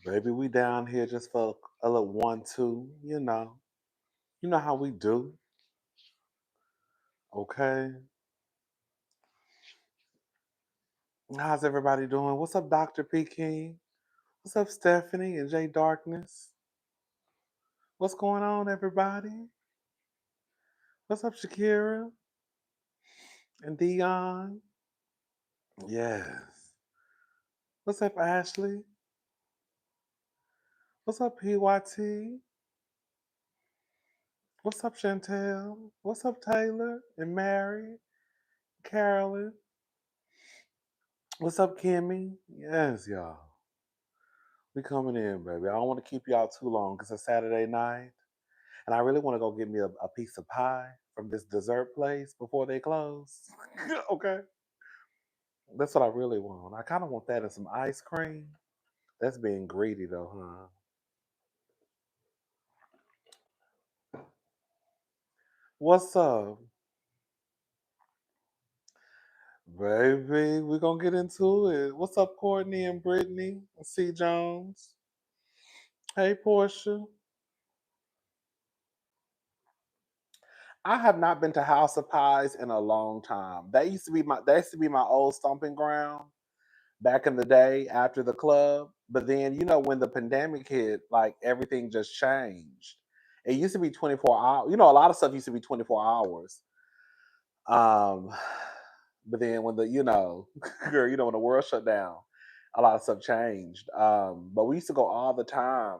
Baby, we down here just for a little 1, 2, you know. You know how we do, okay? How's everybody doing? What's up, Dr. P. King? What's up, Stephanie and Jay Darkness? What's going on, everybody? What's up, Shakira and Dion? Yes. What's up, Ashley? What's up, PYT? What's up, Chantel? What's up, Taylor and Mary? Carolyn? What's up, Kimmy? Yes, y'all. We coming in, baby. I don't want to keep y'all too long because it's Saturday night. And I really want to go get me a piece of pie from this dessert place before they close. Okay. That's what I really want. I kind of want that and some ice cream. That's being greedy, though, huh? What's up, baby? We're going to get into it. What's up, Courtney and Brittany? C. Jones. Hey, Portia. I have not been to House of Pies in a long time. That used to be my old stomping ground back in the day after the club. But then, when the pandemic hit, like everything just changed. It used to be 24 hours. A lot of stuff used to be 24 hours. Um, but then when girl, when the world shut down, a lot of stuff changed. But we used to go all the time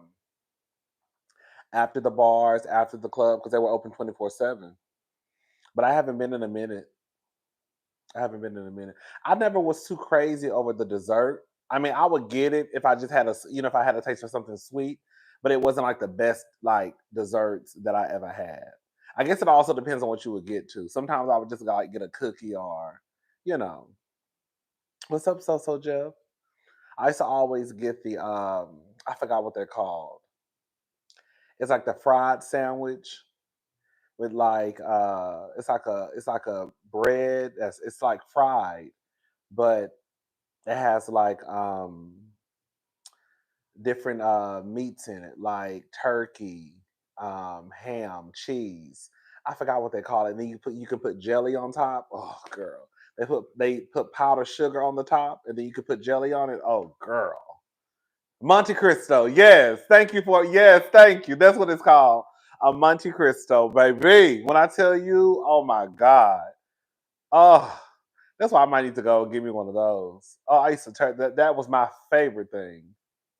after the bars, after the club, because they were open 24/7. But I haven't been in a minute. I haven't been in a minute. I never was too crazy over the dessert. I mean, I would get it if I just had if I had a taste for something sweet, but it wasn't like the best like desserts that I ever had. I guess it also depends on what you would get to. Sometimes I would just like get a cookie or, you know, what's up, so Jeff? I used to always get the I forgot what they're called. It's like the fried sandwich with like it's like a bread that's it's like fried, but it has like different meats in it, like turkey, ham, cheese. I forgot what they call it. And then you can put jelly on top. Oh girl. They put powdered sugar on the top and then you could put jelly on it. Oh girl. Monte Cristo. Yes. Thank you. That's what it's called. A Monte Cristo, baby. When I tell you, oh my God. Oh, that's why I might need to go give me one of those. Oh, I used to turn that. That was my favorite thing.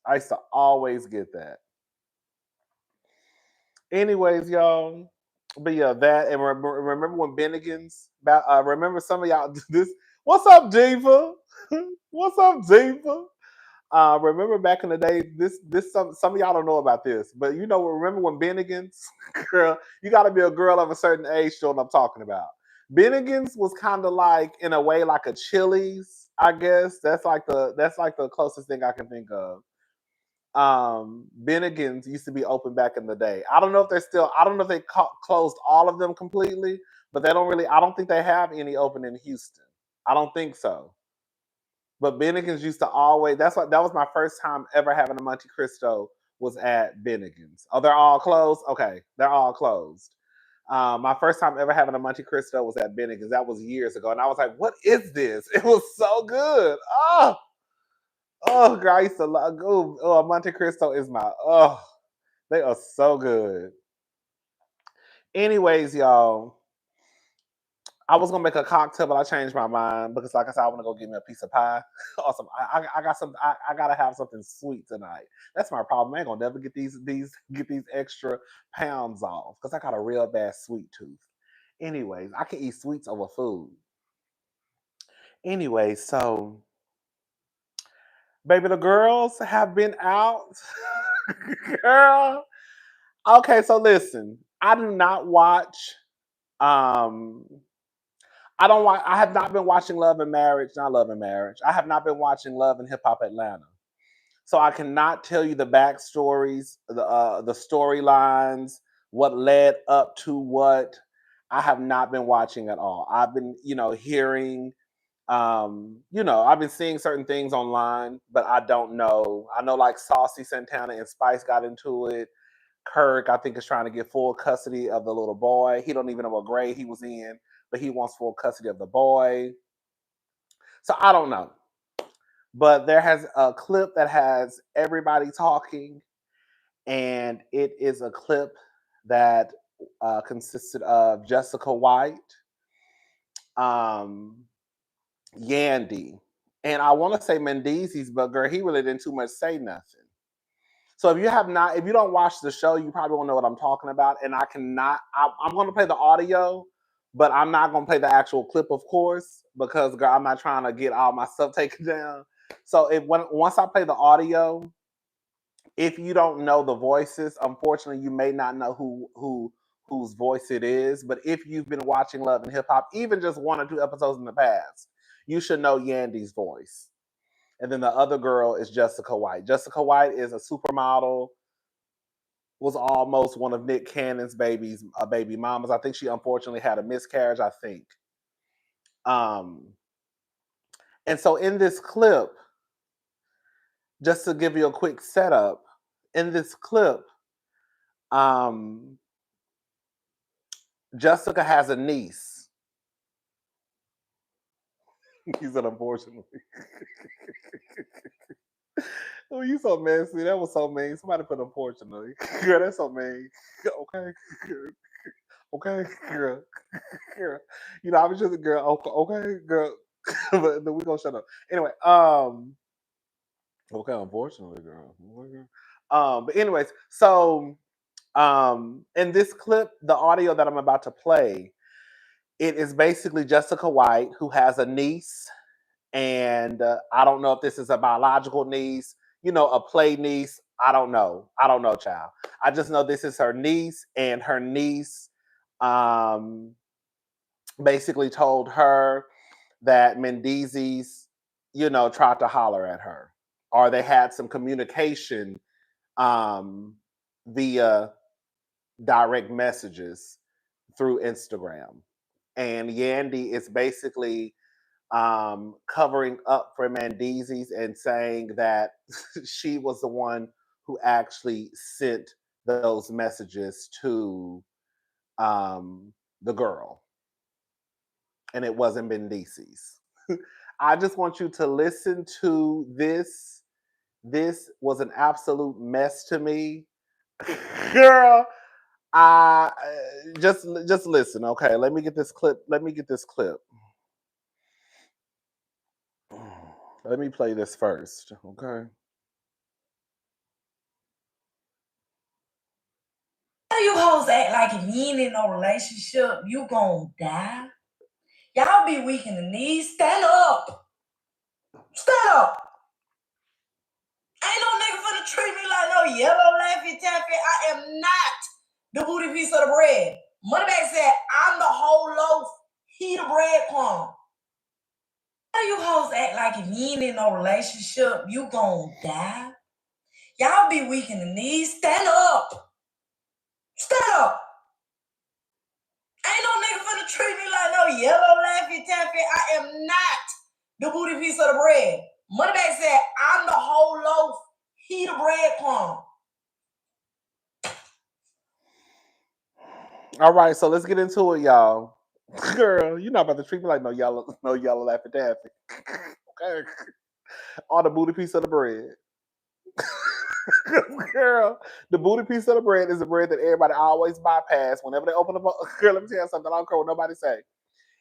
I used to always get that. Anyways, y'all. But yeah, that and remember when Bennigan's about remember some of y'all this. What's up, Diva? What's up, Diva? Remember back in the day, this some of y'all don't know about this, but remember when Bennigan's girl, you gotta be a girl of a certain age to know what I'm talking about. Bennigan's was kind of like in a way like a Chili's, I guess. That's like the closest thing I can think of. Bennigan's used to be open back in the day. I don't know if they closed all of them completely, but they don't really, I don't think they have any open in Houston. I don't think so. But Bennigan's used to always, that was my first time ever having a Monte Cristo was at Bennigan's. Oh, they're all closed? Okay, they're all closed. My first time ever having a Monte Cristo was at Bennigan's. That was years ago. And I was like, what is this? It was so good. Oh, girl, I used to love, Monte Cristo is they are so good. Anyways, y'all, I was gonna make a cocktail, but I changed my mind because, like I said, I want to go get me a piece of pie. Awesome. I got some. I gotta have something sweet tonight. That's my problem. I ain't gonna never get these extra pounds off because I got a real bad sweet tooth. Anyways, I can eat sweets over food. Anyway, so baby, the girls have been out. Girl. Okay, so listen, I do not watch. Um, I don't watch. I have not been watching Love and Marriage. Not Love and Marriage. I have not been watching Love and Hip Hop Atlanta. So I cannot tell you the backstories, the storylines, what led up to what. I have not been watching at all. I've been, hearing You know, I've been seeing certain things online, but I don't know. I know like Saucy Santana and Spice got into it. Kirk, I think, is trying to get full custody of the little boy. He don't even know what grade he was in, but he wants full custody of the boy. So I don't know. But there has a clip that has everybody talking, and it is a clip that consisted of Jessica White, um, Yandy, and I want to say Mendeecees, but girl, he really didn't too much say nothing. So if you don't watch the show, you probably won't know what I'm talking about. And I'm going to play the audio, but I'm not going to play the actual clip, of course, because girl, I'm not trying to get all my stuff taken down. So once I play the audio, if you don't know the voices, unfortunately, you may not know whose voice it is. But if you've been watching Love and Hip Hop, even just 1 or 2 episodes in the past, you should know Yandy's voice. And then the other girl is Jessica White. Jessica White is a supermodel, was almost one of Nick Cannon's baby mamas. I think she unfortunately had a miscarriage, I think. And so in this clip, just to give you a quick setup, in this clip, Jessica has a niece. He said, unfortunately. Oh, you so messy. That was so mean. Somebody put unfortunately. Girl, that's so mean. Okay. Okay, girl. Girl. You know, I was just a girl. Okay, girl. But then we gonna shut up. Anyway, okay, unfortunately, girl. But anyways, so in this clip, the audio that I'm about to play, it is basically Jessica White, who has a niece, and I don't know if this is a biological niece, you know, a play niece. I don't know, child. I just know this is her niece, and her niece basically told her that Mendeecees, you know, tried to holler at her, or they had some communication via direct messages through Instagram. And Yandy is basically covering up for Mendeecees and saying that she was the one who actually sent those messages to the girl, and it wasn't Mendeecees. I just want you to listen to this. This was an absolute mess to me, girl. I just listen, okay? Let me get this clip. Let me get this clip. Let me play this first, okay? You hoes act like if you ain't in no relationship, you gon' die. Y'all be weak in the knees. Stand up. Stand up. Ain't no nigga finna treat me like no yellow Laffy Taffy. I am not the booty piece of the bread. Moneybag said, I'm the whole loaf. He the breadcrumb. You hoes act like if you ain't in no relationship, you gon' die. Y'all be weak in the knees. Stand up. Stand up. Ain't no nigga finna treat me like no yellow Laffy Taffy. I am not the booty piece of the bread. Moneybag said, I'm the whole loaf. He the breadcrumb. All right, so let's get into it, y'all. Girl, you're not about to treat me like no yellow Laffy Taffy. Okay. Or the booty piece of the bread. Girl, the booty piece of the bread is the bread that everybody always bypass whenever they open up a girl. Let me tell you something. I don't care what nobody say.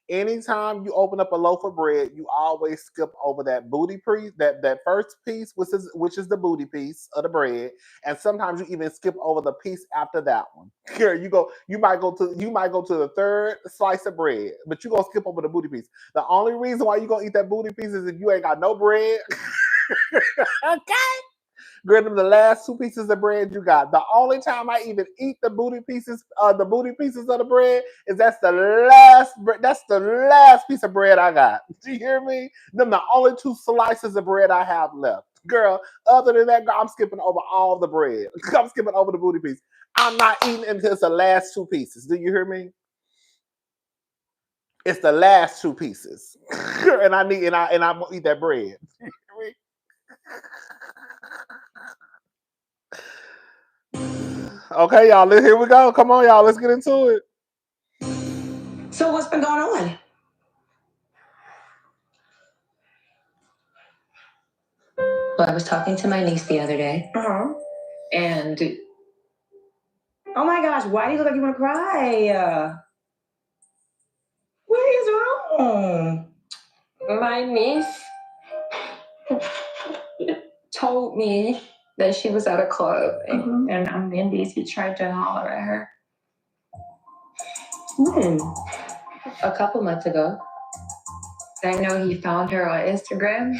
Anytime you open up a loaf of bread, you always skip over that booty piece, that first piece, which is the booty piece of the bread, and sometimes you even skip over the piece after that one. Girl, you might go to the third slice of bread, but you gonna skip over the booty piece. The only reason why you gonna eat that booty piece is if you ain't got no bread. Okay. Girl, them the last 2 pieces of bread you got. The only time I even eat the booty pieces of the bread is that's the last piece of bread I got. Do you hear me? Them the only 2 slices of bread I have left. Girl, other than that, girl, I'm skipping over all the bread. I'm skipping over the booty piece. I'm not eating until it's the last 2 pieces. Do you hear me? It's the last two pieces, and I'm gonna eat that bread. Okay, y'all. Here we go. Come on, y'all. Let's get into it. So what's been going on? Well, I was talking to my niece the other day, And oh my gosh, why do you look like you want to cry? What is wrong? my niece told me that she was at a club and Mendeecees tried to holler at her When? a couple months ago. I know he found her on Instagram,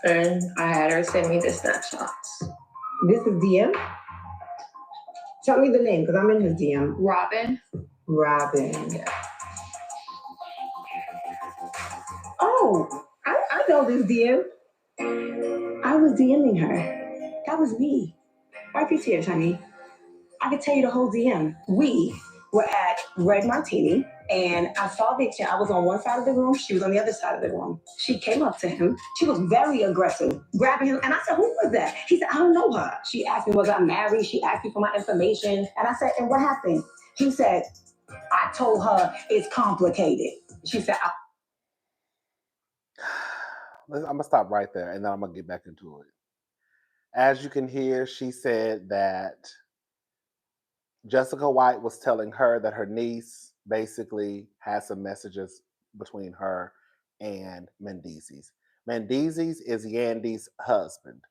and I had her send me the snapshots. This is DM? Tell me the name, because I'm in his DM. Robin. Yeah. Oh, I know this DM. I was DMing her. That was me. Wipe your tears, honey. I can tell you the whole DM. We were at Red Martini, and I saw the exchange. I was on one side of the room. She was on the other side of the room. She came up to him. She was very aggressive, grabbing him. And I said, who was that? He said, I don't know her. She asked me, was I married? She asked me for my information. And I said, and what happened? He said, I told her it's complicated. She said, I'm gonna stop right there, and then I'm gonna get back into it. As you can hear, she said that Jessica White was telling her that her niece basically had some messages between her and Mendeecees. Mendeecees is Yandy's husband.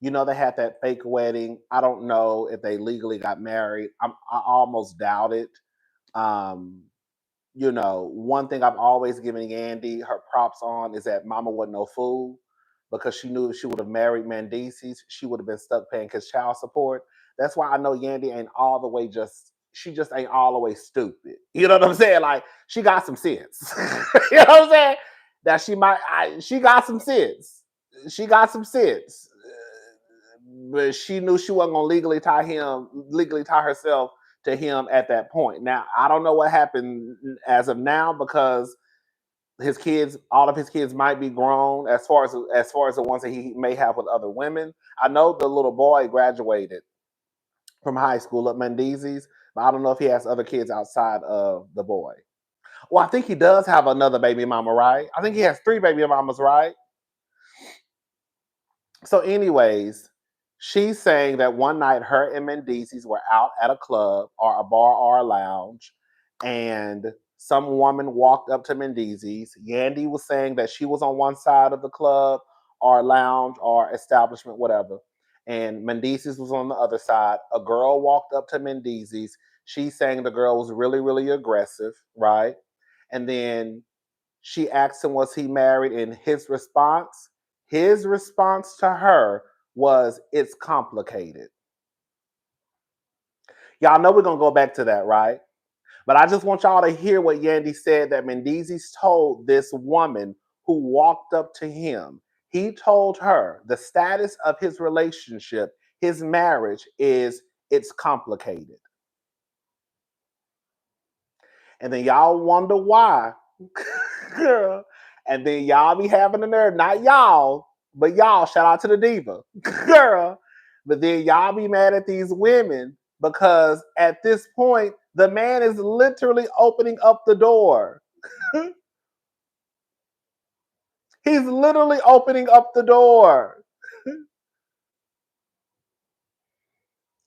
You know, they had that fake wedding. I don't know if they legally got married. I almost doubt it. Um, you know, one thing I've always given Yandy her props on is that Mama wasn't no fool, because she knew if she would have married Mendeecees, she would have been stuck paying his child support. That's why I know Yandy ain't all the way she just ain't all the way stupid. You know what I'm saying? Like, she got some sense. You know what I'm saying? That she got some sense. She got some sense. But she knew she wasn't gonna legally tie herself to him at that point. Now, I don't know what happened as of now, because all of his kids might be grown, as far as the ones that he may have with other women. I know the little boy graduated from high school at Mendeecees, but I don't know if he has other kids outside of the boy. Well, I think he does have another baby mama, right? I think he has 3 baby mamas, right? So, anyways, she's saying that one night her and Mendeecees were out at a club or a bar or a lounge, and some woman walked up to Mendeecees. Yandy was saying that she was on one side of the club or lounge or establishment, whatever, and Mendeecees was on the other side. A girl walked up to Mendeecees. She's saying the girl was really, really aggressive, right? And then she asked him, was he married? And his response to her was, it's complicated. Y'all know we're going to go back to that, right? But I just want y'all to hear what Yandy said that Mendeecees told this woman who walked up to him. He told her the status of his relationship, his marriage, is it's complicated. And then y'all wonder why. Girl. And then y'all be having the nerve, not y'all, but y'all, shout out to the diva. Girl. But then y'all be mad at these women because at this point, the man is literally opening up the door. He's literally opening up the door.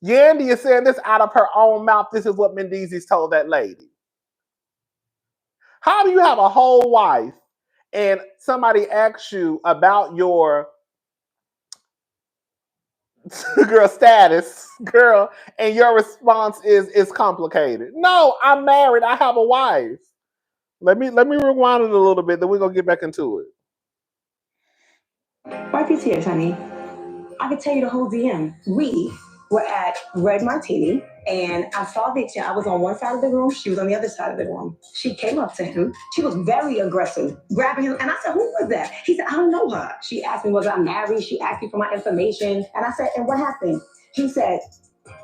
Yandy is saying this out of her own mouth. This is what Mendeecees told that lady. How do you have a whole wife and somebody asks you about your girl status, girl, and your response is it's complicated? No, I'm married. I have a wife. Let me rewind it a little bit, then we're gonna get back into it. wipe your tears, honey. I can tell you the whole DM. We were at Red Martini, and I saw the exchange. I was on one side of the room. She was on the other side of the room. She came up to him. She was very aggressive, grabbing him. And I said, who was that? He said, I don't know her. She asked me, was I married? She asked me for my information. And I said, and what happened? He said,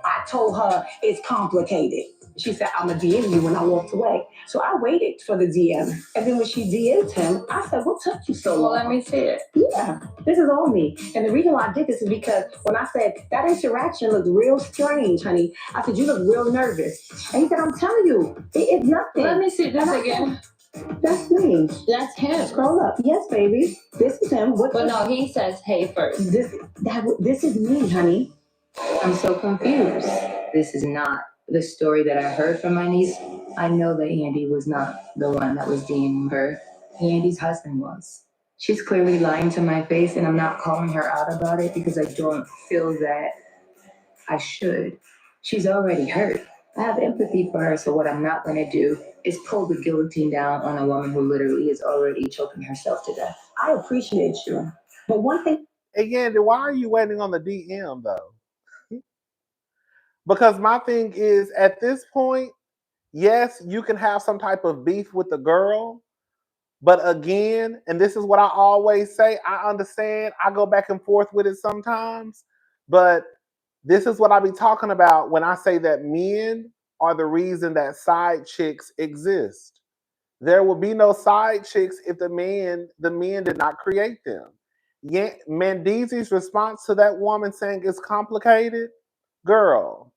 I told her it's complicated. She said, I'm going to DM you when I walked away. So I waited for the DM. And then when she DM'd him, I said, what took you so long? Well, let me see it. Yeah, this is all me. And the reason why I did this is because when I said, that interaction looked real strange, honey. I said, you look real nervous. And he said, I'm telling you, it's nothing. Let me see this again. That's me. That's him. Scroll up. Yes, baby. This is him. But no, he says, hey, first. This is me, honey. I'm so confused. This is not the story that I heard from my niece. I know that Yandy was not the one that was DMing her. Yandy's husband was. She's clearly lying to my face, and I'm not calling her out about it because I don't feel that I should. She's already hurt. I have empathy for her, so what I'm not going to do is pull the guillotine down on a woman who literally is already choking herself to death. I appreciate you. But one thing... Again, why are you waiting on the DM, though? Because my thing is, at this point, yes, you can have some type of beef with the girl. But again, and this is what I always say, I understand. I go back and forth with it sometimes. But this is what I be talking about when I say that men are the reason that side chicks exist. There will be no side chicks if the men did not create them. Yeah, Mendeecees' response to that woman saying it's complicated, girl.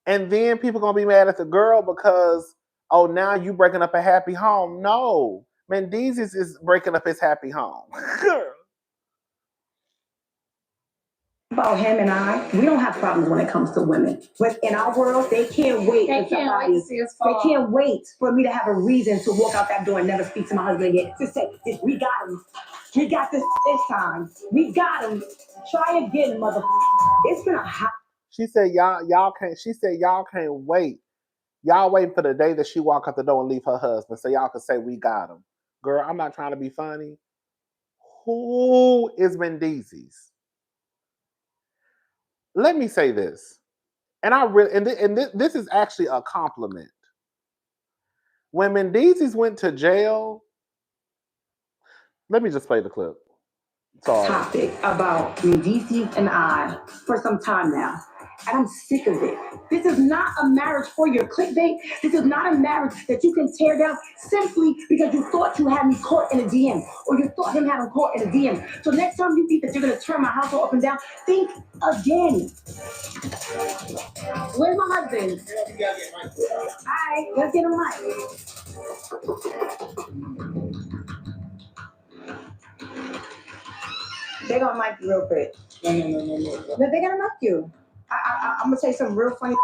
And then people gonna be mad at the girl because, oh, now you breaking up a happy home. No, Mendeecees is breaking up his happy home. About him and I, we don't have problems when it comes to women. But in our world, they can't wait for somebody. They can't wait for me to have a reason to walk out that door and never speak to my husband again. To say, we got him. We got this time. We got him. Try again, motherfucker. It's been a hot. She said, y'all can't. She said, y'all can't wait. Y'all waiting for the day that she walk out the door and leave her husband, so y'all can say we got him. Girl, I'm not trying to be funny. Who is Mendeecees? Let me say this, and I really and this is actually a compliment. When Mendeecees went to jail, let me just play the clip. Sorry. Topic about Mendeecees and I for some time now. And I'm sick of it. This is not a marriage for your clickbait. This is not a marriage that you can tear down simply because you thought you had me caught in a DM or you thought him had him caught in a DM. So next time you think that you're going to turn my household up and down, think again. Where's my husband? All right, let's get him right. They're going to mic you real quick. No. They're going to mic you. I'm going to tell you something real funny.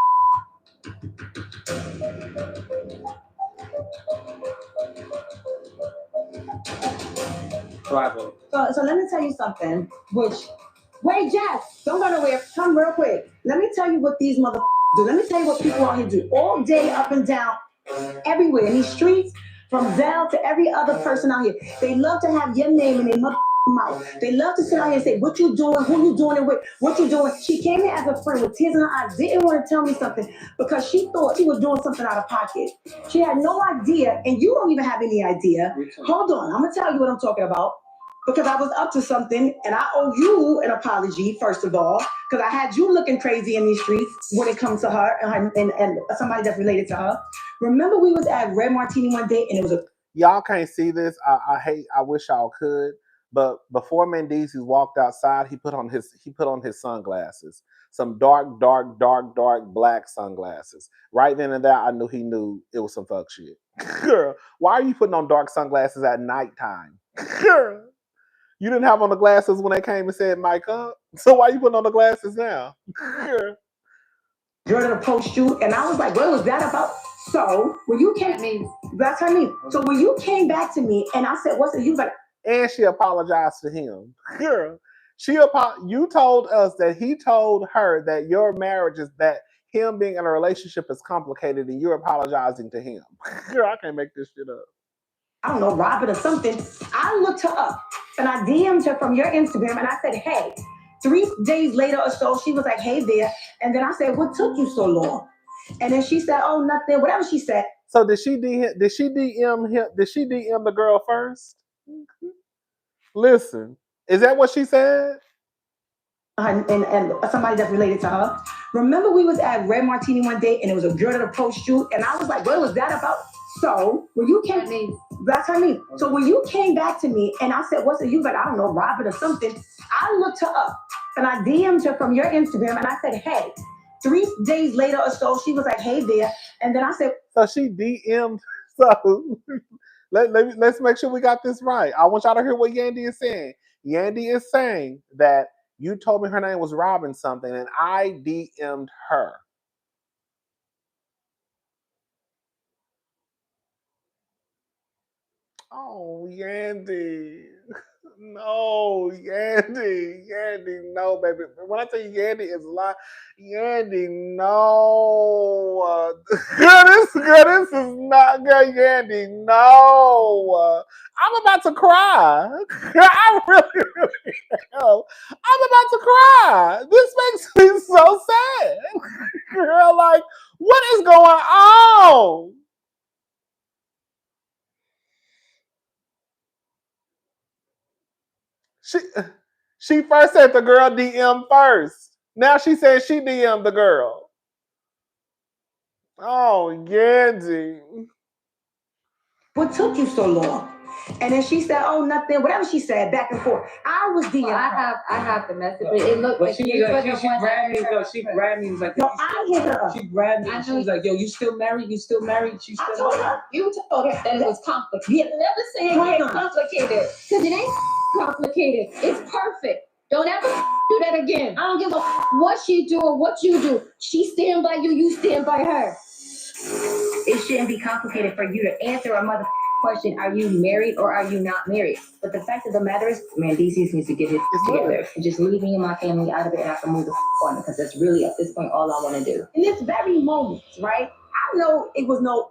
So let me tell you something, wait, Jess, don't go nowhere. Come real quick. Let me tell you what these motherfuckers do. Let me tell you what people out here do. All day, up and down, everywhere, in these streets, from Val to every other person out here. They love to have your name in their motherfucking mouth. They love to sit out here and say, what you doing, who you doing it with, what you doing. She came in as a friend with tears in her eyes, didn't want to tell me something because she thought she was doing something out of pocket. She had no idea, and you don't even have any idea. Hold on, I'm going to tell you what I'm talking about. Because I was up to something, and I owe you an apology, first of all, because I had you looking crazy in these streets when it comes to her and somebody that's related to her. Remember we was at Red Martini one day, and it was a... Y'all can't see this. I wish y'all could. But before Mendeecees walked outside, he put on his sunglasses. Some dark black sunglasses. Right then and there, I knew he knew it was some fuck shit. Girl, why are you putting on dark sunglasses at nighttime? Girl, you didn't have on the glasses when they came and said mic up. So why are you putting on the glasses now? Girl. You're gonna post you, and I was like, what was that about? So when you came, that's what I mean. So when you came back to me, and I said, what's it? You was like, and she apologized to him. Girl, you told us that he told her that your marriage is that him being in a relationship is complicated, and you're apologizing to him. Girl, I can't make this shit up. I don't know, Robert or something. I looked her up, and I DM'd her from your Instagram, and I said, hey. 3 days later or so, she was like, hey there. And then I said, what took you so long? And then she said, oh, nothing, whatever she said. So did she DM him? Did she DM the girl first? Listen, is that what she said? and somebody that's related to her. Remember, we was at Red Martini one day, and it was a girl that approached you, and I was like, "What was that about?" So when you came, that's her name. So when you came back to me, and I said, "What's it?" You was like, "I don't know, Robert or something." I looked her up, and I DM'd her from your Instagram, and I said, "Hey." 3 days later or so, she was like, "Hey there," and then I said, So she DM'd. So let's make sure we got this right. I want y'all to hear what Yandy is saying. Yandy is saying that you told me her name was Robin something, and I DM'd her. Oh, Yandy. No, Yandy, no, baby. When I tell you Yandy is lying, Yandy, no. Girl, this is not good, Yandy, no. I'm about to cry. I really am. I'm about to cry. This makes me so sad. Girl, like, what is going on? She she first said the girl DM first. Now she said she DM'd the girl. Oh, Yandy. "What took you so long?" And then she said, "Oh, nothing." Whatever she said, back and forth. I was DMing. I have the message. It looked like she grabbed me. No, she grabbed me. Was like, No, I hit her. She grabbed me. She was like, "Yo, you still married? You still married?" She I still told married. her. You told her that it was complicated. Never say it ain't complicated, because it ain't complicated. It's perfect. Don't ever do that again. I don't give a what she do or what you do. She stand by you. You stand by her. It shouldn't be complicated for you to answer a mother question. Are you married or are you not married? But the fact of the matter is, Mendeecees needs to get his together and just leave me and my family out of it, and I can move the on it, because that's really at this point all I want to do. In this very moment, right? I know it was no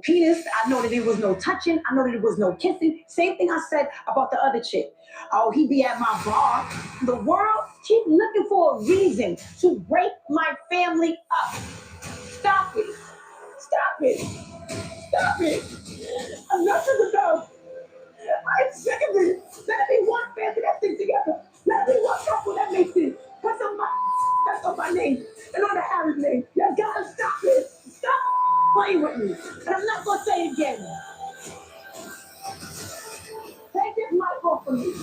penis. I know that it was no touching. I know that it was no kissing. Same thing I said about the other chick. Oh, he be at my bar. The world keep looking for a reason to break my family up. Stop it. Stop it. Stop it. Enough is enough. I'm sick of it. Let me one family that thing together. Let me one couple that makes it. That's on my name and on the Harris name. You gotta stop it. Stop playing with me. And I'm not gonna say it again. Take this mic off of me.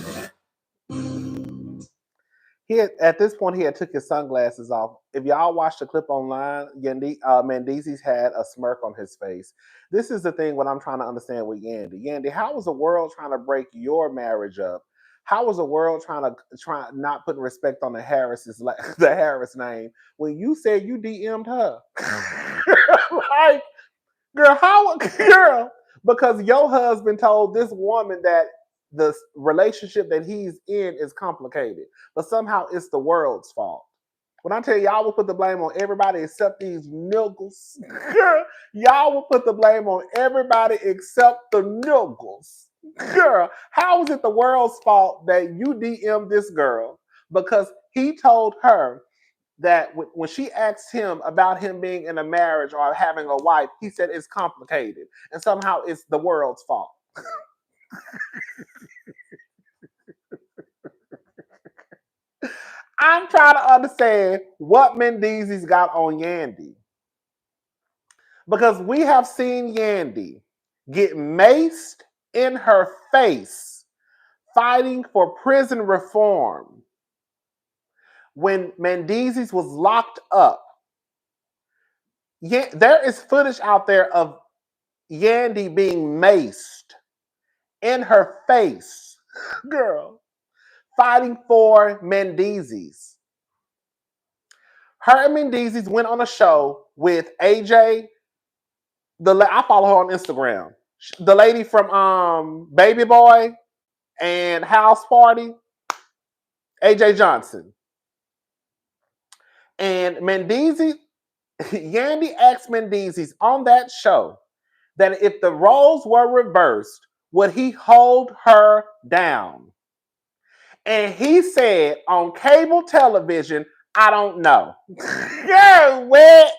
At this point, he had took his sunglasses off. If y'all watched the clip online, Mendeecees had a smirk on his face. This is the thing what I'm trying to understand with Yandy. Yandy, how was the world trying to break your marriage up? How was the world trying not putting respect on the the Harris name when you said you DM'd her? Like, girl, because your husband told this woman that the relationship that he's in is complicated, but somehow it's the world's fault. When I tell y'all will put the blame on everybody except these niggles, y'all will put the blame on everybody except the niggles. Girl, how is it the world's fault that you DM this girl because he told her that when she asked him about him being in a marriage or having a wife, he said it's complicated and somehow it's the world's fault. I'm trying to understand what Mendeecees got on Yandy. Because we have seen Yandy get maced in her face fighting for prison reform when Mendeecees was locked up. There is footage out there of Yandy being maced in her face, girl, fighting for Mendeecees. Her and Mendeecees went on a show with AJ. I follow her on Instagram. The lady from Baby Boy and House Party, AJ Johnson. And Mendeecees, Yandy asked Mendeecees on that show that if the roles were reversed, would he hold her down? And he said on cable television, I don't know. Girl, what?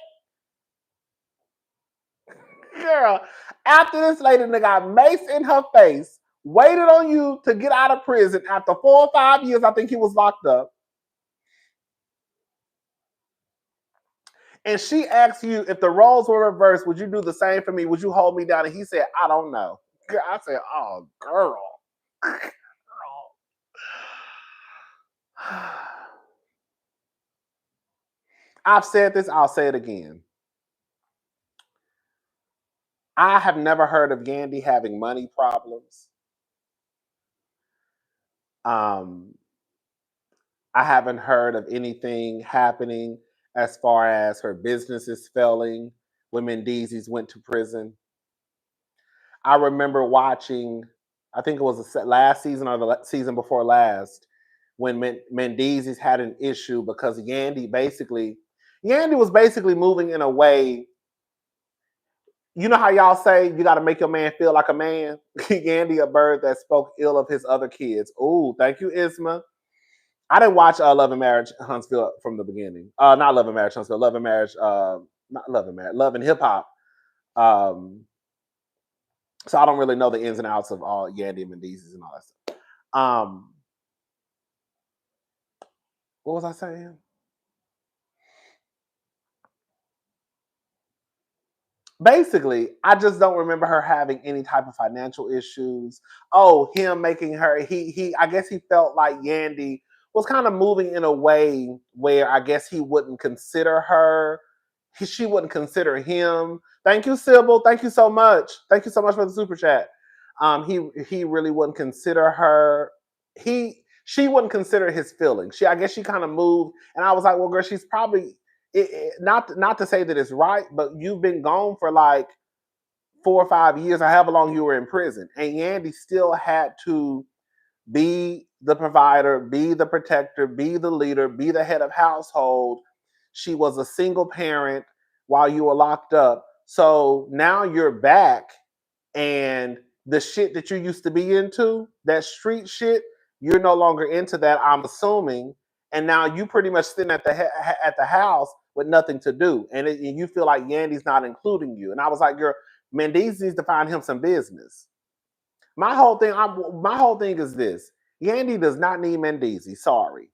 Girl, after this lady got mace in her face, waited on you to get out of prison after 4 or 5 years, I think he was locked up. And she asked you, if the roles were reversed, would you do the same for me? Would you hold me down? And he said, I don't know. I said, oh, girl. I've said this, I'll say it again. I have never heard of Yandy having money problems. I haven't heard of anything happening as far as her businesses failing when Mendeecees went to prison. I remember watching, I think it was the last season or the season before last, when Mendeecees had an issue because Yandy was basically moving in a way. You know how y'all say you got to make your man feel like a man? Yandy, a bird that spoke ill of his other kids. Ooh, thank you, Isma. I didn't watch Love and Marriage Huntsville from the beginning. Not Love and Marriage Huntsville. Love and Marriage, not Love and Marriage. Love and Hip Hop. So I don't really know the ins and outs of all Yandy and Mendeecees and all that stuff. What was I saying? Basically, I just don't remember her having any type of financial issues. Oh, him making her, I guess he felt like Yandy was kind of moving in a way where I guess he wouldn't consider her. She wouldn't consider him. Thank you, Sybil. Thank you so much. Thank you so much for the super chat. He really wouldn't consider her. She wouldn't consider his feelings. I guess she kind of moved, and I was like, well, girl, she's probably not to say that it's right, but you've been gone for like 4 or 5 years, or however long you were in prison, and Yandy still had to be the provider, be the protector, be the leader, be the head of household. She was a single parent while you were locked up. So now you're back, and the shit that you used to be into, that street shit, you're no longer into that, I'm assuming. And now you pretty much sitting at the house with nothing to do, and you feel like Yandy's not including you. And I was like, girl, Mendeecees needs to find him some business. My whole thing is this: Yandy does not need Mendeecees. Sorry,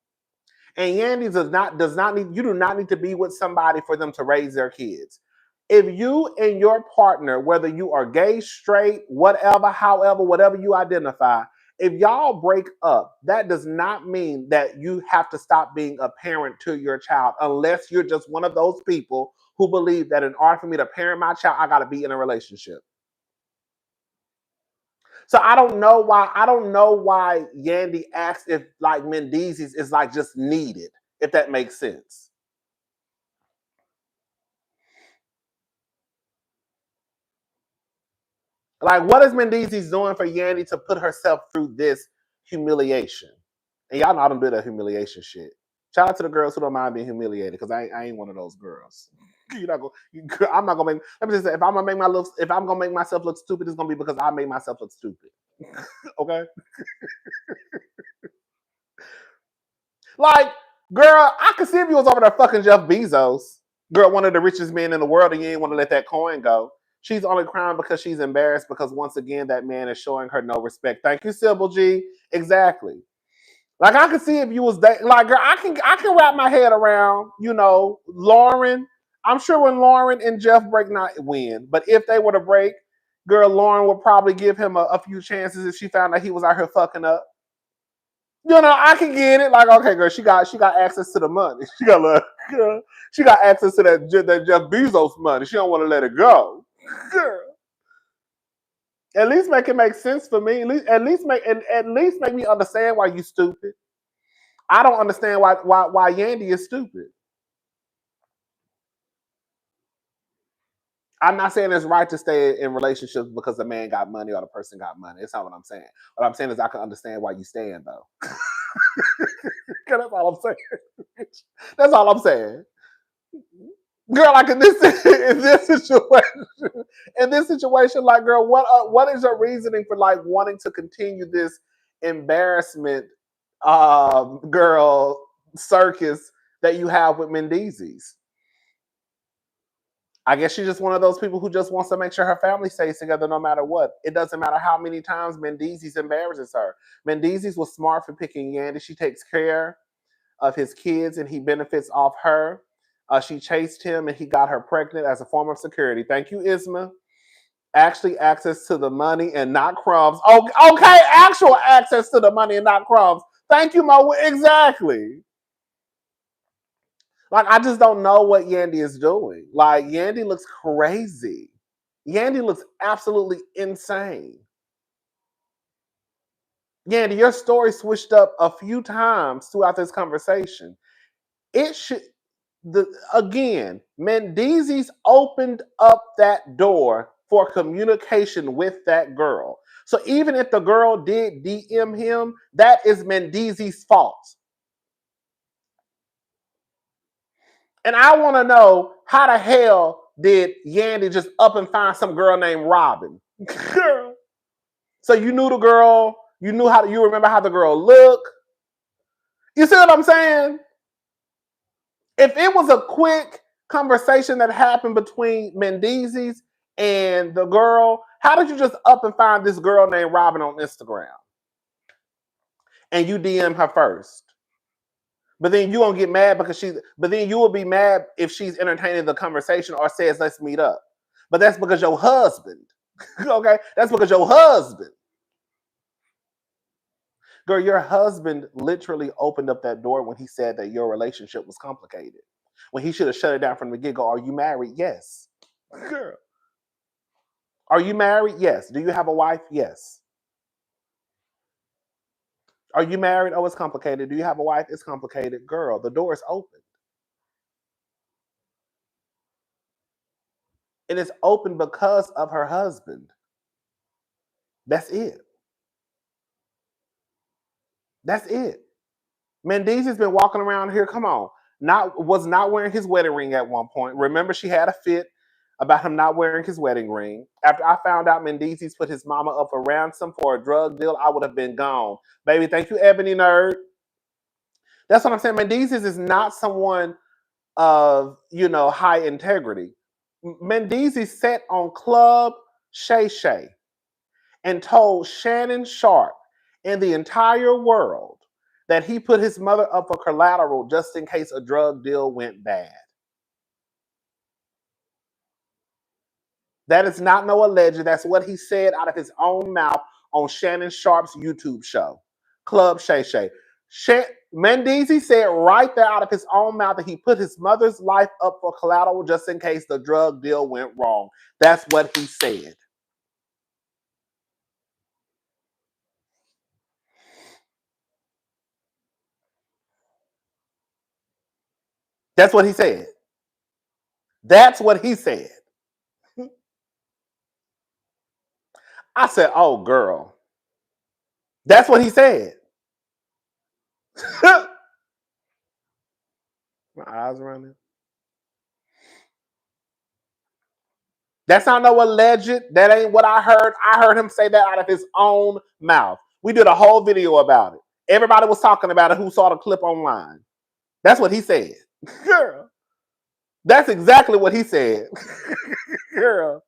and Yandy does not need. You do not need to be with somebody for them to raise their kids. If you and your partner, whether you are gay, straight, whatever, however, whatever you identify, if y'all break up, that does not mean that you have to stop being a parent to your child, unless you're just one of those people who believe that in order for me to parent my child, I got to be in a relationship. So I don't know why Yandy asked if like Mendeecees is like just needed, if that makes sense. Like, what is Mendeecees doing for Yandy to put herself through this humiliation? And y'all know I don't do that humiliation shit. Shout out to the girls who don't mind being humiliated, because I ain't one of those girls. I'm not gonna make. Let me just say, if I'm gonna make myself look stupid, it's gonna be because I made myself look stupid. Okay. Like, girl, I could see if you was over there fucking Jeff Bezos, girl, one of the richest men in the world, and you ain't want to let that coin go. She's only crying because she's embarrassed because once again that man is showing her no respect. Thank you, Sybil G. Exactly. Like, I could see if you was like, girl, I can wrap my head around, Lauren. I'm sure when Lauren and Jeff break, not win, but if they were to break, girl, Lauren would probably give him a few chances if she found out he was out here fucking up. I can get it. Like, okay, girl, she got access to the money. She got access to that Jeff Bezos money. She don't want to let it go. Girl, at least make it make sense for me. At least make me understand why you stupid. I don't understand why Yandy is stupid. I'm not saying it's right to stay in relationships because the man got money or the person got money. That's not what I'm saying. What I'm saying is I can understand why you staying though. That's all I'm saying. That's all I'm saying. Girl, like in this situation, like, girl, what is your reasoning for like wanting to continue this embarrassment, girl, circus that you have with Mendeecees? I guess she's just one of those people who just wants to make sure her family stays together no matter what. It doesn't matter how many times Mendeecees embarrasses her. Mendeecees was smart for picking Yandy. She takes care of his kids and he benefits off her. She chased him and he got her pregnant as a form of security. Thank you, Isma. Actually, access to the money and not crumbs. Okay, actual access to the money and not crumbs. Thank you, Mo. Exactly. Like, I just don't know what Yandy is doing. Like, Yandy looks crazy. Yandy looks absolutely insane. Yandy, your story switched up a few times throughout this conversation. It should, again, Mendeecees opened up that door for communication with that girl. So even if the girl did DM him, that is Mendeecees' fault. And I want to know, how the hell did Yandy just up and find some girl named Robin? Girl. So you knew the girl, you remember how the girl looked. You see what I'm saying? If it was a quick conversation that happened between Mendeecees and the girl, how did you just up and find this girl named Robin on Instagram? And you DM her first. But then you won't get mad but then you will be mad if she's entertaining the conversation or says, let's meet up. But that's because your husband, okay? That's because your husband. Girl, your husband literally opened up that door when he said that your relationship was complicated. When he should have shut it down from the get-go. Are you married? Yes. Girl. Are you married? Yes. Do you have a wife? Yes. Are you married? Oh, it's complicated. Do you have a wife? It's complicated. Girl, the door is open. And it's open because of her husband. That's it. That's it. Mendeecees has been walking around here, come on, was not wearing his wedding ring at one point. Remember, she had a fit about him not wearing his wedding ring. After I found out Mendeecees put his mama up for ransom for a drug deal, I would have been gone. Baby, thank you, Ebony Nerd. That's what I'm saying. Mendeecees is not someone of, high integrity. Mendeecees sat on Club Shay Shay and told Shannon Sharp and the entire world that he put his mother up for collateral just in case a drug deal went bad. That is not no alleged. That's what he said out of his own mouth on Shannon Sharp's YouTube show, Club Shay Shay. Mendeecees said right there out of his own mouth that he put his mother's life up for collateral just in case the drug deal went wrong. That's what he said. That's what he said. That's what he said. I said, oh, girl. That's what he said. My eyes running. That's not no alleged. That ain't what I heard. I heard him say that out of his own mouth. We did a whole video about it. Everybody was talking about it who saw the clip online. That's what he said. Girl. That's exactly what he said. Girl.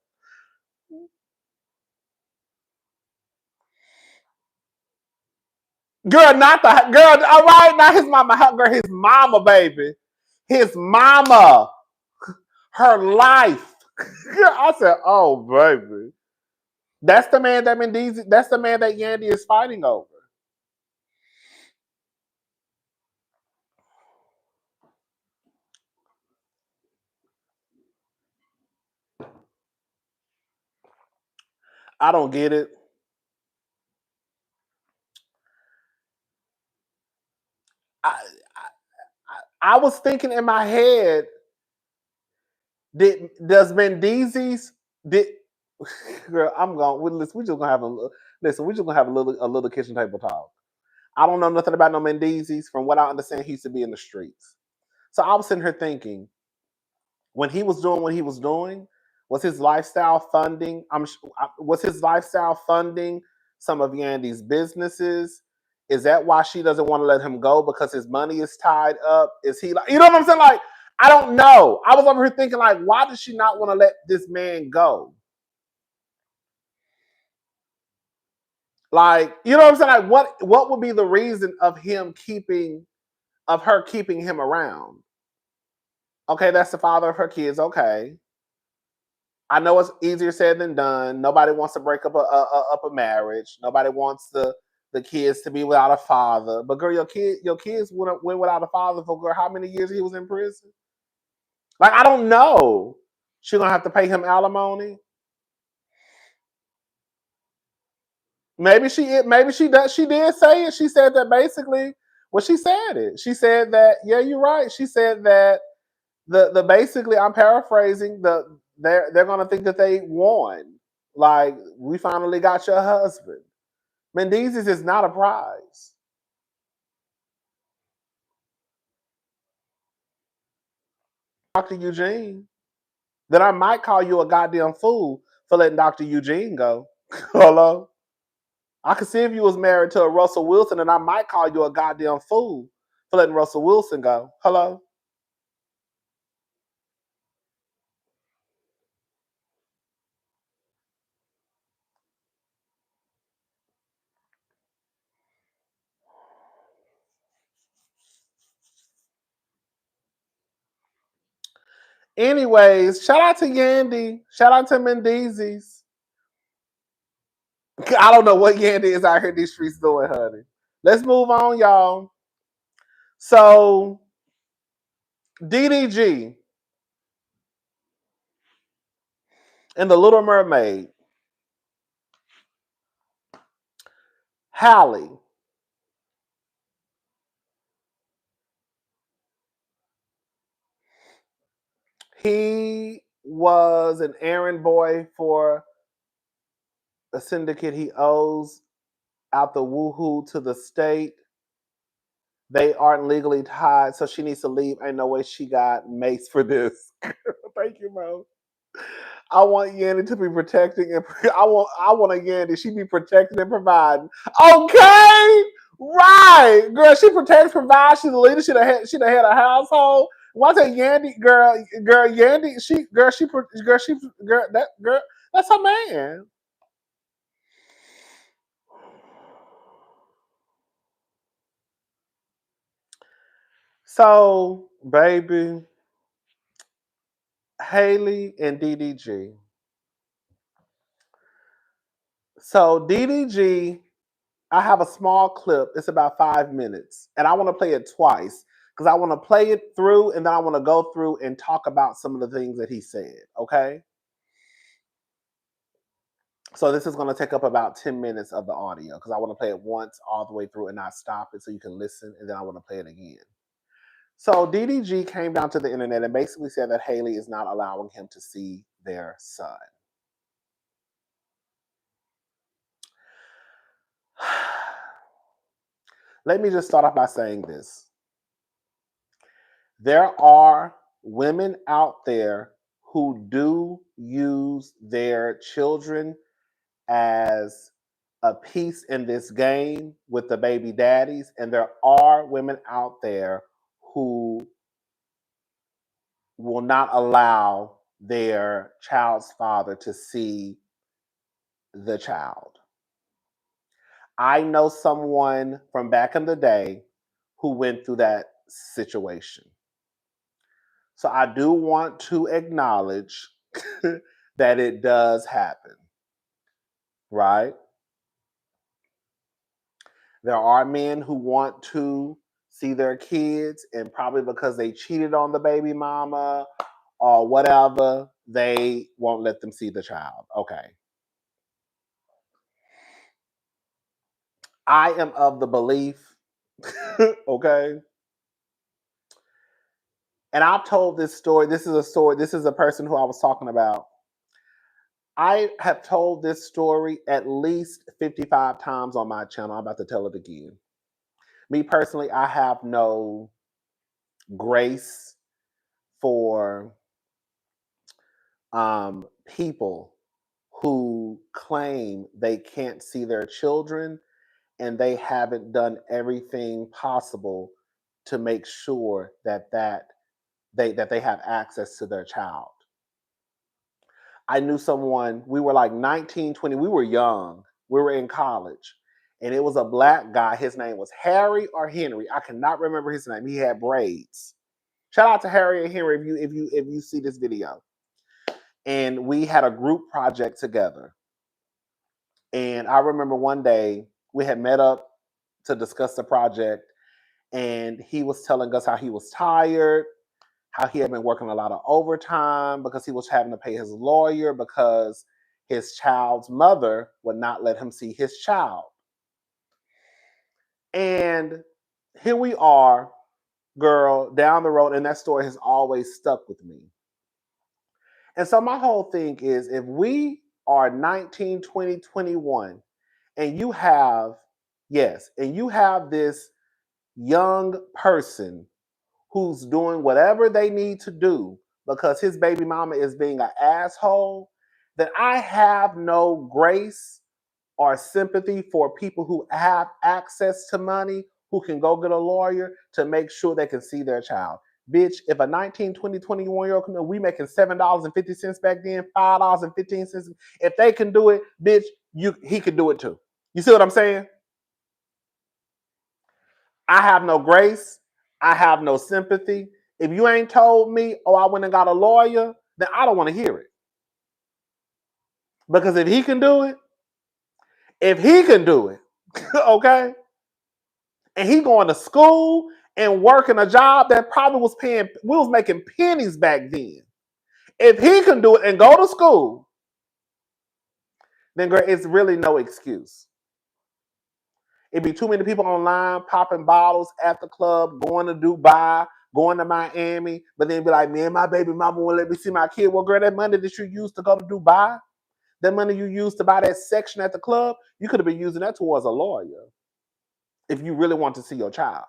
Girl, not the girl. All right, not his mama. Girl, his mama, baby. His mama. Her life. Girl, I said, oh, baby. That's the man that Mendeecees, that's the man that Yandy is fighting over. I don't get it. I was thinking in my head, does Mendeecees girl, I'm going. Listen, we just gonna have a little kitchen table talk. I don't know nothing about no Mendeecees. From what I understand, he used to be in the streets. So I was sitting here thinking, when he was doing what he was doing, was his lifestyle funding? Was his lifestyle funding some of Yandy's businesses? Is that why she doesn't want to let him go because his money is tied up? Is he like, you know what I'm saying? Like, I don't know. I was over here thinking, like, why does she not want to let this man go? Like, you know what I'm saying? Like, what would be the reason of her keeping him around? Okay, that's the father of her kids. Okay. I know it's easier said than done. Nobody wants to break up a marriage. Nobody wants the kids to be without a father. But girl, your kids went without a father for girl how many years he was in prison? Like I don't know. She gonna have to pay him alimony. Maybe she did say it. She said that basically. Well, she said it. She said that. Yeah, you're right. She said that the basically. I'm paraphrasing. They're gonna think that they won. Like we finally got your husband. Mendeecees is not a prize. Dr. Eugene. Then I might call you a goddamn fool for letting Dr. Eugene go. Hello. I could see if you was married to a Russell Wilson, and I might call you a goddamn fool for letting Russell Wilson go. Hello. Anyways, shout out to Yandy. Shout out to Mendeecees. I don't know what Yandy is out here these streets doing, honey. Let's move on, y'all. So, DDG and the Little Mermaid. Halle. He was an errand boy for a syndicate. He owes out the woohoo to the state. They aren't legally tied, so she needs to leave. Ain't no way she got mace for this. Thank you, Mo. I want Yandy to be protecting and I want a Yandy. She be protecting and providing. Okay, right, girl. She protects, provides. She's the leader. She the head of household. Once a Yandy girl, Yandy. Girl. That's her man. So, baby, Haley and DDG. So DDG, I have a small clip. It's about 5 minutes, and I want to play it twice because I want to play it through, and then I want to go through and talk about some of the things that he said. Okay. So this is going to take up about 10 minutes of the audio because I want to play it once all the way through and not stop it so you can listen, and then I want to play it again. So DDG came down to the internet and basically said that Haley is not allowing him to see their son. Let me just start off by saying this. There are women out there who do use their children as a piece in this game with the baby daddies, and there are women out there who will not allow their child's father to see the child. I know someone from back in the day who went through that situation. So I do want to acknowledge that it does happen, right? There are men who want to see their kids, and probably because they cheated on the baby mama or whatever, they won't let them see the child. Okay. I am of the belief, okay? And I've told this story. This is a person who I was talking about. I have told this story at least 55 times on my channel. I'm about to tell it again. Me personally, I have no grace for people who claim they can't see their children and they haven't done everything possible to make sure that they have access to their child. I knew someone, we were like 19, 20, we were young, we were in college, and it was a black guy. His name was Harry or Henry. I cannot remember his name. He had braids. Shout out to Harry and Henry if you see this video. And we had a group project together. And I remember one day we had met up to discuss the project, and he was telling us how he was tired, how he had been working a lot of overtime because he was having to pay his lawyer because his child's mother would not let him see his child. And here we are, girl, down the road, and that story has always stuck with me. And so my whole thing is, if we are 19, 20, 21, and you have, and you have this young person who's doing whatever they need to do because his baby mama is being an asshole, then I have no grace or sympathy for people who have access to money, who can go get a lawyer to make sure they can see their child. Bitch, if a 19, 20, 21-year-old come in, we making $7.50 back then, $5.15. If they can do it, bitch, he can do it too. You see what I'm saying? I have no grace. I have no sympathy. If you ain't told me, oh, I went and got a lawyer, then I don't want to hear it. Because if he can do it, okay, and he going to school and working a job that probably we was making pennies back then. If he can do it and go to school, then girl, it's really no excuse. It'd be too many people online popping bottles at the club, going to Dubai, going to Miami, but then be like, me and my baby mama won't let me see my kid. Well, girl, that money that you used to go to Dubai, that money you used to buy that section at the club, you could have been using that towards a lawyer if you really want to see your child.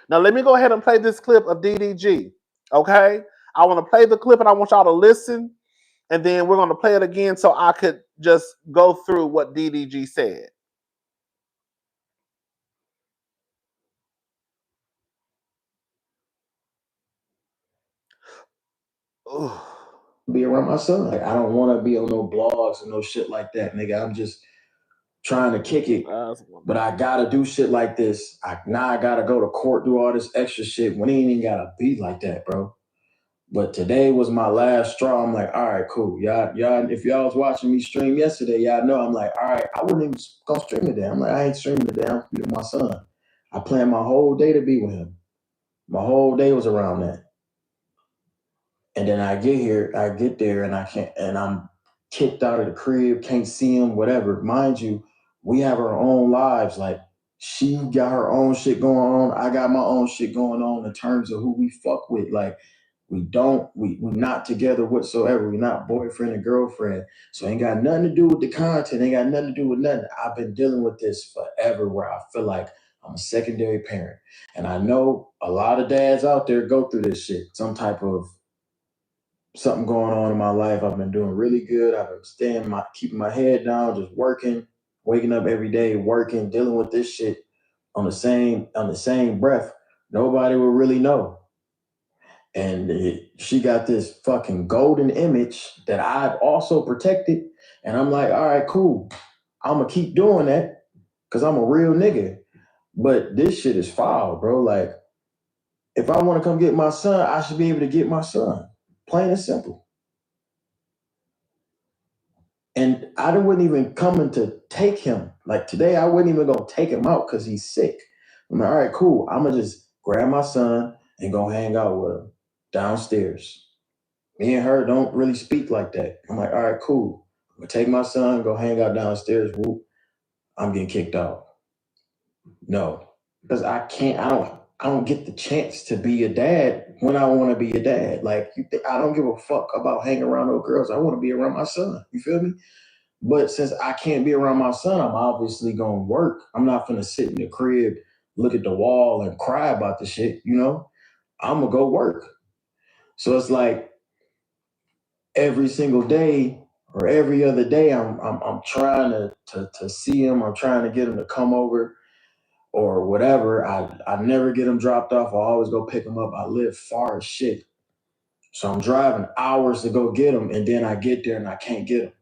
Now, let me go ahead and play this clip of DDG, okay? I want to play the clip and I want y'all to listen, and then we're going to play it again so I could just go through what DDG said. Be around my son. Like, I don't want to be on no blogs and no shit like that, nigga. I'm just trying to kick it. But I gotta do shit like this. Now I gotta go to court, do all this extra shit when it ain't even gotta be like that, bro. But today was my last straw. I'm like, all right, cool. Y'all, if y'all was watching me stream yesterday, y'all know I'm like, all right, I wouldn't even go stream today. I'm like, I ain't streaming today. I'm with my son. I planned my whole day to be with him. My whole day was around that. And then I get there and I can't, and I'm kicked out of the crib, can't see him, whatever. Mind you, we have our own lives. Like, she got her own shit going on. I got my own shit going on in terms of who we fuck with. Like, we're not together whatsoever. We're not boyfriend and girlfriend. So ain't got nothing to do with the content. Ain't got nothing to do with nothing. I've been dealing with this forever where I feel like I'm a secondary parent. And I know a lot of dads out there go through this shit. Some type of something going on in my life. I've been doing really good. I've been keeping my head down, just working, waking up every day, working, dealing with this shit on the same breath. Nobody will really know. And she got this fucking golden image that I've also protected. And I'm like, all right, cool. I'm gonna keep doing that because I'm a real nigga. But this shit is foul, bro. Like, if I want to come get my son, I should be able to get my son. Plain and simple. And I wasn't even coming to take him. Like, today, I wasn't even gonna take him out because he's sick. I'm like, all right, cool. I'm gonna just grab my son and go hang out with him downstairs. Me and her don't really speak like that. I'm like, all right, cool. I'm gonna take my son, go hang out downstairs. Whoop, I'm getting kicked out. No, because I don't get the chance to be a dad when I want to be a dad. Like, I don't give a fuck about hanging around those girls. I want to be around my son. You feel me? But since I can't be around my son, I'm obviously going to work. I'm not going to sit in the crib, look at the wall and cry about the shit, you know? I'm going to go work. So it's like every single day or every other day, I'm trying to see him. I'm trying to get him to come over or whatever. I never get him dropped off. I always go pick him up. I live far as shit. So I'm driving hours to go get him, and then I get there and I can't get him.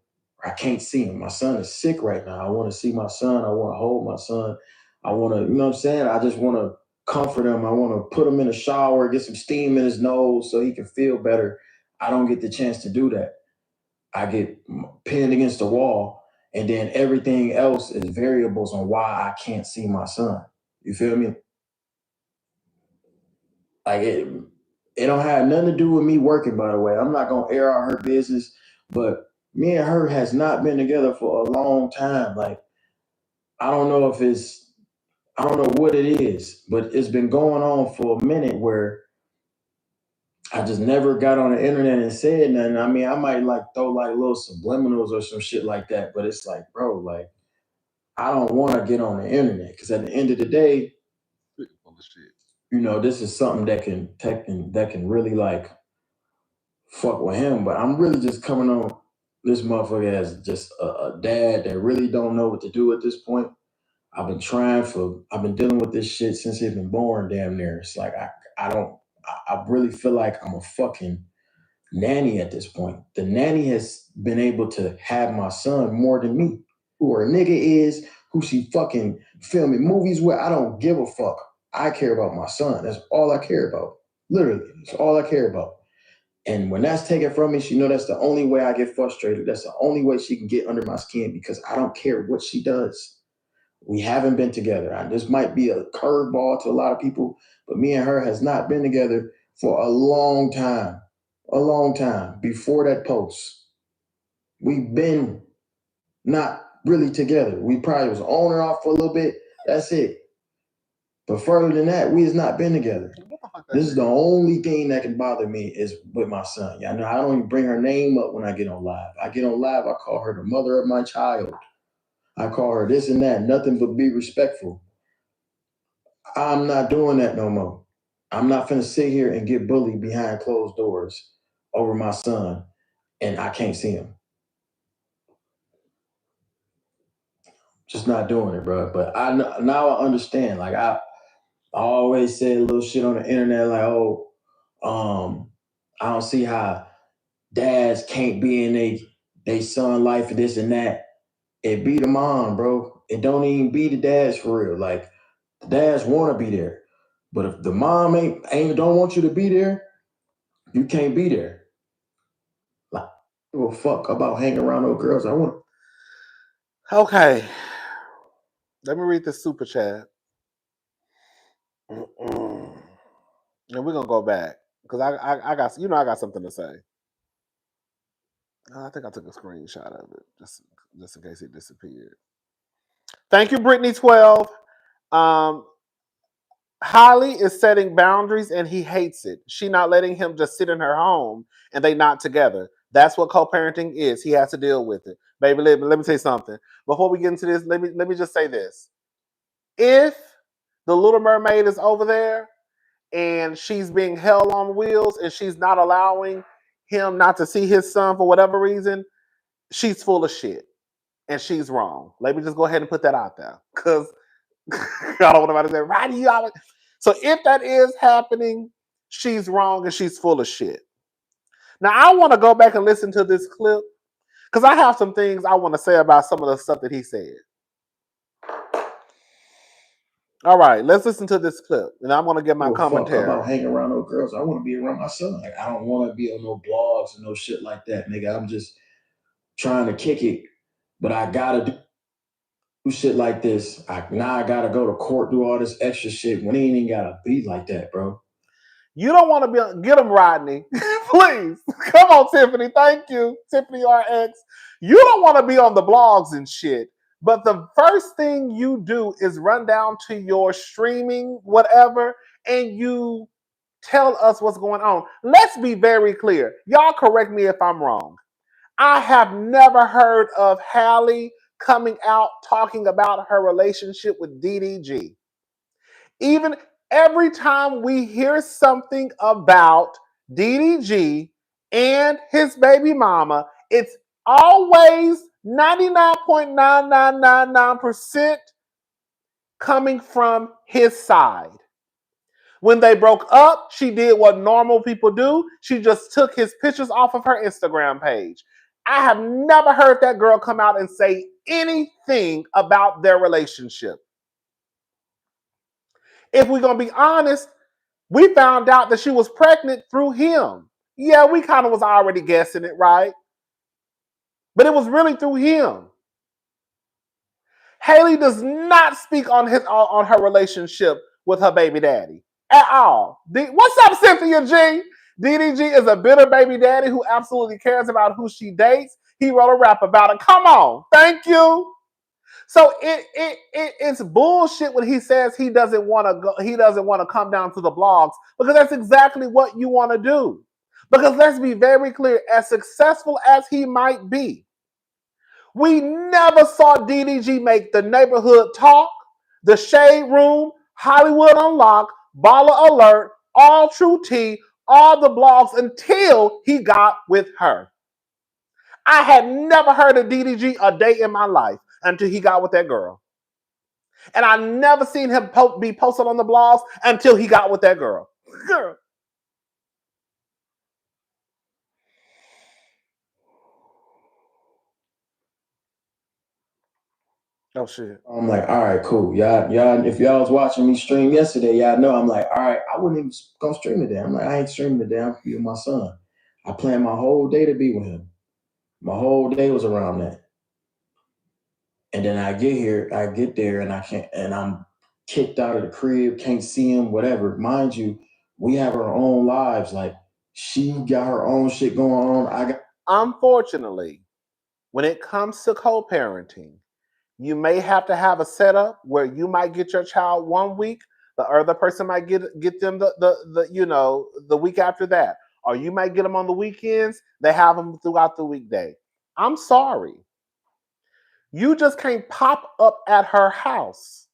I can't see him. My son is sick right now. I want to see my son. I want to hold my son. I want to, you know what I'm saying? I just want to comfort him. I want to put him in a shower, get some steam in his nose so he can feel better. I don't get the chance to do that. I get pinned against the wall, and then everything else is variables on why I can't see my son. You feel me? Like it don't have nothing to do with me working, by the way. I'm not gonna air out her business, but me and her has not been together for a long time. Like, I don't know what it is, but it's been going on for a minute where I just never got on the internet and said nothing. I mean, I might like throw like little subliminals or some shit like that, but it's like, bro, like, I don't want to get on the internet because at the end of the day, you know, this is something that can really like fuck with him. But I'm really just coming on this motherfucker as just a dad that really don't know what to do at this point. I've been dealing with this shit since he's been born, damn near. It's like I really feel like I'm a fucking nanny at this point. The nanny has been able to have my son more than me. Who her nigga is, who she fucking filming movies with, I don't give a fuck. I care about my son. That's all I care about. Literally, that's all I care about. And when that's taken from me, she know that's the only way I get frustrated. That's the only way she can get under my skin because I don't care what she does. We haven't been together. This might be a curveball to a lot of people, but me and her has not been together for a long time. A long time before that post. We've been not really together. We probably was on and off for a little bit. That's it. But further than that, we has not been together. This is the only thing that can bother me is with my son. Yeah, I know I don't even bring her name up when I get on live. I get on live, I call her the mother of my child. I call her this and that, nothing but be respectful. I'm not doing that no more. I'm not finna sit here and get bullied behind closed doors over my son and I can't see him. Just not doing it, bro. But now I understand. Like I always said little shit on the internet like, oh, I don't see how dads can't be in they son life and this and that. It be the mom, bro. It don't even be the dads for real. Like the dads want to be there. But if the mom ain't don't want you to be there, you can't be there. Like, I don't give a fuck about hanging around those girls. I want. Okay. Let me read the super chat. And we're gonna go back. Because I got I got something to say. I think I took a screenshot of it just in case it disappeared. Thank you, Brittany12. Holly is setting boundaries and he hates it. She not letting him just sit in her home and they not together. That's what co-parenting is. He has to deal with it. Baby, let me say something. Before we get into this, let me just say this. If the Little Mermaid is over there and she's being held on wheels and she's not allowing him not to see his son for whatever reason, she's full of shit and she's wrong. Let me just go ahead and put that out there because I don't want nobody to say, Rodney, you always... So if that is happening, she's wrong and she's full of shit. Now, I want to go back and listen to this clip because I have some things I want to say about some of the stuff that he said. All right, let's listen to this clip, and I'm going to get my commentary. Fuck about hanging around those girls. I want to be around my son. Like, I don't want to be on no blogs and no shit like that, nigga. I'm just trying to kick it, but I gotta do shit like this. Now I gotta go to court, do all this extra shit when it ain't even gotta be like that, bro. You don't want to be get him, Rodney. Please. Come on, Tiffany. Thank you. Tiffany RX. You don't want to be on the blogs and shit. But the first thing you do is run down to your streaming, whatever, and you tell us what's going on. Let's be very clear. Y'all correct me if I'm wrong. I have never heard of Halle coming out talking about her relationship with DDG. Even every time we hear something about DDG and his baby mama, it's always 99.9999% coming from his side. When they broke up, she did what normal people do. She just took his pictures off of her Instagram page. I have never heard that girl come out and say anything about their relationship. If we're going to be honest, we found out that she was pregnant through him. Yeah, we kind of was already guessing it, right? But it was really through him. Haley does not speak on her relationship with her baby daddy at all. What's up, Cynthia G? DDG is a bitter baby daddy who absolutely cares about who she dates. He wrote a rap about it. Come on, thank you. So it's bullshit when he says he doesn't want to go. He doesn't want to come down to the blogs because that's exactly what you want to do. Because let's be very clear, as successful as he might be, we never saw DDG make the Neighborhood Talk, the Shade Room, Hollywood Unlocked, Baller Alert, All True Tea, all the blogs until he got with her. I had never heard of DDG a day in my life until he got with that girl. And I never seen him be posted on the blogs until he got with that girl. Girl. Oh shit. I'm like, all right, cool. Y'all, if y'all was watching me stream yesterday, y'all know I'm like, all right, I wouldn't even go stream today. I'm like, I ain't streaming today. I'm for you and my son. I planned my whole day to be with him. My whole day was around that. And then I get there and I can't, and I'm kicked out of the crib, can't see him, whatever. Mind you, we have our own lives. Like, she got her own shit going on. Unfortunately, when it comes to co-parenting, you may have to have a setup where you might get your child 1 week, the other person might get them the week after that, or you might get them on the weekends. They have them throughout the weekday. I'm sorry, you just can't pop up at her house,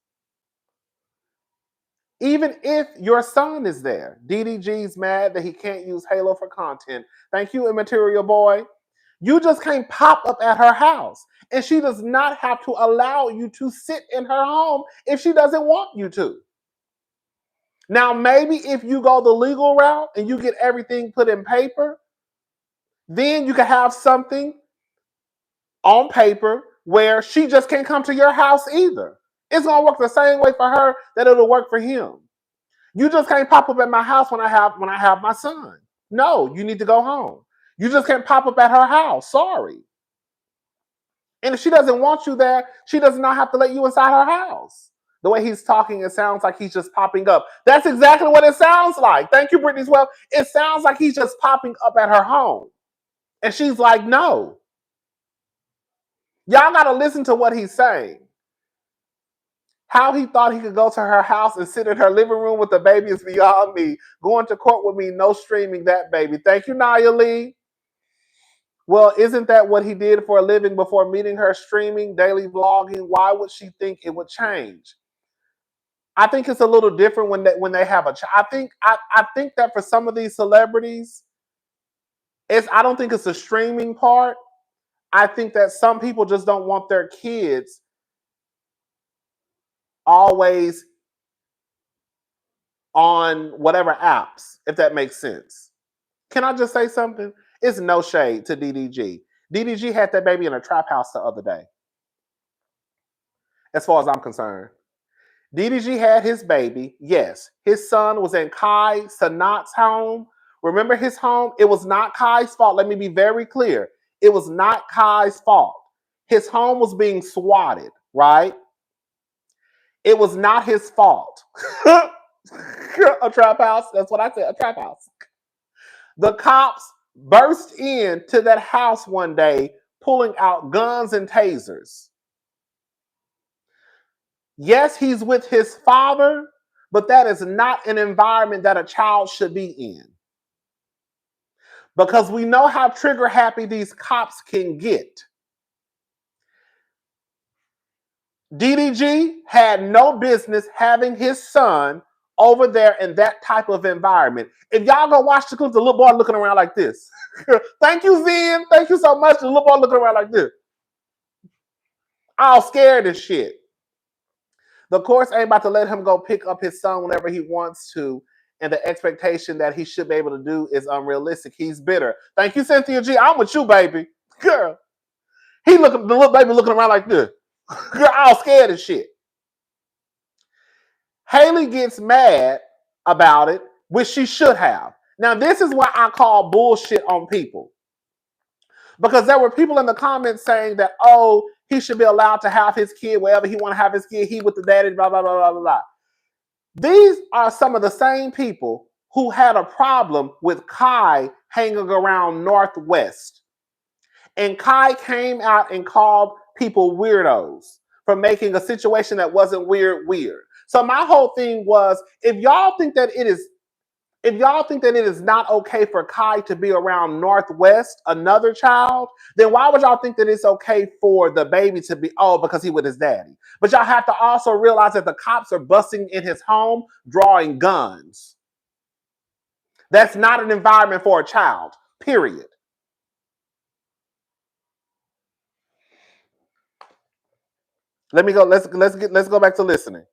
even if your son is there. DDG's mad that he can't use Halo for content. Thank you, Immaterial Boy. You just can't pop up at her house. And she does not have to allow you to sit in her home if she doesn't want you to. Now, maybe if you go the legal route and you get everything put in paper, then you can have something on paper where she just can't come to your house either. It's going to work the same way for her that it'll work for him. You just can't pop up at my house when I have my son. No, you need to go home. You just can't pop up at her house. Sorry. And if she doesn't want you there, she does not have to let you inside her house. The way he's talking, it sounds like he's just popping up. That's exactly what it sounds like. Thank you, Brittany Swell. It sounds like he's just popping up at her home. And she's like, no. Y'all got to listen to what he's saying. How he thought he could go to her house and sit in her living room with the baby is beyond me. Going to court with me, no streaming that baby. Thank you, Nia Lee. Well, isn't that what he did for a living before meeting her? Streaming, daily vlogging. Why would she think it would change? I think it's a little different when they have a child. I think that for some of these celebrities, I don't think it's a streaming part. I think that some people just don't want their kids always on whatever apps, if that makes sense. Can I just say something? It's no shade to DDG. DDG had that baby in a trap house the other day. As far as I'm concerned. DDG had his baby. Yes. His son was in Kai Sanat's home. Remember his home? It was not Kai's fault. Let me be very clear. It was not Kai's fault. His home was being swatted, right? It was not his fault. A trap house. That's what I said. A trap house. The cops burst into that house one day, pulling out guns and tasers. Yes, he's with his father, but that is not an environment that a child should be in. Because we know how trigger happy these cops can get. DDG had no business having his son over there in that type of environment. If y'all go watch the clip, the little boy looking around like this. Thank you, Zen. Thank you so much. The little boy looking around like this. All scared as shit. The courts ain't about to let him go pick up his son whenever he wants to, and the expectation that he should be able to do is unrealistic. He's bitter. Thank you, Cynthia G. I'm with you, baby. Girl. The little baby looking around like this. Girl, all scared as shit. Halle gets mad about it, which she should have. Now, this is why I call bullshit on people. Because there were people in the comments saying that, oh, he should be allowed to have his kid wherever he want to have his kid, he with the daddy, blah, blah, blah, blah, blah, blah. These are some of the same people who had a problem with Kai hanging around Northwest. And Kai came out and called people weirdos for making a situation that wasn't weird. So my whole thing was, if y'all think that it is not okay for Kai to be around Northwest, another child, then why would y'all think that it's okay for the baby to be, because he with his daddy? But y'all have to also realize that the cops are busting in his home, drawing guns. That's not an environment for a child, period. Let's go back to listening.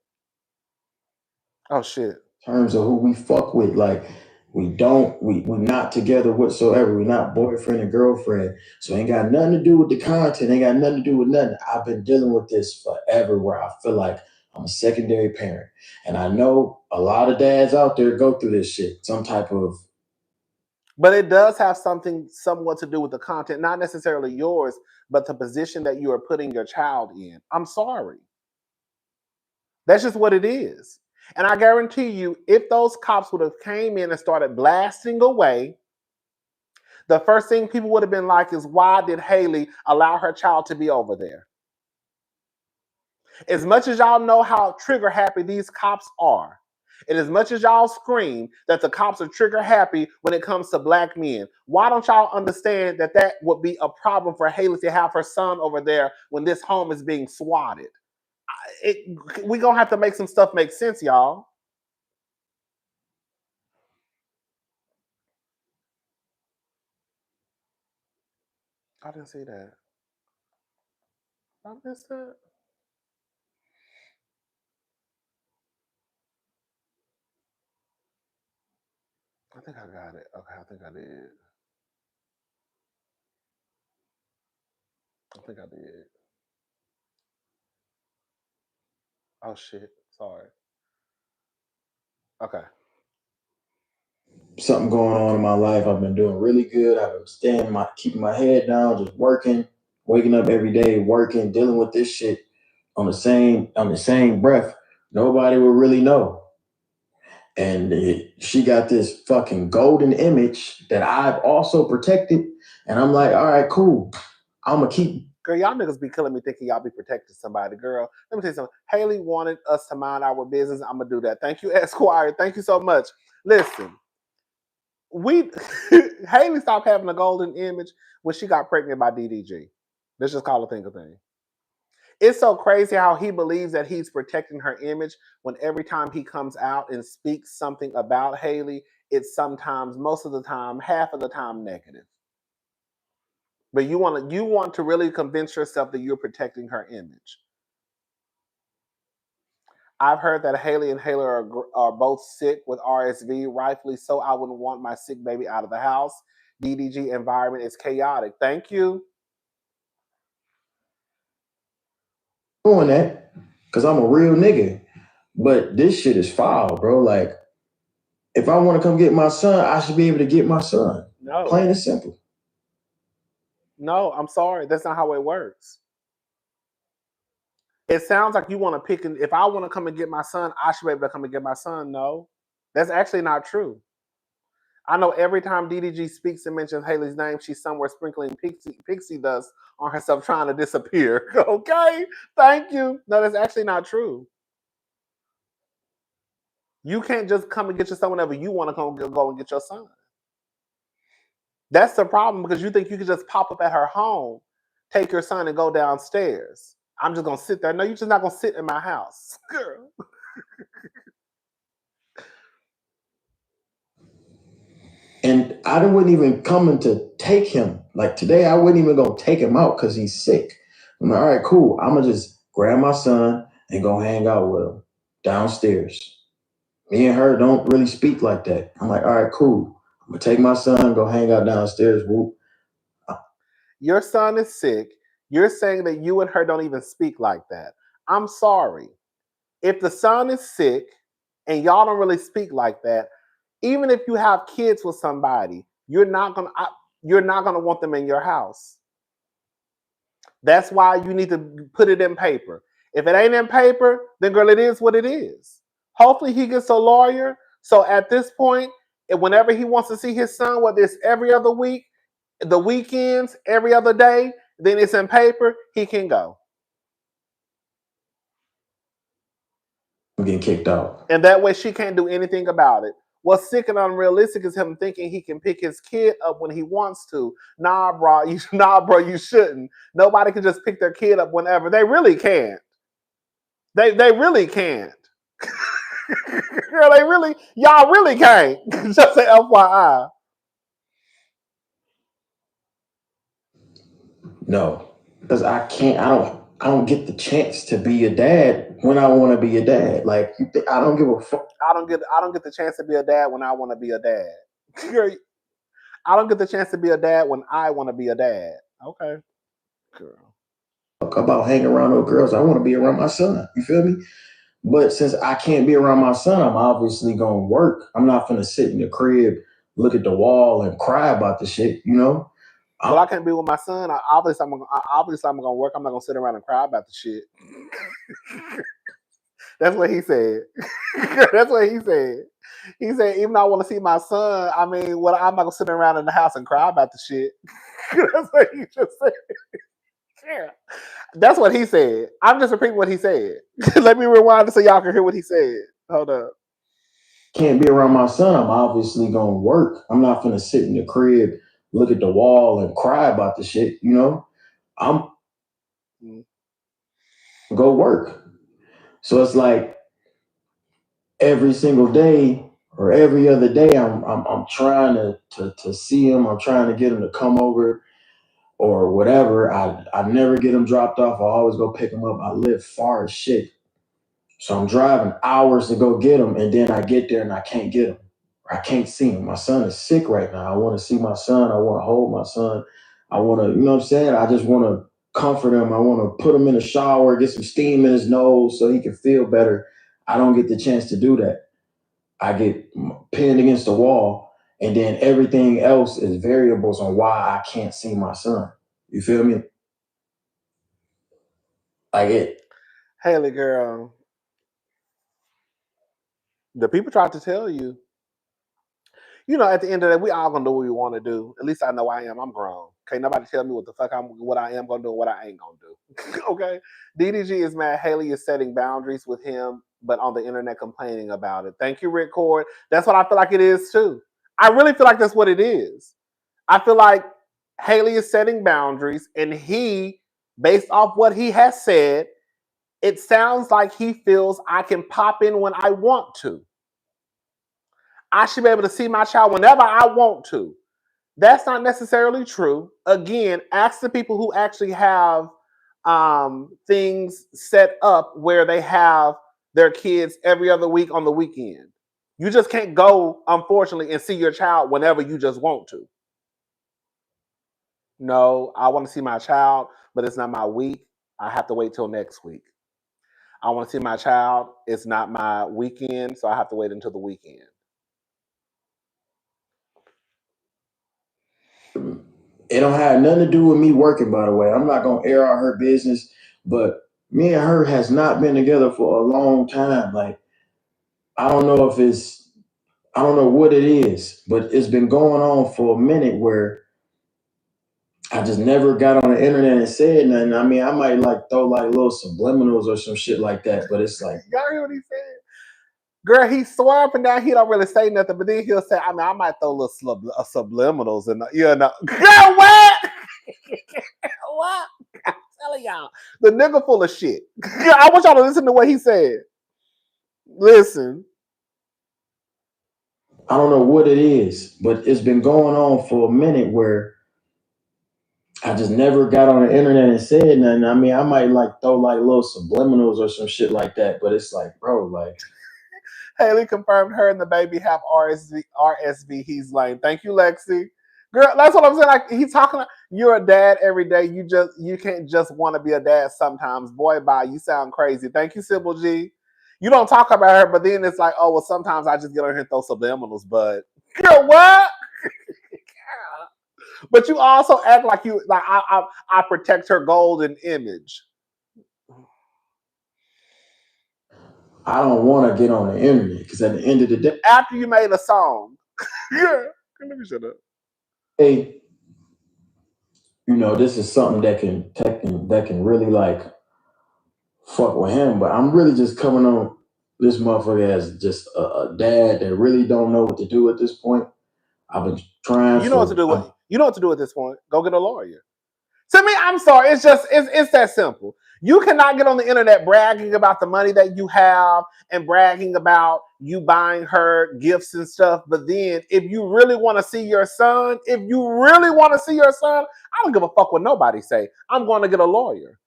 Oh shit. In terms of who we fuck with, like we're not together whatsoever. We're not boyfriend and girlfriend. So ain't got nothing to do with the content, ain't got nothing to do with nothing. I've been dealing with this forever where I feel like I'm a secondary parent. And I know a lot of dads out there go through this shit, some type of. But it does have something somewhat to do with the content, not necessarily yours, but the position that you are putting your child in. I'm sorry. That's just what it is. And I guarantee you, if those cops would have came in and started blasting away, the first thing people would have been like is, why did Halle allow her child to be over there? As much as y'all know how trigger happy these cops are, and as much as y'all scream that the cops are trigger happy when it comes to black men, why don't y'all understand that that would be a problem for Halle to have her son over there when this home is being swatted? We're going to have to make some stuff make sense, y'all. I didn't see that. I missed it. I think I got it. Okay, I think I did. I think I did. Oh shit. Sorry. Okay. Something going on in my life. I've been doing really good. I've been keeping my head down, just working, waking up every day, working, dealing with this shit on the same breath. Nobody will really know. And she got this fucking golden image that I've also protected. And I'm like, all right, cool. I'm gonna keep. Girl, y'all niggas be killing me thinking y'all be protecting somebody. Girl, let me tell you something. Halle wanted us to mind our business. I'm gonna do that. Thank you, Esquire. Thank you so much. Listen, Halle stopped having a golden image when she got pregnant by DDG. Let's just call a thing a thing. It's so crazy how he believes that he's protecting her image when every time he comes out and speaks something about Halle, it's sometimes, most of the time, half of the time negative. But you want to really convince yourself that you're protecting her image. I've heard that Halle and Halle are both sick with RSV, rightfully so. I wouldn't want my sick baby out of the house. DDG environment is chaotic. Thank you. Doing that because I'm a real nigga. But this shit is foul, bro. Like, if I want to come get my son, I should be able to get my son. No. Plain and simple. No, I'm sorry. That's not how it works. It sounds like you want to pick, if I want to come and get my son, I should be able to come and get my son. No, that's actually not true. I know every time DDG speaks and mentions Haley's name, she's somewhere sprinkling pixie dust on herself trying to disappear. Okay, thank you. No, that's actually not true. You can't just come and get your son whenever you want to go and get your son. That's the problem, because you think you can just pop up at her home, take your son and go downstairs. I'm just going to sit there. No, you're just not going to sit in my house. Girl. And I wasn't even coming to take him. Like today, I wasn't even going to take him out because he's sick. I'm like, all right, cool. I'm going to just grab my son and go hang out with him downstairs. Me and her don't really speak like that. I'm like, all right, cool. I'm going to take my son, go hang out downstairs. Whoop. Your son is sick. You're saying that you and her don't even speak like that. I'm sorry. If the son is sick, and y'all don't really speak like that, even if you have kids with somebody, you're not gonna want them in your house. That's why you need to put it in paper. If it ain't in paper, then girl, it is what it is. Hopefully he gets a lawyer. So at this point, whenever he wants to see his son, whether it's every other week, the weekends, every other day, then it's in paper, he can go. I'm getting kicked out. And that way she can't do anything about it. What's sick and unrealistic is him thinking he can pick his kid up when he wants to. Nah, bro, you shouldn't. Nobody can just pick their kid up whenever. They really can't. They really can't. Girl, y'all really can't. Just say FYI. No, because I don't get the chance to be a dad when I want to be a dad. Like, I don't give a fuck. I don't get the chance to be a dad when I want to be a dad. I don't get the chance to be a dad when I want to be a dad. Okay, girl. About hanging around those girls, I want to be around my son. You feel me? But since I can't be around my son, I'm obviously gonna work. I'm not gonna sit in the crib, look at the wall, and cry about the shit. You know? Well, I can't be with my son. Obviously, I'm gonna work. I'm not gonna sit around and cry about the shit. That's what he said. That's what he said. He said, even though I want to see my son, I mean, well, I'm not gonna sit around in the house and cry about the shit. That's what he just said. Yeah. That's what he said. I'm just repeating what he said. Let me rewind it so y'all can hear what he said. Hold up. Can't be around my son. I'm obviously gonna work. I'm not gonna sit in the crib, look at the wall, and cry about the shit. You know? I'm go work. So it's like every single day or every other day, I'm trying to see him. I'm trying to get him to come over or whatever. I never get him dropped off. I always go pick him up. I live far as shit. So I'm driving hours to go get him, and then I get there and I can't get him. I can't see him. My son is sick right now. I want to see my son. I want to hold my son. I want to, you know what I'm saying? I just want to comfort him. I want to put him in a shower, get some steam in his nose so he can feel better. I don't get the chance to do that. I get pinned against the wall, and then everything else is variables on why I can't see my son. You feel me? Like it. Haley, girl, the people tried to tell you, you know, at the end of the day, we all gonna do what we want to do. At least I know I am. I'm grown. Can't nobody tell me what I am gonna do and what I ain't gonna do. Okay. DDG is mad. Haley is setting boundaries with him, but on the internet complaining about it. Thank you, Rick Cord. That's what I feel like it is too. I really feel like that's what it is. I feel like Haley is setting boundaries, and he, based off what he has said, it sounds like he feels I can pop in when I want to. I should be able to see my child whenever I want to. That's not necessarily true. Again, ask the people who actually have things set up where they have their kids every other week on the weekend. You just can't go, unfortunately, and see your child whenever you just want to. No, I want to see my child, but it's not my week. I have to wait till next week. I want to see my child. It's not my weekend, so I have to wait until the weekend. It don't have nothing to do with me working, by the way. I'm not gonna air out her business, but me and her has not been together for a long time. Like, I don't know what it is, but it's been going on for a minute where I just never got on the internet and said nothing. I mean, I might like throw like little subliminals or some shit like that, but it's like, y'all hear what he said? Girl, he swore up and down. He don't really say nothing, but then he'll say, I mean, I might throw little subliminals and you know. Girl, what? What? I'm telling y'all, the nigga full of shit. I want y'all to listen to what he said. Listen. I don't know what it is, but it's been going on for a minute where I just never got on the internet and said nothing. I mean, I might like throw like little subliminals or some shit like that, but it's like, bro, like. Haley confirmed her and the baby have RSV. He's lame. Thank you, Lexi. Girl, that's what I'm saying. Like, he's talking. You're a dad every day. You can't just want to be a dad sometimes. Boy, bye. You sound crazy. Thank you, Sybil G. You don't talk about her, but then it's like, oh, well, sometimes I just get on here and throw subliminals, but girl, what? But you also act like you like I protect her golden image. I don't want to get on the internet because at the end of the day, after you made a song, yeah, let me shut up. Hey, you know, this is something that can really like fuck with him, but I'm really just coming on this motherfucker as just a dad that really don't know what to do at this point. I've been trying. You know what to do. You know what to do at this point. Go get a lawyer. To me, I'm sorry. It's just it's that simple. You cannot get on the internet bragging about the money that you have and bragging about you buying her gifts and stuff. But then if you really want to see your son, I don't give a fuck what nobody say. I'm going to get a lawyer.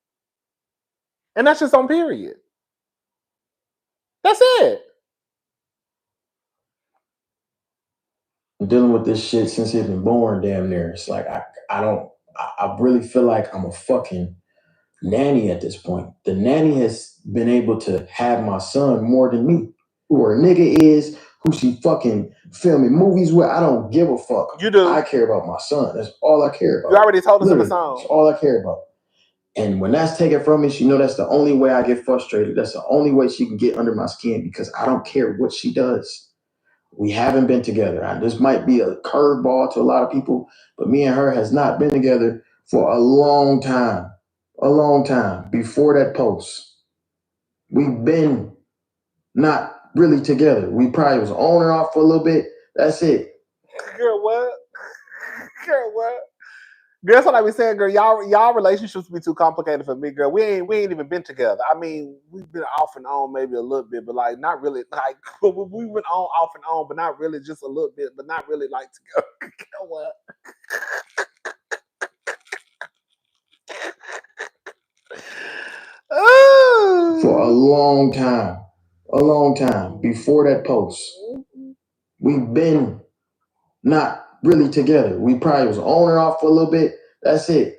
And that's just on period. That's it. I'm dealing with this shit since he's been born damn near. It's like I really feel like I'm a fucking nanny at this point. The nanny has been able to have my son more than me. Who her nigga is, who she fucking filming movies with, I don't give a fuck. You do. I care about my son. That's all I care about. You already told us in the song. That's all I care about. And when that's taken from me, she know that's the only way I get frustrated. That's the only way she can get under my skin because I don't care what she does. We haven't been together. This might be a curveball to a lot of people, but me and her has not been together for a long time. A long time before that post. We've been not really together. We probably was on and off for a little bit. That's it. Girl, what? Girl, what? Girl, that's what I be saying, girl. Y'all relationships be too complicated for me, girl. We ain't even been together. I mean, we've been off and on maybe a little bit, but like not really. Like we've been on off and on, but not really, just a little bit, but not really like together. Girl, what? For a long time before that post. We've been not really together. We probably was on and off for a little bit. That's it.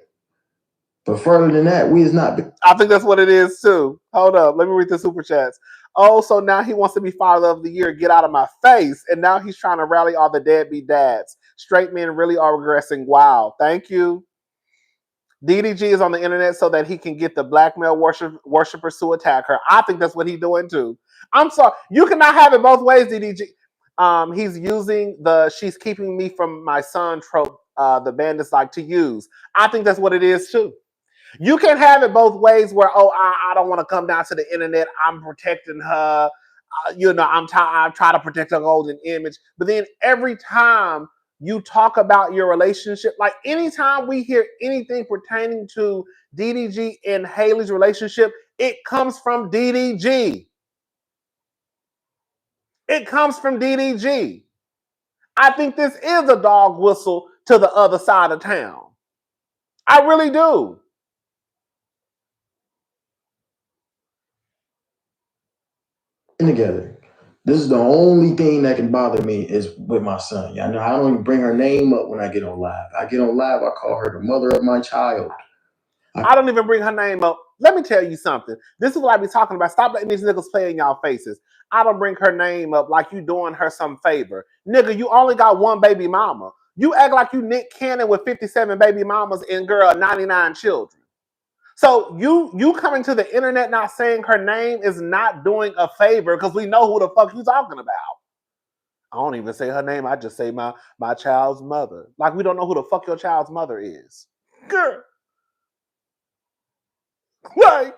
But further than that, we is not. I think that's what it is too. Hold up, let me read the super chats. Oh, so now he wants to be father of the year. Get out of my face. And now he's trying to rally all the deadbeat dads. Straight men really are regressing. Wow. Thank you. DDG is on the internet so that he can get the blackmail worshippers to attack her. I think that's what he's doing too. I'm sorry. You cannot have it both ways, DDG. He's using the she's keeping me from my son trope the bandits like to use. I think that's what it is too. You can have it both ways where, oh, I don't want to come down to the internet. I'm protecting her. I'm trying to protect her golden image. But then every time you talk about your relationship, like anytime we hear anything pertaining to DDG and Haley's relationship, it comes from DDG. It comes from DDG. I think this is a dog whistle to the other side of town. I really do. Together. This is the only thing that can bother me is with my son. I know I don't even bring her name up when I get on live. I get on live, I call her the mother of my child. I don't even bring her name up. Let me tell you something. This is what I be talking about. Stop letting these niggas play in y'all faces. I don't bring her name up like you doing her some favor. Nigga, you only got one baby mama. You act like you Nick Cannon with 57 baby mamas and girl 99 children. So you coming to the internet not saying her name is not doing a favor because we know who the fuck you talking about. I don't even say her name. I just say my child's mother. Like we don't know who the fuck your child's mother is. Girl. Like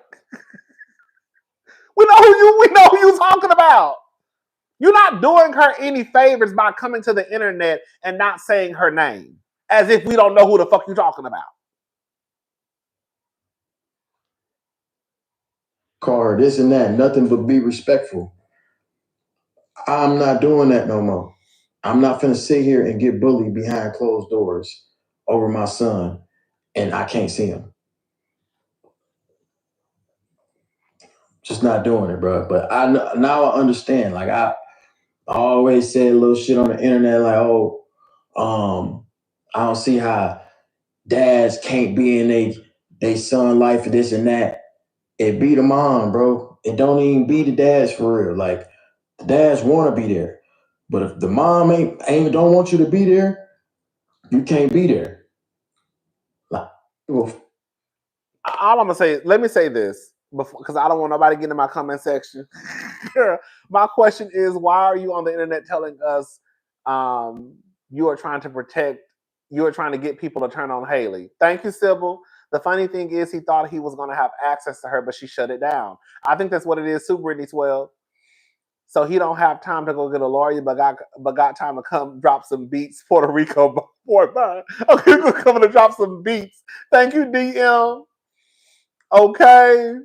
we know who you talking about. You're not doing her any favors by coming to the internet and not saying her name. As if we don't know who the fuck you talking about. Call her this and that, nothing but be respectful. I'm not doing that no more. I'm not finna sit here and get bullied behind closed doors over my son and I can't see him. Just not doing it, bro. But now I understand. Like I always said a little shit on the internet like, I don't see how dads can't be in they son life and this and that. It beat them on, bro. it don't even be the dads for real. Like the dads want to be there, but if the mom ain't don't want you to be there, you can't be there. Like, well, all I'm gonna say, let me say this because I don't want nobody getting in my comment section. My question is, why are you on the internet telling us you are trying to get people to turn on Haley? Thank you, Sybil. The funny thing is, he thought he was going to have access to her, but she shut it down. I think that's what it is too, Brittany 12. So he don't have time to go get a lawyer, but got time to come drop some beats. Puerto Rico, okay, coming to drop some beats. Thank you, DM. Okay.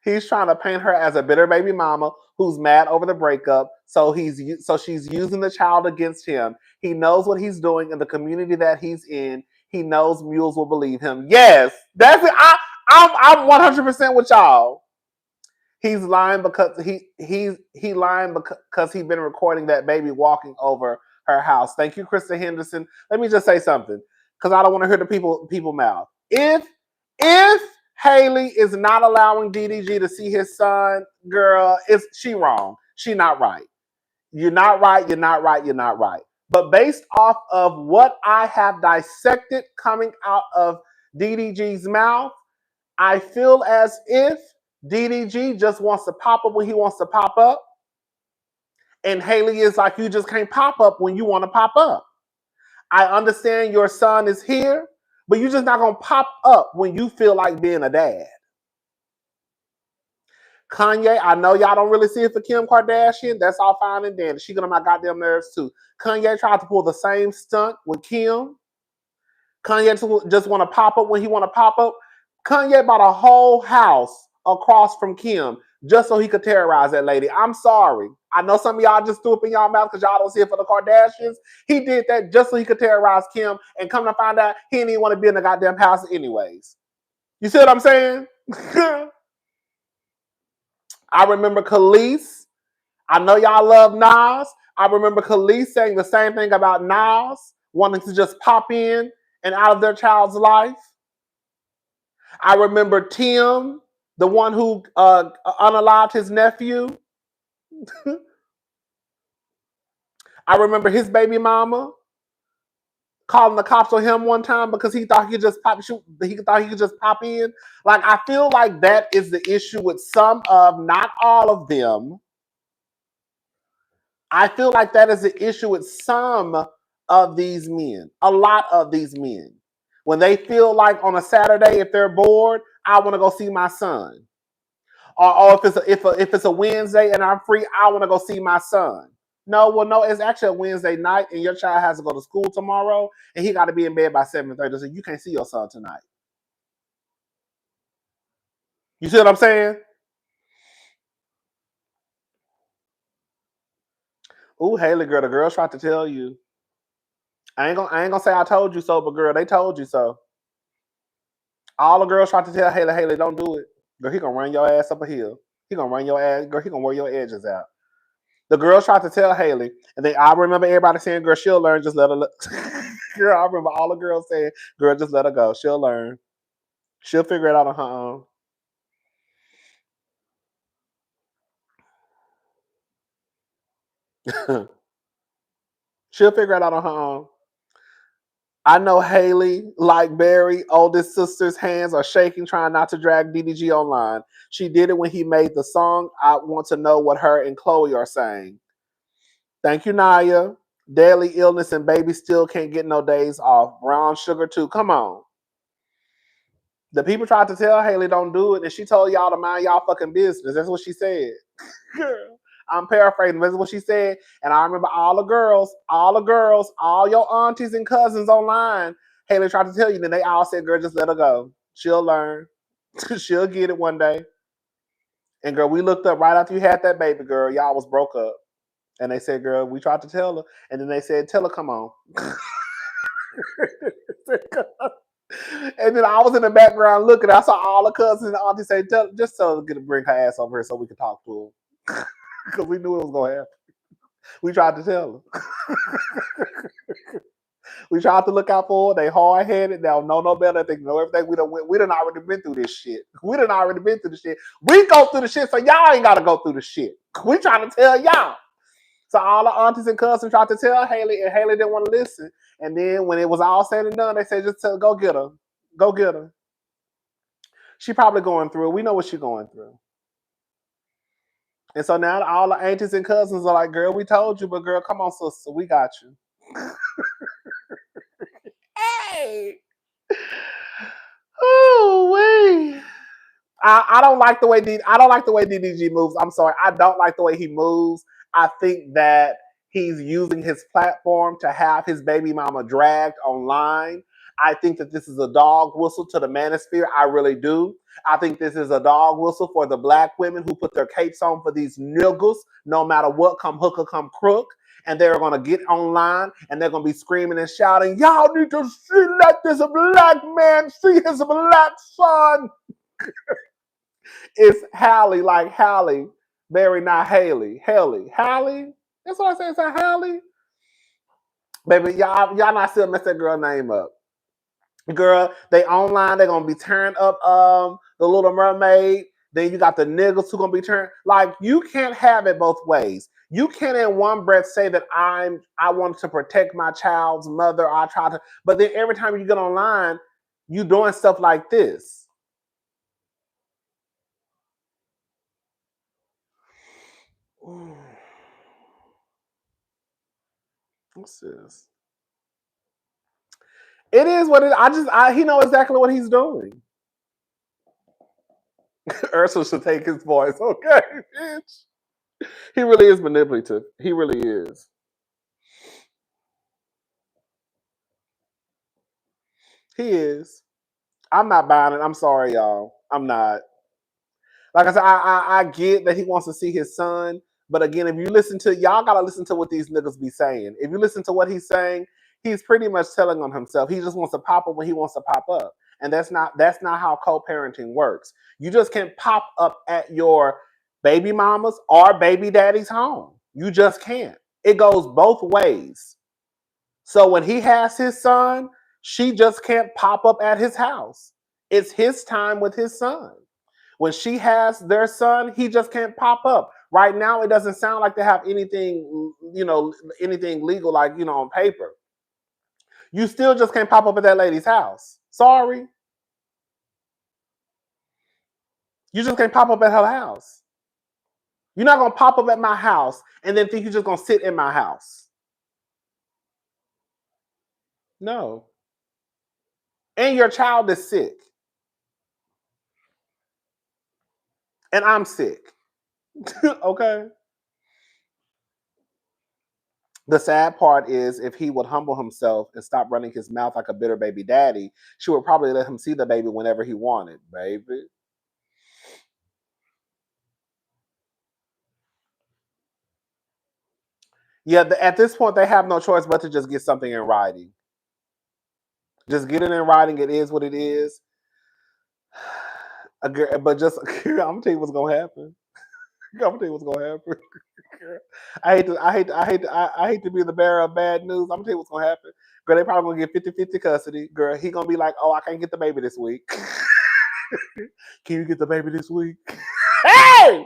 He's trying to paint her as a bitter baby mama who's mad over the breakup. So she's using the child against him. He knows what he's doing in the community that he's in. He knows mules will believe him. Yes, that's it. I'm 100% with y'all. He's lying because he lying because he's been recording that baby walking over her house. Thank you, Krista Henderson. Let me just say something because I don't want to hear the people mouth. If Haley is not allowing DDG to see his son, girl, she wrong. She not right. You're not right. You're not right. You're not right. But based off of what I have dissected coming out of DDG's mouth, I feel as if DDG just wants to pop up when he wants to pop up. And Haley is like, you just can't pop up when you want to pop up. I understand your son is here, but you're just not going to pop up when you feel like being a dad. Kanye, I know y'all don't really see it for Kim Kardashian. That's all fine and dandy. She got on my goddamn nerves too. Kanye tried to pull the same stunt with Kim. Kanye just want to pop up when he want to pop up. Kanye bought a whole house across from Kim just so he could terrorize that lady. I'm sorry. I know some of y'all just threw up in y'all mouth because y'all don't see it for the Kardashians. He did that just so he could terrorize Kim, and come to find out, he didn't even want to be in the goddamn house anyways. You see what I'm saying? I remember Khalees. I know y'all love Nas. I remember Khalees saying the same thing about Nas, wanting to just pop in and out of their child's life. I remember Tim, the one who unalived his nephew. I remember his baby mama calling the cops on him one time because he thought he could just pop in. Like, I feel like that is the issue with some of, not all of them. I feel like that is the issue with some of these men, a lot of these men. When they feel like on a Saturday, if they're bored, I want to go see my son. Or if it's a Wednesday and I'm free, I want to go see my son. No, it's actually a Wednesday night and your child has to go to school tomorrow and he got to be in bed by 7:30, so you can't see your son tonight. You see what I'm saying? Ooh, Haley, girl, the girls tried to tell you. I ain't gonna say I told you so, but girl, they told you so. All the girls tried to tell Haley, don't do it. Girl, he gonna run your ass up a hill. He gonna run your ass, girl, he gonna wear your edges out. The girls tried to tell Haley, and then I remember everybody saying, girl, she'll learn, just let her Girl, I remember all the girls saying, girl, just let her go. She'll learn. She'll figure it out on her own. She'll figure it out on her own. I know Haley, like Barry, oldest sister's hands are shaking trying not to drag DDG online. She did it when he made the song. I want to know what her and Chloe are saying. Thank you, Naya. Daily illness and baby still can't get no days off. Brown sugar too. Come on. The people tried to tell Haley don't do it, and she told y'all to mind y'all fucking business. That's what she said. Girl, I'm paraphrasing. That's what she said. And I remember all the girls, all your aunties and cousins online. Haley tried to tell you, then they all said, girl, just let her go. She'll learn. She'll get it one day. And girl, we looked up right after you had that baby, girl. Y'all was broke up. And they said, girl, we tried to tell her. And then they said, tell her, come on. And then I was in the background looking. I saw all the cousins and aunties say, just so to bring her ass over here so we could talk to her. Because we knew it was going to happen. We tried to tell her. We tried to look out for her. They hard headed. They don't know no better. They know everything. We done already been through this shit. We done already been through the shit. We go through the shit, so y'all ain't gotta go through the shit. We trying to tell y'all. So all the aunties and cousins tried to tell Haley, and Haley didn't want to listen. And then when it was all said and done, they said, just go get her. Go get her. She probably going through it. We know what she's going through. And so now all the aunties and cousins are like, girl, we told you, but girl, come on, sister, we got you. Hey. Oh, wait. I don't like the way DDG moves. I'm sorry. I don't like the way he moves. I think that he's using his platform to have his baby mama dragged online. I think that this is a dog whistle to the manosphere. I really do. I think this is a dog whistle for the black women who put their capes on for these niggas, no matter what, come hook or come crook. And they're going to get online and they're going to be screaming and shouting, y'all need to let this black man see his black son. It's Halle, like Halle Berry, not Haley. Halle? That's what I say. It's a Halle. Baby, y'all not still mess that girl name up. Girl, they online, they're gonna be tearing up the Little Mermaid. Then you got the niggas who gonna be turned. Like, you can't have it both ways. You can't in one breath say that I want to protect my child's mother. I try to, but then every time you get online, you doing stuff like this. What's this? It is what it is. He knows exactly what he's doing. Ursula should take his voice. Okay, bitch. He really is manipulative. He really is. He is. I'm not buying it. I'm sorry, y'all. I'm not. Like I said, I get that he wants to see his son. But again, if you listen to, y'all got to listen to what these niggas be saying. If you listen to what he's saying, he's pretty much telling on himself. He just wants to pop up when he wants to pop up. And that's not how co-parenting works. You just can't pop up at your baby mama's or baby daddy's home. You just can't. It goes both ways. So when he has his son, she just can't pop up at his house. It's his time with his son. When she has their son, he just can't pop up. Right now, it doesn't sound like they have anything, anything legal, like, on paper. You still just can't pop up at that lady's house. Sorry. You just can't pop up at her house. You're not going to pop up at my house and then think you're just going to sit in my house. No. And your child is sick. And I'm sick. Okay? The sad part is, if he would humble himself and stop running his mouth like a bitter baby daddy, she would probably let him see the baby whenever he wanted, baby. Yeah, at this point, they have no choice but to just get something in writing. Just get it in writing. It is what it is. But just, I'm gonna tell you what's gonna happen. I'm gonna tell you what's gonna happen. I hate to be the bearer of bad news. I'm gonna tell you what's gonna happen. Girl, they probably gonna get 50-50 custody. Girl, he gonna be like, oh, I can't get the baby this week. Can you get the baby this week? Hey!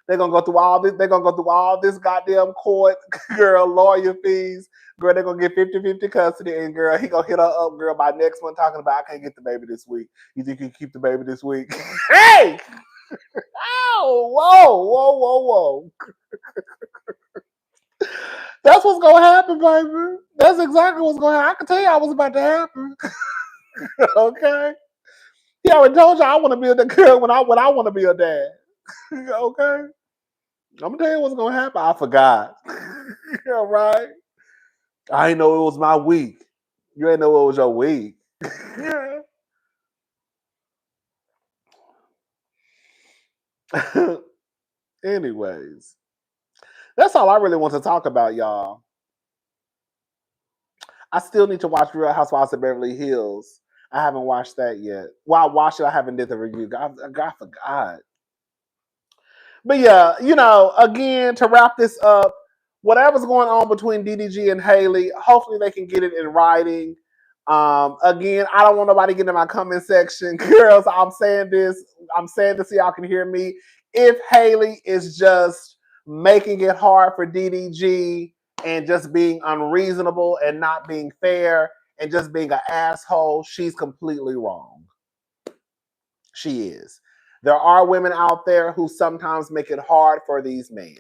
They're gonna go through all this. They're gonna go through all this goddamn court, girl, lawyer fees. Girl, they're gonna get 50-50 custody, and girl, he gonna hit her up, girl, by next month talking about, I can't get the baby this week. You think you can keep the baby this week? Hey! Oh, whoa. That's what's gonna happen, baby. That's exactly what's gonna happen. I can tell you I was about to happen. Okay? He already told you I want to be a girl when I want to be a dad. Okay? I'm gonna tell you what's gonna happen. I forgot. All right. I didn't know it was my week. You ain't know it was your week. Anyways, that's all I really want to talk about, y'all. I still need to watch Real Housewives of Beverly Hills. I haven't watched that yet. Well, I watched it. I haven't did the review. I forgot. But yeah, again, to wrap this up, whatever's going on between DDG and Haley, hopefully they can get it in writing. Again, I don't want nobody getting in my comment section. Girls, I'm saying this so y'all can hear me. If Haley is just making it hard for DDG and just being unreasonable and not being fair and just being an asshole, she's completely wrong. She is. There are women out there who sometimes make it hard for these men.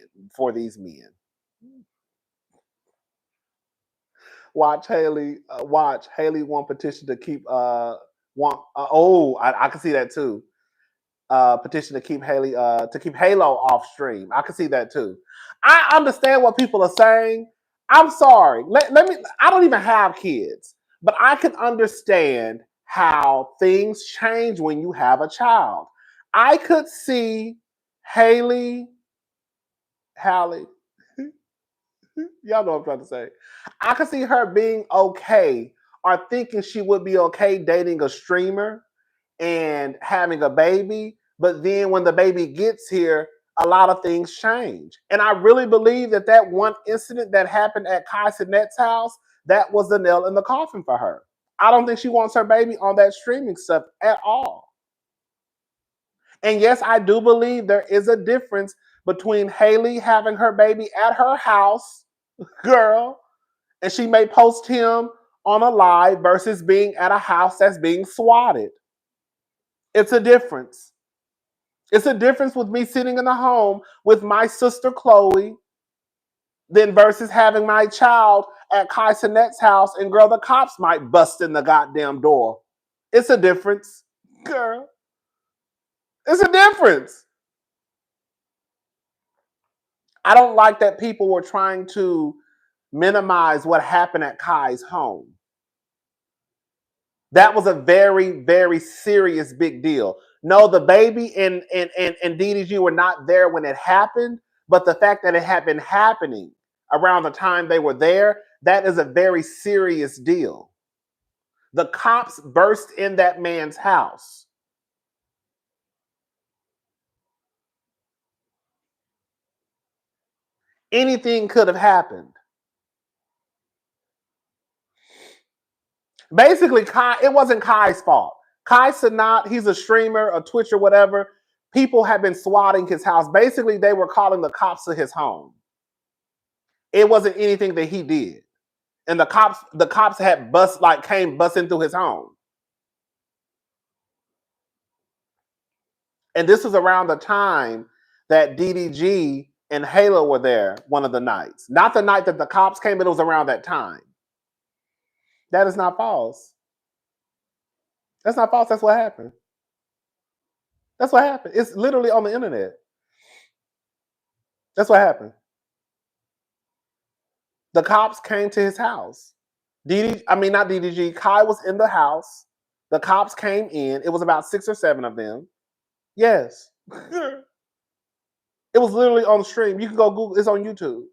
Watch Haley. Watch Haley won petition to keep. I can see that too. Petition to keep Haley. To keep Halo off stream. I can see that too. I understand what people are saying. I'm sorry. Let me. I don't even have kids, but I can understand how things change when you have a child. I could see Halle. Y'all know what I'm trying to say. I could see her being okay or thinking she would be okay dating a streamer and having a baby. But then when the baby gets here, a lot of things change. And I really believe that one incident that happened at Kai Cenat's house, that was the nail in the coffin for her. I don't think she wants her baby on that streaming stuff at all. And yes, I do believe there is a difference between Haley having her baby at her house, girl, and she may post him on a live versus being at a house that's being swatted. It's a difference. It's a difference with me sitting in the home with my sister Chloe than versus having my child at Kai Cenat's house and girl, the cops might bust in the goddamn door. It's a difference, girl. It's a difference. I don't like that people were trying to minimize what happened at Kai's home. That was a very, very serious big deal. No, the baby and DDG were not there when it happened, but the fact that it had been happening around the time they were there, that is a very serious deal. The cops burst in that man's house. Anything could have happened. Basically, it wasn't Kai's fault. Kai Cenat, he's a streamer, a Twitcher, whatever. People have been swatting his house. Basically, they were calling the cops to his home. It wasn't anything that he did. And the cops had came busting through his home. And this was around the time that DDG and Halo were there one of the nights. Not the night that the cops came, but it was around that time. That is not false. That's not false. That's what happened. That's what happened. It's literally on the internet. That's what happened. The cops came to his house. Not DDG. Kai was in the house. The cops came in. It was about 6 or 7 of them. Yes. It was literally on the stream. You can go Google. It's on YouTube.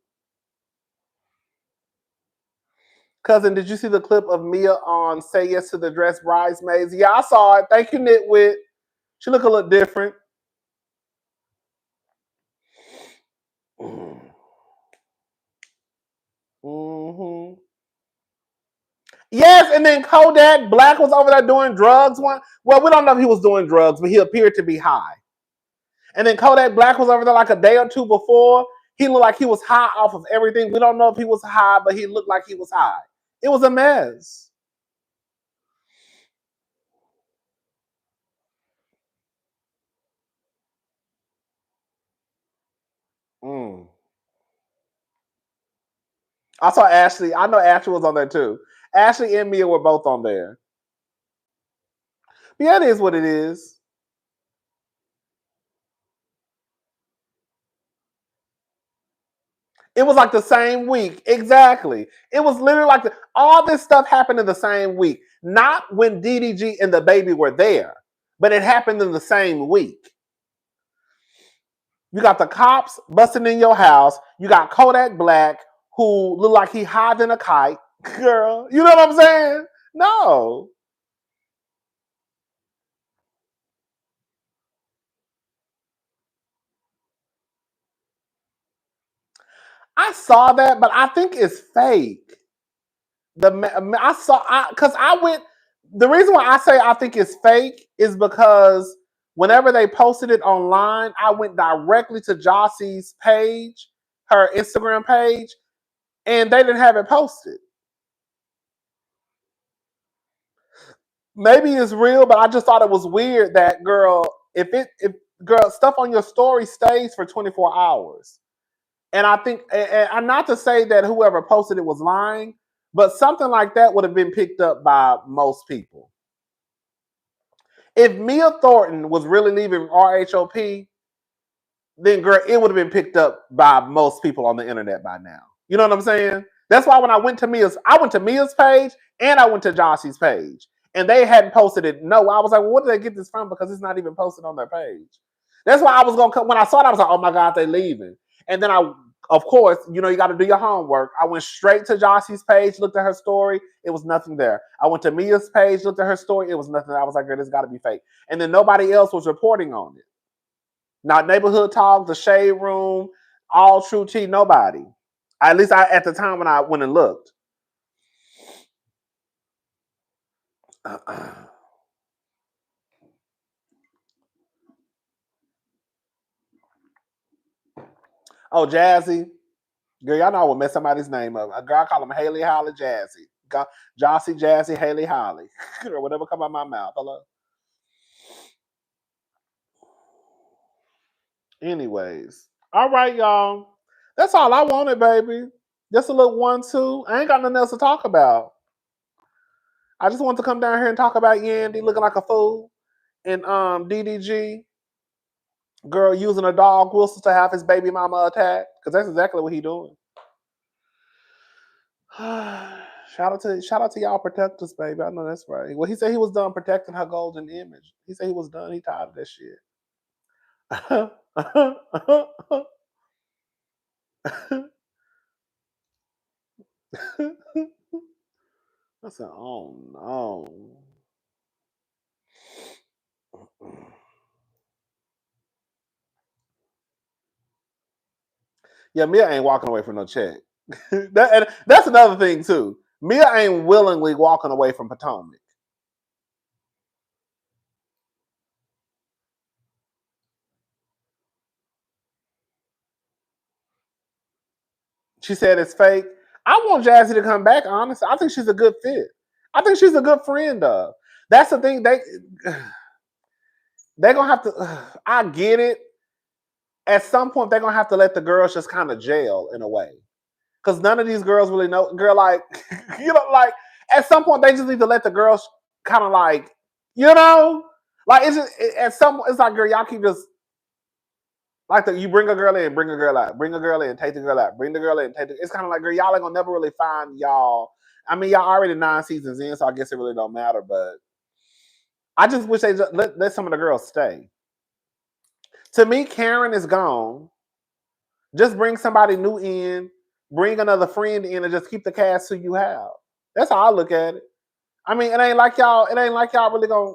Cousin, did you see the clip of Mia on Say Yes to the Dress Bridesmaids? Yeah, I saw it. Thank you, Nitwit. She looked a little different. Mm-hmm. Yes, and then Kodak Black was over there doing drugs. Well, we don't know if he was doing drugs, but he appeared to be high. And then Kodak Black was over there like a day or two before. He looked like he was high off of everything. We don't know if he was high, but he looked like he was high. It was a mess. I saw Ashley. I know Ashley was on there too. Ashley and Mia were both on there. But yeah, it is what it is. It was like the same week. Exactly. It was literally like all this stuff happened in the same week. Not when DDG and the baby were there, but it happened in the same week. You got the cops busting in your house. You got Kodak Black, who looked like he hid in a kite. Girl, you know what I'm saying? No. I saw that, but I think it's fake. The reason why I say I think it's fake is because whenever they posted it online, I went directly to Jossie's page, her Instagram page, and they didn't have it posted. Maybe it's real, but I just thought it was weird that girl, if stuff on your story stays for 24 hours. And I think, and not to say that whoever posted it was lying, but something like that would have been picked up by most people. If Mia Thornton was really leaving RHOP, then girl, it would have been picked up by most people on the internet by now. You know what I'm saying? That's why when I went to Mia's page and I went to Jossie's page, and they hadn't posted it. No, I was like, well, where did they get this from? Because it's not even posted on their page. That's why I was gonna come when I saw it. I was like, oh my god, they leaving. And then of course, you got to do your homework. I went straight to Jossie's page, looked at her story. It was nothing there. I went to Mia's page, looked at her story. It was nothing. I was like, girl, this got to be fake. And then nobody else was reporting on it. Not Neighborhood Talk, The Shade Room, All True Tea, nobody. At least at the time when I went and looked. Oh, Jazzy. Girl, y'all know I would mess somebody's name up. A girl, I call him Haley Holly Jazzy. Jossie, Jazzy, Haley Holly. Or whatever come out my mouth. Hello. Anyways. All right, y'all. That's all I wanted, baby. Just a little 1-2. I ain't got nothing else to talk about. I just want to come down here and talk about Yandy looking like a fool. And DDG, girl, using a dog whistle to have his baby mama attacked. Because that's exactly what he doing. Shout out to y'all protectors, baby. I know that's right. Well, he said he was done protecting her golden image. He said he was done. He tired of that shit. I said, oh no. Yeah, Mia ain't walking away from no check. That's another thing too. Mia ain't willingly walking away from Potomac. She said it's fake. I want Jazzy to come back, honestly. I think she's a good fit. I think she's a good friend of. That's the thing. They're going to have to, I get it. At some point, they're going to have to let the girls just kind of jail in a way. Because none of these girls really know. Girl, like, like, at some point, they just need to let the girls kind of like, like, it's just, it's like, girl, y'all keep just, like, you bring a girl in, bring a girl out, bring a girl in, take the girl out, bring the girl in, take the. It's kind of like, girl, y'all ain't gonna never really find y'all. I mean, y'all already 9 seasons in, so I guess it really don't matter. But I just wish they just let some of the girls stay. To me, Karen is gone. Just bring somebody new in, bring another friend in, and just keep the cast who you have. That's how I look at it. I mean, it ain't like y'all really gonna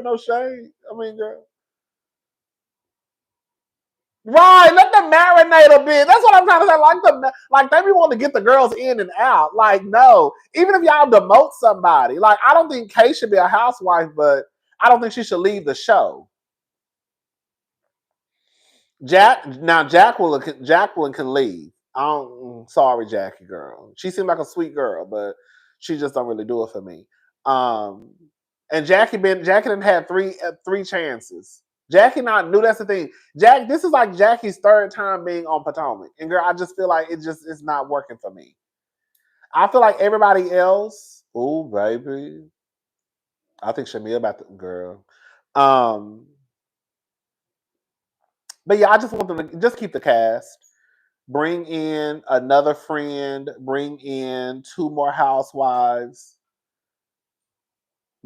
no shade. I mean, girl. Right, let them marinate a bit. That's what I'm trying to say. Like they be wanting to get the girls in and out. Like, no. Even if y'all demote somebody, like I don't think Kay should be a housewife, but I don't think she should leave the show. Jacqueline can leave. Sorry, Jackie girl. She seemed like a sweet girl, but she just don't really do it for me. And Jackie done had three chances. Jackie not new. That's the thing. This is like Jackie's 3rd time being on Potomac, and girl, I just feel like it's not working for me. I feel like everybody else. Oh baby, I think Shamia about the girl. But yeah, I just want them to just keep the cast. Bring in another friend. Bring in 2 more housewives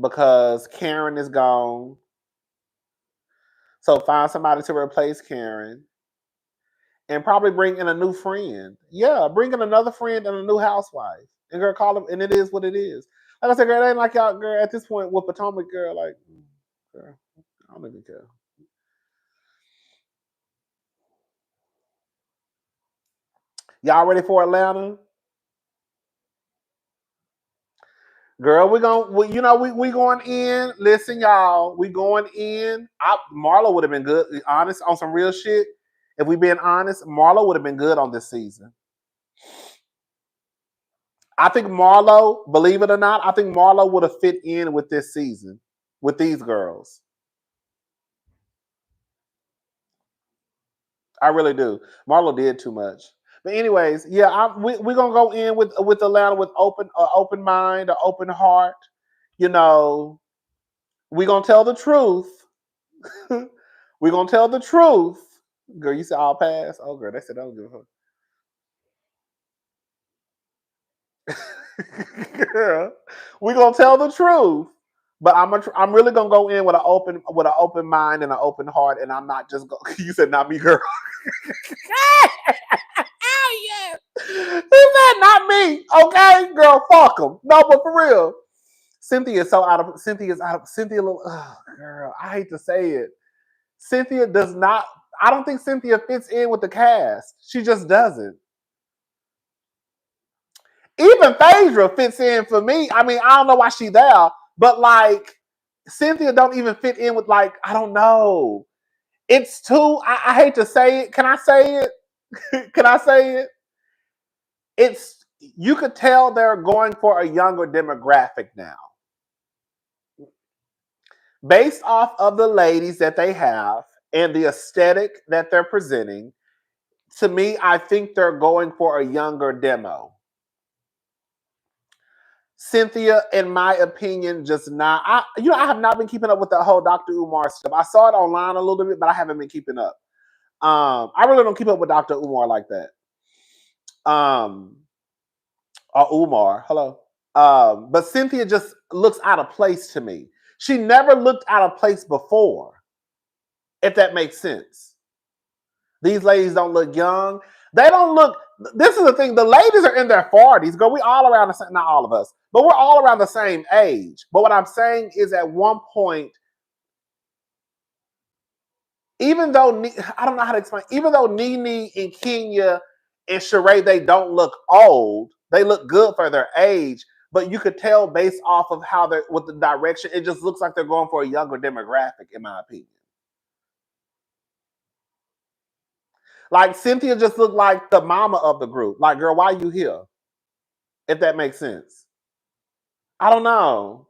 because Karen is gone. So find somebody to replace Karen. And probably bring in a new friend. Yeah, bring in another friend and a new housewife. And girl, call them, and it is what it is. Like I said, girl, it ain't like y'all, girl, at this point with Potomac, girl, like, girl, I don't even care. Y'all ready for Atlanta? Girl, we going in. Listen, y'all, we going in. Marlo would have been good. Honest on some real shit. If we being honest, Marlo would have been good on this season. I think Marlo, believe it or not, I think Marlo would have fit in with this season with these girls. I really do. Marlo did too much. But anyways, yeah, we're gonna go in with Atlanta with open mind, an open heart. You know, we're gonna tell the truth. We're gonna tell the truth. Girl, you said I'll pass. Oh, girl, they said I don't give a fuck. Girl, we're gonna tell the truth. But I'm really gonna go in with an open mind and an open heart, and I'm not just going. You said not me, girl. Oh yeah. He said not me. Okay, girl, fuck him. No, but for real. Cynthia's out of. Oh, girl, I hate to say it. Cynthia does not. I don't think Cynthia fits in with the cast. She just doesn't. Even Phaedra fits in for me. I mean, I don't know why she's there, but like Cynthia don't even fit in with like, I don't know. It's too, I hate to say it. Can I say it? Can I say it? It's, you could tell they're going for a younger demographic now. Based off of the ladies that they have and the aesthetic that they're presenting, to me, I think they're going for a younger demo. Cynthia, in my opinion, just not. I have not been keeping up with the whole Dr. Umar stuff. I saw it online a little bit, but I haven't been keeping up. I really don't keep up with Dr. Umar like that. Or Umar, hello. But Cynthia just looks out of place to me. She never looked out of place before, if that makes sense. These ladies don't look young. They don't look. This is the thing. The ladies are in their 40s. Girl, we all around the same. Not all of us, but we're all around the same age. But what I'm saying is, at one point, even though I don't know how to explain. Even though Nene and Kenya and Sheree, they don't look old. They look good for their age. But you could tell based off of how they're with the direction. It just looks like they're going for a younger demographic, in my opinion. Like Cynthia just looked like the mama of the group. Like, girl, why are you here? If that makes sense. I don't know.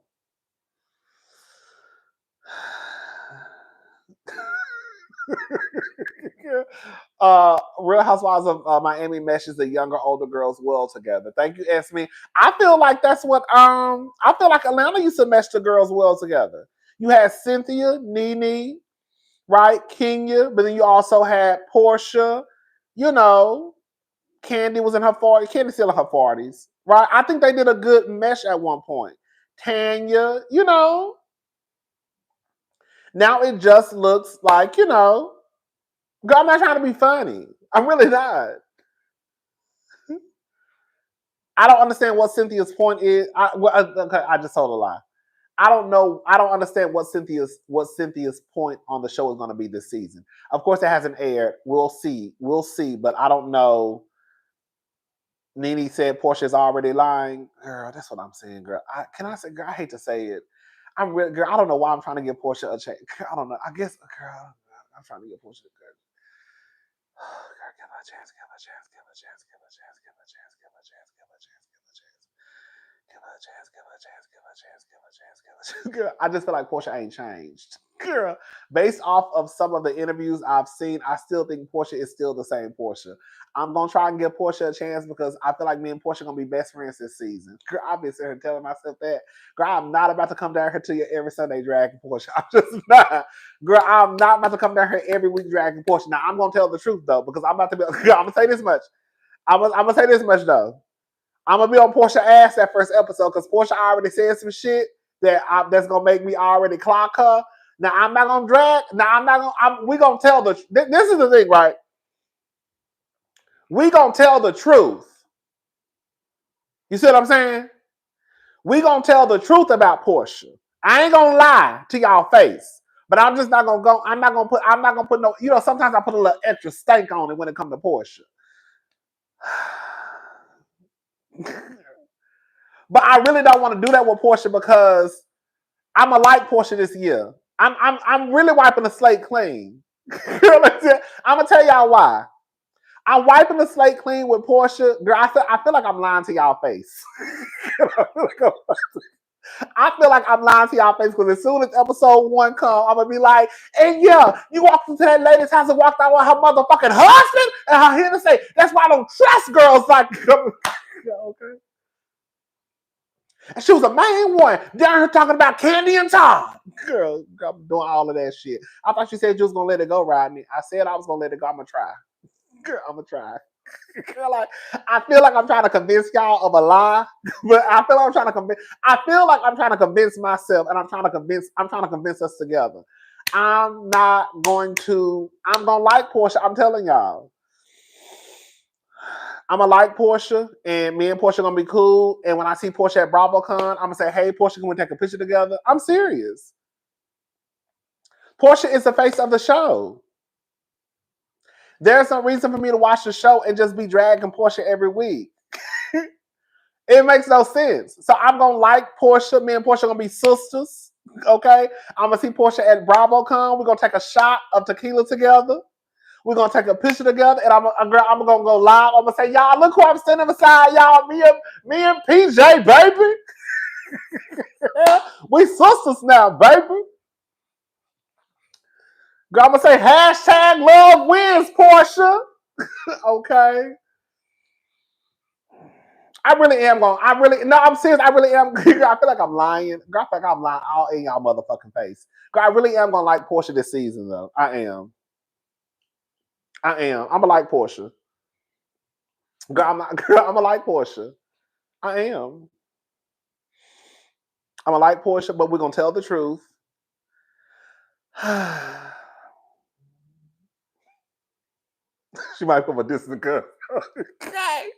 Real Housewives of Miami meshes the younger, older girls well together. Thank you, Esme. I feel like that's what I feel like Atlanta used to mesh the girls well together. You had Cynthia, Nene, right? Kenya, but then you also had Portia, you know, Candy was in her 40s. Candy's still in her 40s, right? I think they did a good mesh at one point. Tanya, you know. Now it just looks like, you know, girl, I'm not trying to be funny. I'm really not. I don't understand what Cynthia's point is. I just told a lie. I don't know. I don't understand what Cynthia's point on the show is going to be this season. Of course, it hasn't aired. We'll see. But I don't know. Nene said Portia's already lying. Girl, that's what I'm saying, girl. Girl, I hate to say it. Girl, I don't know why I'm trying to give Portia a chance. I don't know. I guess, girl, I'm trying to give Portia a chance. Girl, give her a chance. Girl, I just feel like Portia ain't changed. Girl, based off of some of the interviews I've seen, I still think Portia is still the same Portia. I'm gonna try and give Portia a chance because I feel like me and Portia gonna be best friends this season. Girl, I've been sitting here telling myself that. Girl, I'm not about to come down here to you every Sunday dragging Portia. I'm just not. Girl, I'm not about to come down here every week dragging Portia. Now I'm gonna tell the truth though, because I'm about to be. Girl, I'm gonna say this much. I'm gonna say this much though. I'm gonna be on Portia ass that first episode because Portia already said some shit that's gonna make me already clock her. Now I'm not gonna drag. Now I'm not gonna. We gonna tell the. This is the thing, right? We gonna tell the truth. You see what I'm saying? We gonna tell the truth about Portia. I ain't gonna lie to y'all face, but I'm just not gonna go. I'm not gonna put no. You know, sometimes I put a little extra stank on it when it comes to Portia. But I really don't want to do that with Portia because I'ma like Portia this year. I'm really wiping the slate clean. I'm gonna tell y'all why. I'm wiping the slate clean with Portia. Girl, I feel like I'm lying to y'all face. I feel like I'm lying to y'all face because as soon as episode 1 comes, I'm gonna be like, and yeah, you walked into that lady's house and walked out with her motherfucking husband, and her here to say, that's why I don't trust girls like okay. And she was a main one down here talking about Candy and Todd. Girl, I'm doing all of that shit. I thought she said you was gonna let it go, Rodney. I said I was gonna let it go. I'm gonna try. Girl, I'm gonna try. Girl, like, I feel like I'm trying to convince y'all of a lie, but I feel like I'm trying to convince myself, and I'm trying to convince us together. I'm gonna like Portia. I'm telling y'all. I'm gonna like Portia, and me and Portia gonna be cool. And when I see Portia at BravoCon, I'm gonna say, "Hey, Portia, can we take a picture together?" I'm serious. Portia is the face of the show. There's no reason for me to watch the show and just be dragging Portia every week. It makes no sense. So I'm gonna like Portia. Me and Portia gonna be sisters. Okay, I'm gonna see Portia at BravoCon. We're gonna take a shot of tequila together. We're gonna take a picture together, and I'm gonna go live. I'm gonna say, y'all, look who I'm standing beside, y'all. Me and PJ, baby. We sisters now, baby. Girl, I'm gonna say hashtag love wins, Portia. Okay. I'm serious. I really am. I feel like I'm lying. Girl, I feel like I'm lying all in y'all motherfucking face. Girl, I really am gonna like Portia this season, though. I am. I'm gonna like Portia. Girl, I'm gonna like Portia. I am. I'm gonna like Portia, but we're gonna tell the truth. She might put a distant girl. Okay.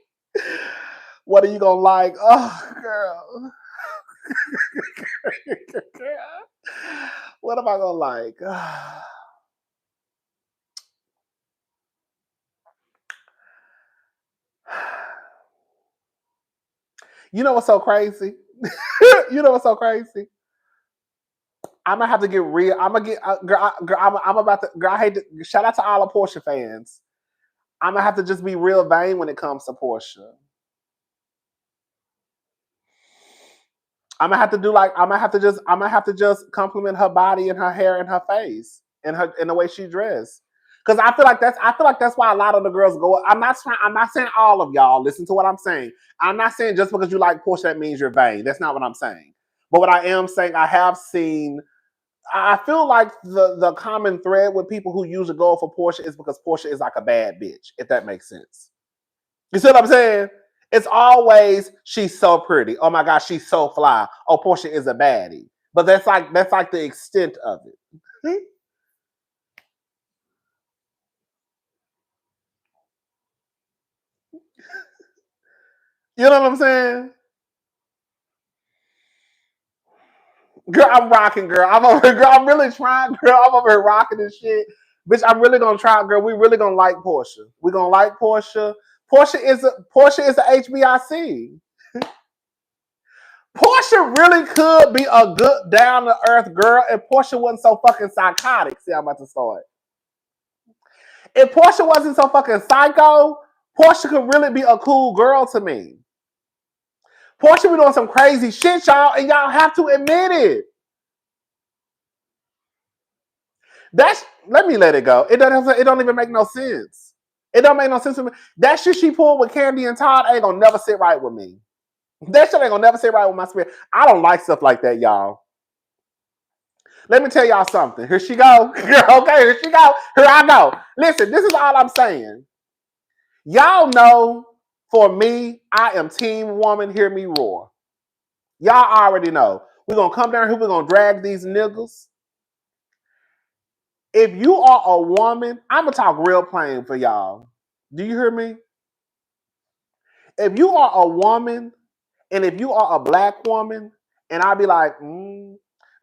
What are you gonna like? Oh, girl. What am I gonna like? You know what's so crazy? You know what's so crazy? I'm gonna have to get real. I'm gonna get girl. I'm about to. Girl, I hate to. Shout out to all the Portia fans. I'm gonna have to just be real vain when it comes to Portia. I'm gonna have to do like I'm gonna have to just compliment her body and her hair and her face and the way she dressed. Because I feel like that's why a lot of the girls go. I'm not saying all of y'all. Listen to what I'm saying. I'm not saying just because you like Portia that means you're vain. That's not what I'm saying. But what I am saying, I have seen. I feel like the common thread with people who usually go for Portia is because Portia is like a bad bitch. If that makes sense. You see what I'm saying? It's always she's so pretty. Oh my gosh, she's so fly. Oh, Portia is a baddie. But that's like the extent of it. You know what I'm saying? Girl, I'm rocking, girl. I'm really trying, girl. I'm over here rocking this shit. Bitch, I'm really gonna try, girl. We really gonna like Portia. We gonna like Portia. Portia is a HBIC. Portia really could be a good down to earth girl if Portia wasn't so fucking psychotic. See, I'm about to start. If Portia wasn't so fucking psycho, Portia could really be a cool girl to me. Portia be doing some crazy shit, y'all, and y'all have to admit it. Let me let it go. It don't even make no sense. It don't make no sense to me. That shit she pulled with Candy and Todd ain't gonna never sit right with me. That shit ain't gonna never sit right with my spirit. I don't like stuff like that, y'all. Let me tell y'all something. Here she go. Okay, here she go. Here I go. Listen, this is all I'm saying. Y'all know, for me, I am team woman. Hear me roar. Y'all already know. We're going to come down here. We're going to drag these niggas. If you are a woman, I'm going to talk real plain for y'all. Do you hear me? If you are a woman, and if you are a black woman, and I'll be like,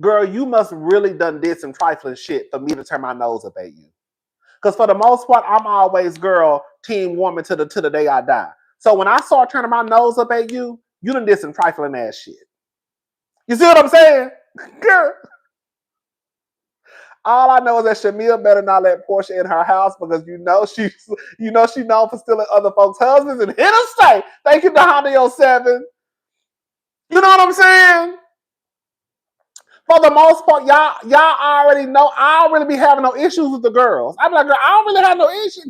girl, you must really did some trifling shit for me to turn my nose up at you. Because for the most part, I'm always, girl, team woman to the day I die. So when I start turning my nose up at you, you done did some trifling ass shit. You see what I'm saying? Girl. All I know is that Shamil better not let Portia in her house because she known for stealing other folks' husbands and interstate. Thank you, Honda 07. You know what I'm saying? For the most part, y'all already know I don't really be having no issues with the girls. I'm like, girl, I don't really have no issues.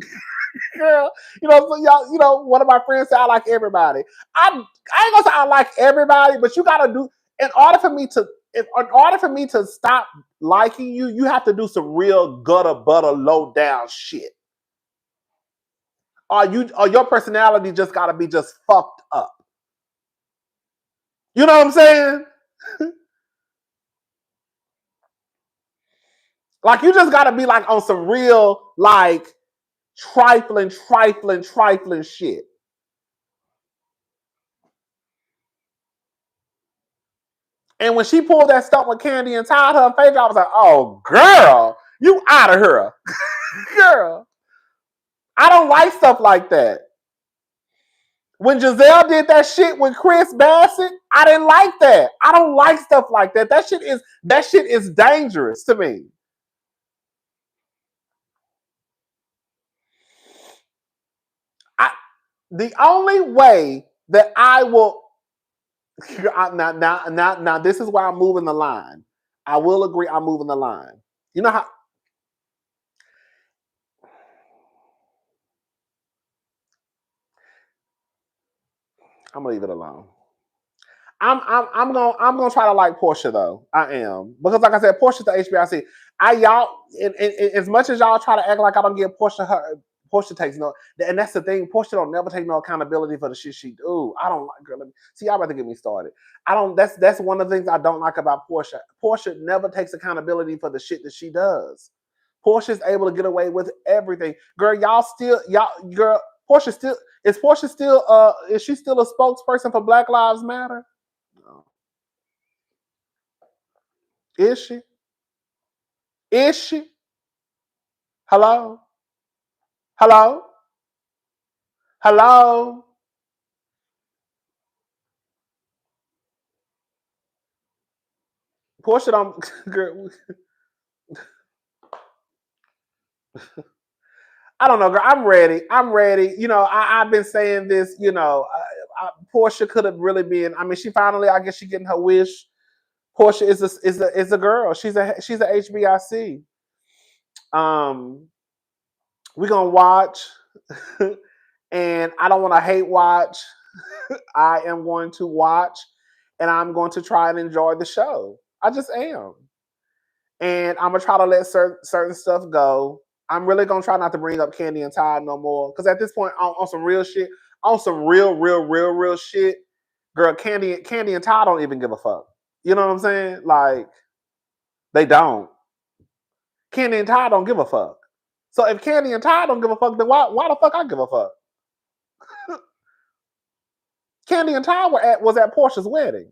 Girl, so y'all, one of my friends said I like everybody. I ain't gonna say I like everybody, but you gotta do in order for me to stop liking you, you have to do some real gutter butter low down shit. Or your personality just gotta be just fucked up. You know what I'm saying? Like you just gotta be like on some real like trifling shit. And when she pulled that stunt with Candy and tied her face, I was like, oh, girl, you out of here. Girl. I don't like stuff like that. When Giselle did that shit with Chris Bassett, I didn't like that. I don't like stuff like that. That shit is dangerous to me. The only way that I will now this is why I'm moving the line. I will agree I'm moving the line. You know how I'm gonna leave it alone. I'm gonna try to like Portia though. I am because like I said, Portia's the HBIC. As much as y'all try to act like I don't give Portia takes no, and that's the thing. Portia don't never take no accountability for the shit she do. I don't like. Girl, see, y'all about to get me started. I don't. That's one of the things I don't like about Portia. Portia never takes accountability for the shit that she does. Portia's able to get away with everything. Girl, Portia still is she still a spokesperson for Black Lives Matter? No. Is she? Is she? Hello? Hello? Hello? Portia don't girl. I don't know, girl. I'm ready. I've been saying this. Portia could have really been. I mean, she finally. I guess she getting her wish. Portia is a girl. She's a HBIC. We're gonna watch, and I don't want to hate watch. I am going to watch, and I'm going to try and enjoy the show. I just am, and I'm gonna try to let certain stuff go. I'm really gonna try not to bring up Candy and Todd no more, because at this point, on some real shit, on some real shit, girl, Candy and Todd don't even give a fuck. You know what I'm saying? Like, they don't. Candy and Todd don't give a fuck. So if Candy and Todd don't give a fuck, then why the fuck I give a fuck? Candy and Todd was at Portia's wedding.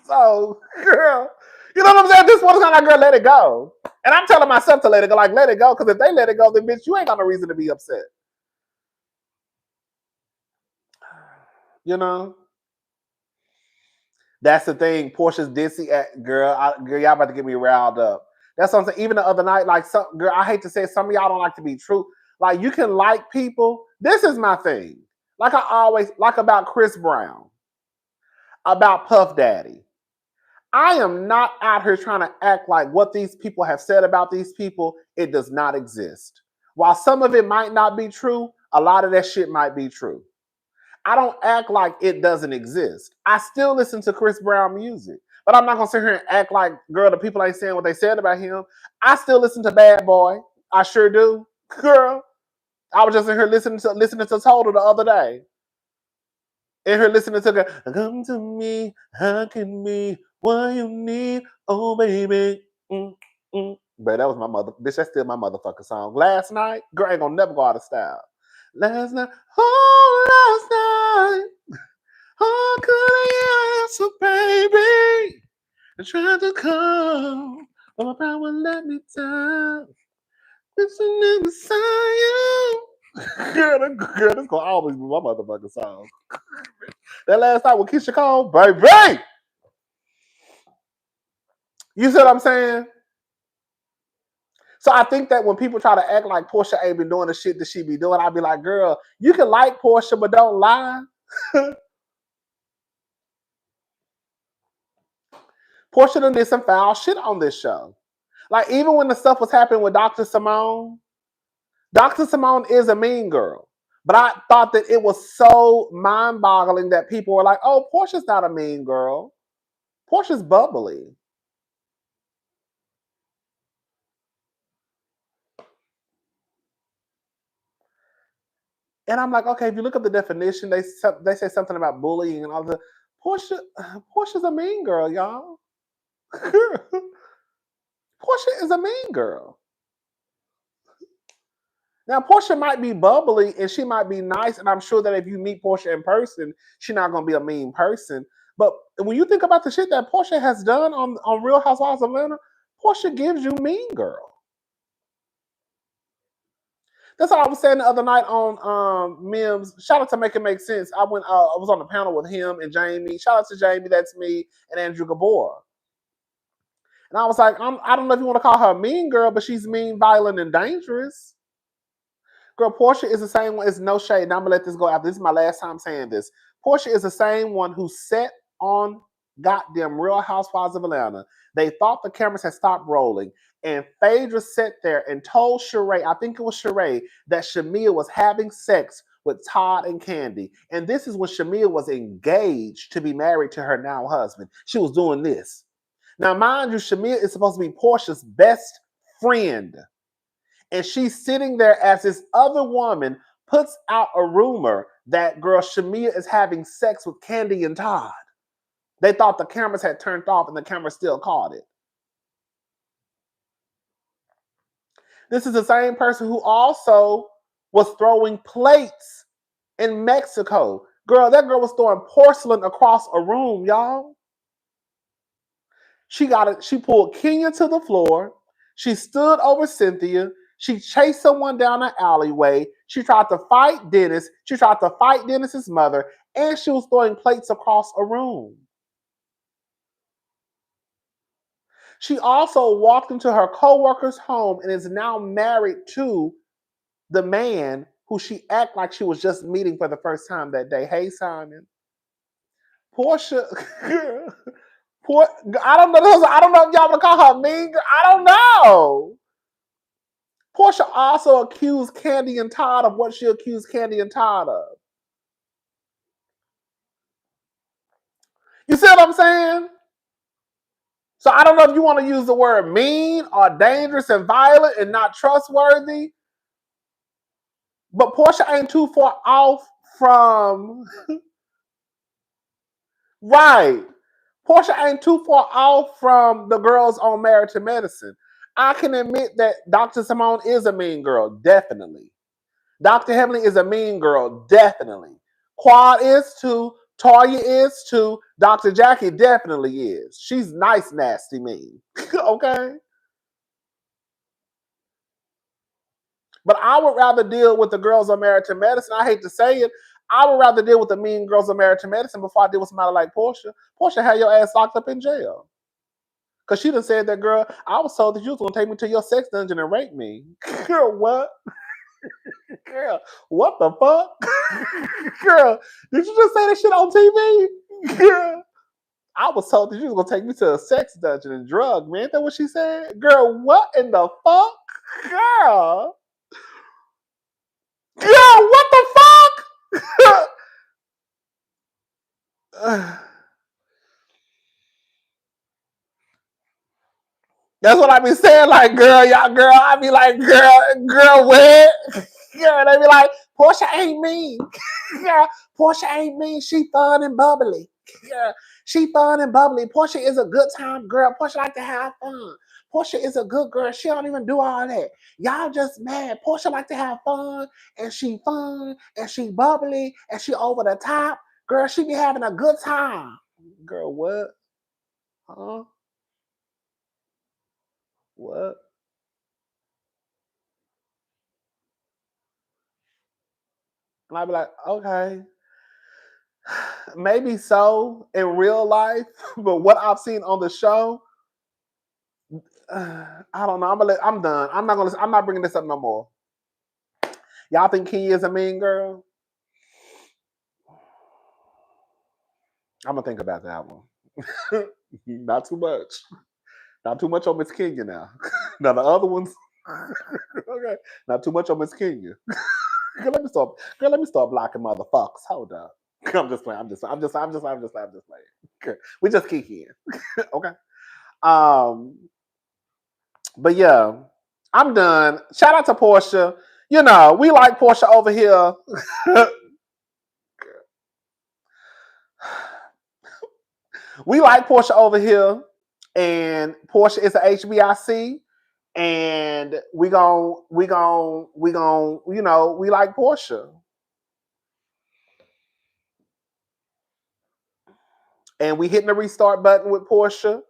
So, girl, you know what I'm saying? This one's kind of like, girl, let it go. And I'm telling myself to let it go, like, let it go, because if they let it go, then bitch, you ain't got no reason to be upset. You know? That's the thing. Portia's dissy girl, y'all about to get me riled up. That's what I'm saying. Even the other night, like, girl, I hate to say it, some of y'all don't like to be true. Like, you can like people. This is my thing. Like I always, like about Chris Brown, about Puff Daddy. I am not out here trying to act like what these people have said about these people, it does not exist. While some of it might not be true, a lot of that shit might be true. I don't act like it doesn't exist. I still listen to Chris Brown music, but I'm not gonna sit here and act like, girl, the people ain't saying what they said about him. I still listen to Bad Boy. I sure do. Girl, I was just in here listening to Total the other day. In here listening to come to me, how can me, what you need, oh baby. But that was my mother, bitch, that's still my motherfucking song. Last night, girl, ain't gonna never go out of style. Last night, how could I answer, baby? I tried to come, but my power let me down. It's never saw you. Girl, that's gonna always be my motherfucking song. That last night with Keisha Cole, baby. You see what I'm saying? So I think that when people try to act like Portia ain't been doing the shit that she be doing, I'll be like, girl, you can like Portia, but don't lie. Portia done did some foul shit on this show. Like, even when the stuff was happening with Dr. Simone is a mean girl. But I thought that it was so mind-boggling that people were like, oh, Portia's not a mean girl. Portia's bubbly. And I'm like, okay, if you look up the definition, they say something about bullying and all that. Portia's a mean girl, y'all. Portia is a mean girl. Now, Portia might be bubbly and she might be nice, and I'm sure that if you meet Portia in person, she's not going to be a mean person. But when you think about the shit that Portia has done on Real Housewives of Atlanta, Portia gives you mean girl. That's all I was saying the other night on Mims. Shout out to Make It Make Sense. I was on the panel with him and Jamie. Shout out to Jamie, that's me, and Andrew Gabor. And I was like, I don't know if you want to call her a mean girl, but she's mean, violent, and dangerous. Girl, Portia is the same one. It's no shade. Now I'm gonna let this go after. This is my last time saying this. Portia is the same one who sat on goddamn Real Housewives of Atlanta. They thought the cameras had stopped rolling. And Phaedra sat there and told Sheree, I think it was Sheree, that Shamea was having sex with Todd and Candy. And this is when Shamea was engaged to be married to her now husband. She was doing this. Now, mind you, Shamea is supposed to be Portia's best friend. And she's sitting there as this other woman puts out a rumor that girl Shamea is having sex with Candy and Todd. They thought the cameras had turned off and the camera still caught it. This is the same person who also was throwing plates in Mexico. Girl, that girl was throwing porcelain across a room, y'all. She pulled Kenya to the floor. She stood over Cynthia. She chased someone down an alleyway. She tried to fight Dennis. She tried to fight Dennis's mother. And she was throwing plates across a room. She also walked into her co-worker's home and is now married to the man who she acted like she was just meeting for the first time that day. Hey, Simon. Portia. I don't know if y'all want to call her mean girl. I don't know. Portia also accused Candy and Todd of what she accused Candy and Todd of. You see what I'm saying? So I don't know if you want to use the word mean or dangerous and violent and not trustworthy, but Portia ain't too far off from right. Portia ain't too far off from the girls on Married to Medicine. I can admit that Dr. Simone is a mean girl, definitely. Dr. Heavenly is a mean girl, definitely. Quad is too. Toya is too. Dr. Jackie definitely is. She's nice, nasty, mean. Okay? But I would rather deal with the girls on Married to Medicine. I hate to say it. I would rather deal with the mean girls on Married to Medicine before I deal with somebody like Portia. Portia had your ass locked up in jail. Because she done said that, girl, I was told that you was going to take me to your sex dungeon and rape me. Girl, what? Girl, what the fuck? Girl, did you just say that shit on TV? Girl, I was told that you was going to take me to a sex dungeon and drug me. Ain't that what she said? Girl, what in the fuck? Girl. Girl, what the fuck? That's what I be saying, like, girl, y'all, girl. I be like, girl, what? Girl, they be like, Portia ain't mean. Girl, Portia ain't mean. She fun and bubbly. Girl, she fun and bubbly. Portia is a good time girl. Portia like to have fun. Portia is a good girl. She don't even do all that. Y'all just mad. Portia like to have fun, and she bubbly, and she over the top. Girl, she be having a good time. Girl, what? Huh? What? And I'd be like, okay, maybe so in real life, but what I've seen on the show, I don't know. I'm done. I'm not bringing this up no more. Y'all think Kenya is a mean girl? I'm gonna think about that one. Not too much. Not too much on Miss Kenya now. Now the other ones, okay. Not too much on Miss Kenya. Girl, let me start. Girl, let me start blocking motherfuckers. Hold up. I'm just playing. I'm just playing. Okay. We just keep here. Okay. But yeah, I'm done. Shout out to Portia. You know, we like Portia over here. We like Portia over here, and Portia is a HBIC, and we gon' you know, we like Portia. And we hitting the restart button with Portia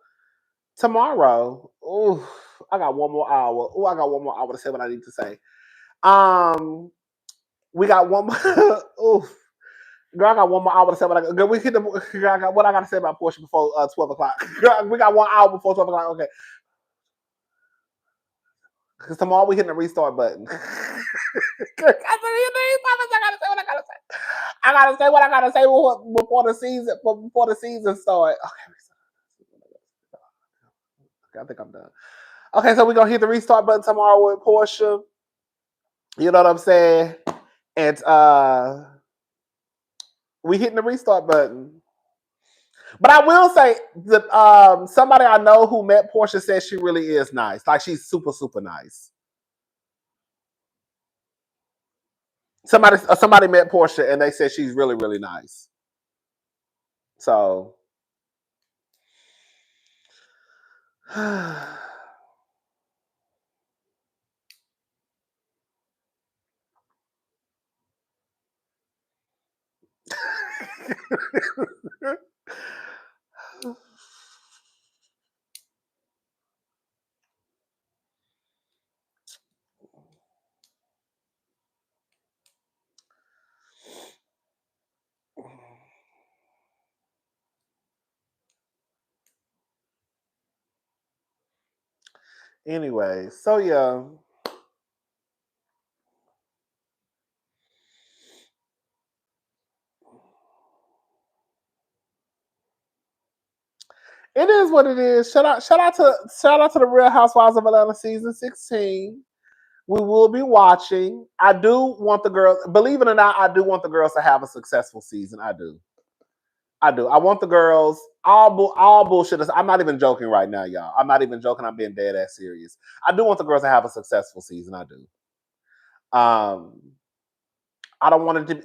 tomorrow. Ooh, I got one more hour. Ooh, I got one more hour to say what I need to say. We got one more. Ooh, girl, I got one more hour to say what I got. Girl, we hit the. Girl, I got what I got to say about Portia before 12 o'clock. Girl, we got 1 hour before 12 o'clock. Okay. Because tomorrow we hitting the restart button. I gotta say what I gotta say. I gotta say what I gotta say before the season starts. Okay, I think I'm done. Okay, so we're gonna hit the restart button tomorrow with Portia. You know what I'm saying? And we hitting the restart button. But I will say that somebody I know who met Portia says she really is nice. Like she's super, super nice. Somebody met Portia and they said she's really, really nice. So anyway, so yeah. It is what it is. Shout out to the Real Housewives of Atlanta season 16. We will be watching. I do want the girls, believe it or not, I do want the girls to have a successful season. I do. I want the girls, all bullshit. I'm not even joking right now, y'all. I'm not even joking. I'm being dead ass serious. I do want the girls to have a successful season. I do. I don't want it to be.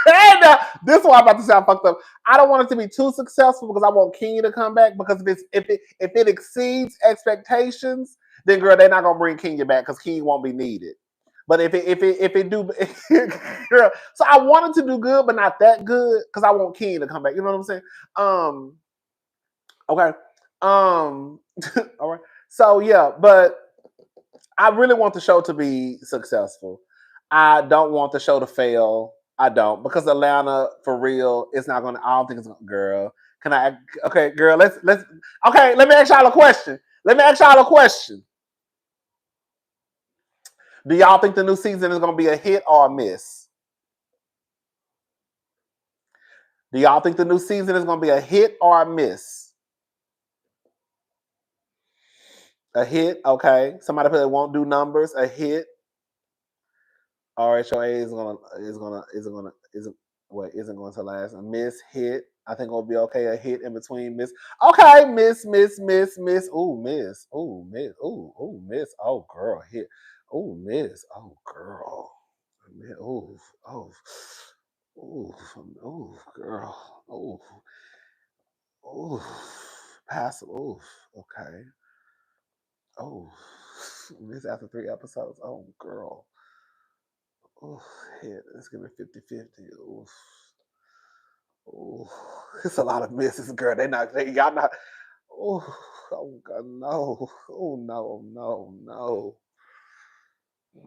And, this is why I'm about to sound fucked up. I don't want it to be too successful because I want Kenya to come back. Because if it exceeds expectations, then girl, they're not gonna bring Kenya back because Kenya won't be needed. But if it do, girl, so I wanted to do good, but not that good because I want Kenya to come back. You know what I'm saying? Okay. All right. So yeah, but I really want the show to be successful. I don't want the show to fail. I don't because Atlanta, for real, it's not gonna. I don't think it's gonna. Girl, can I? Okay, girl, let's. Okay, let me ask y'all a question. Do y'all think the new season is gonna be a hit or a miss? Do y'all think the new season is gonna be a hit or a miss? A hit, okay. Somebody put it won't do numbers. A hit. RHOA isn't going to last. A miss hit. I think it'll be okay. A hit in between miss. Okay, miss. Ooh, miss. Ooh, miss. Ooh, miss. Oh, girl, hit. Ooh, miss. Oh, girl. Ooh, oh, ooh, girl. Ooh, ooh, passive. Ooh, okay. Oh, miss after 3 episodes. Oh, girl. Oh, hit. It's gonna be 50-50. Ooh. Ooh. It's a lot of misses, girl. Y'all not. Oh God, no. Oh no.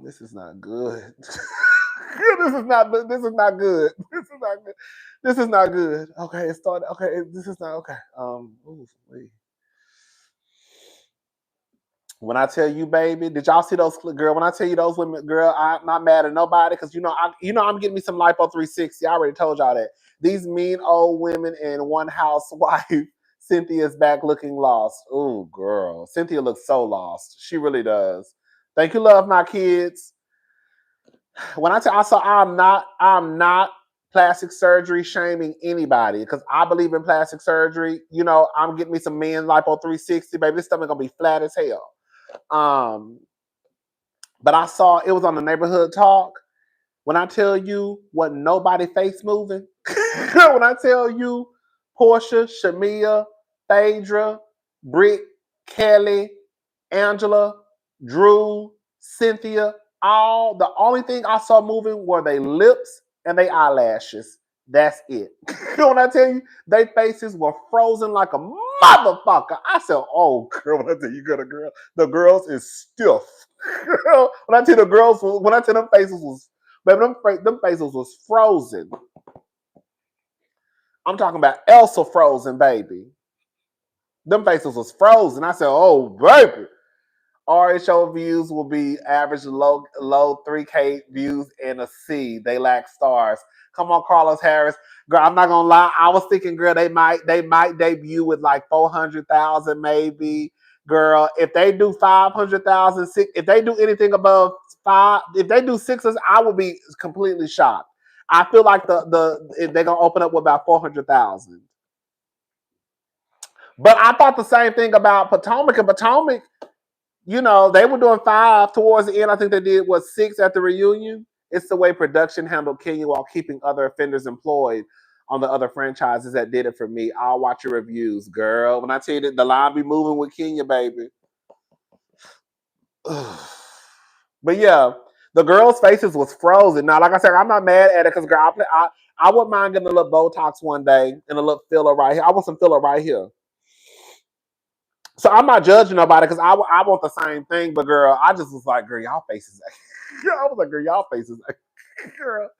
This is not good. This is not good. This is not good. This is not good. Okay, it started. Okay, this is not okay. Ooh, wait. When I tell you, baby, did y'all see those girl? When I tell you those women, girl, I'm not mad at nobody because I'm getting me some lipo 360. I already told y'all that. These mean old women and one housewife. Cynthia's back looking lost. Ooh, girl, Cynthia looks so lost. She really does. Thank you, love my kids. When I'm not plastic surgery shaming anybody because I believe in plastic surgery. I'm getting me some men lipo 360, baby. This stomach gonna be flat as hell. But I saw it was on the neighborhood talk. When I tell you what nobody face moving, when I tell you Portia, Shamia, Phaedra, Britt, Kelly, Angela, Drew, Cynthia, the only thing I saw moving were their lips and their eyelashes. That's it. When I tell you, their faces were frozen like a motherfucker. I said, oh, girl, when I tell you, girl, the girls is stiff. When I tell the girls, when I tell them faces was, baby, them faces was frozen. I'm talking about Elsa frozen, baby. Them faces was frozen. I said, oh, baby. RHO views will be average low 3K views and a C. They lack stars. Come on, Carlos Harris. Girl, I'm not gonna lie. I was thinking, girl, they might debut with like 400,000 maybe. Girl, if they do 500,000, if they do anything above 5, if they do 6s, I would be completely shocked. I feel like they're gonna open up with about 400,000. But I thought the same thing about Potomac. And Potomac, they were doing 5 towards the end. I think they did 6 at the reunion. It's the way production handled Kenya while keeping other offenders employed on the other franchises that did it for me. I'll watch your reviews, girl. When I tell you that the line be moving with Kenya, baby. But yeah, the girls' faces was frozen. Now, like I said, I'm not mad at it because, girl, I wouldn't mind getting a little Botox one day and a little filler right here. I want some filler right here. So I'm not judging nobody because I want the same thing, but girl, I just was like, girl, y'all faces. I was like, girl, y'all faces. Girl,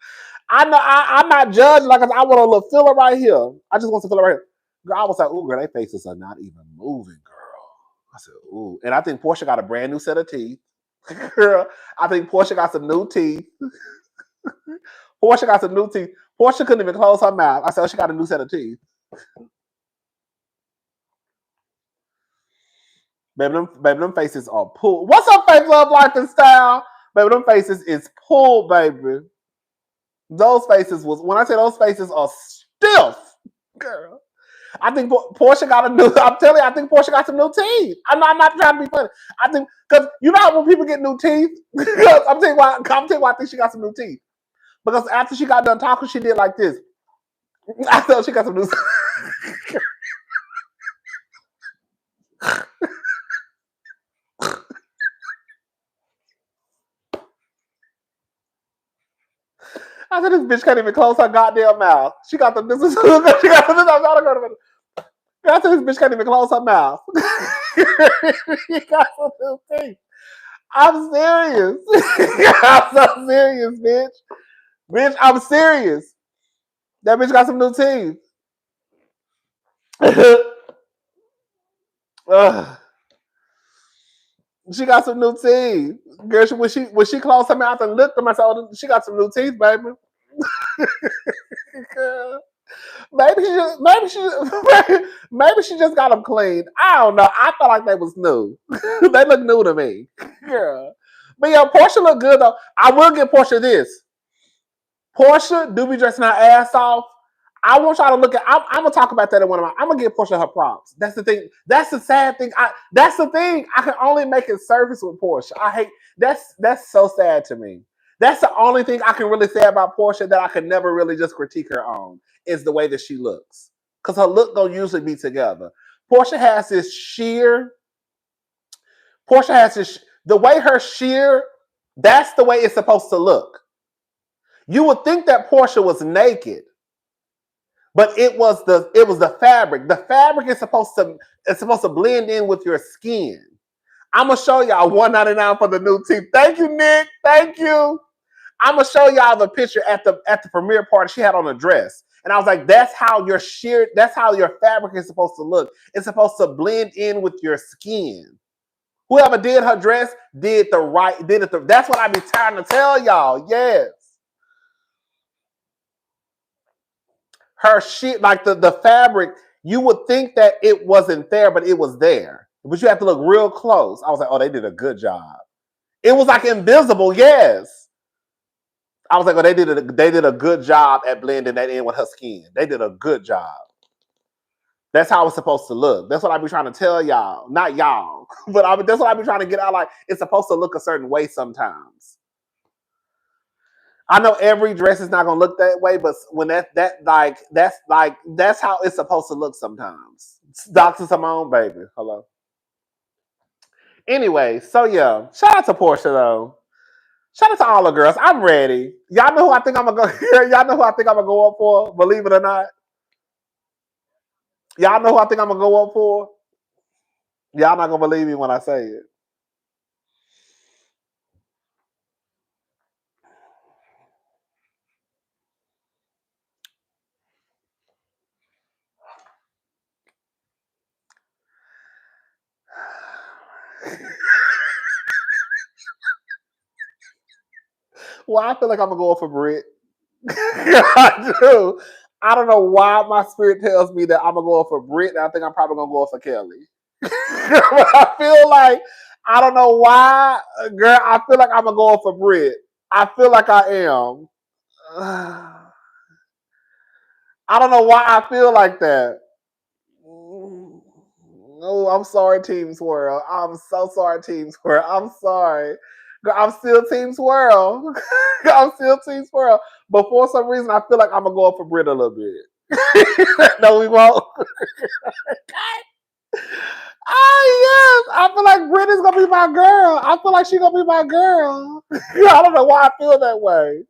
I'm not judging like I want a little filler right here. I just want some filler right here. Girl, I was like, ooh, girl, their faces are not even moving, girl. I said, ooh, and I think Portia got a brand new set of teeth. Girl, I think Portia got some new teeth. Portia got some new teeth. Portia couldn't even close her mouth. I said, oh, she got a new set of teeth. Baby, them faces are pulled. What's up, Faith, Love, Life, and Style? Baby, them faces is pulled, baby. Those faces when I say those faces are stiff, girl. I think Portia got I'm telling you, I think Portia got some new teeth. I'm not trying to be funny. I think, because you know how when people get new teeth? I'm telling you why I think she got some new teeth. Because after she got done talking, she did like this. I thought she got some new I said, this bitch can't even close her goddamn mouth. She got this. I said, this bitch can't even close her mouth. She got some new teeth. I'm serious. I'm so serious, bitch. Bitch, I'm serious. That bitch got some new teeth. She got some new teeth. Girl, when she closed her mouth and looked at myself, she got some new teeth, baby. Maybe she just got them clean. I don't know. I felt like they was new. They look new to me. Girl. But yeah, Portia look good though. I will give Portia this. Portia do be dressing her ass off. I want y'all to look at. I'm gonna talk about that in one of my. I'm gonna give Portia her props. That's the thing. That's the sad thing. That's the thing. I can only make it surface with Portia. I hate. That's so sad to me. That's the only thing I can really say about Portia that I can never really just critique her on is the way that she looks. Because her look don't usually be together. Portia has this sheer. Portia has this. The way her sheer. That's the way it's supposed to look. You would think that Portia was naked. But it was the fabric. The fabric is supposed to blend in with your skin. I'm gonna show y'all $199 for the new teeth. Thank you, Nick. Thank you. I'm gonna show y'all the picture at the premiere party. She had on a dress, and I was like, that's how your fabric is supposed to look. It's supposed to blend in with your skin. Whoever did her dress did it. That's what I be trying to tell y'all. Yes. Her shit, like the fabric, you would think that it wasn't there, but it was there. But you have to look real close. I was like, oh, they did a good job. It was like invisible, yes. I was like, oh, they did a good job at blending that in with her skin. They did a good job. That's how it's supposed to look. That's what I be trying to tell y'all. Not y'all, but that's what I be trying to get out. Like, it's supposed to look a certain way sometimes. I know every dress is not gonna look that way, but when that's how it's supposed to look sometimes. Dr. Simone, baby. Hello. Anyway, so yeah, shout out to Portia though. Shout out to all the girls. I'm ready. Y'all know who I think I'm gonna go. Y'all know who I think I'm gonna go up for. Believe it or not. Y'all know who I think I'm gonna go up for. Y'all not gonna believe me when I say it. Well, I feel like I'm gonna go up for Brit. I do. I don't know why my spirit tells me that I'm gonna go up for Brit, and I think I'm probably gonna go up for Kelly. I feel like I don't know why, girl. I feel like I'm gonna go up for Brit. I feel like I am. I don't know why I feel like that. Oh, I'm sorry, Team Swirl. I'm so sorry, Team Swirl. I'm sorry. I'm still Team Swirl. I'm still Team Swirl. But for some reason, I feel like I'm going to go up for Brit a little bit. No, we won't. Oh, yes. I feel like Brit is going to be my girl. I feel like she's going to be my girl. I don't know why I feel that way.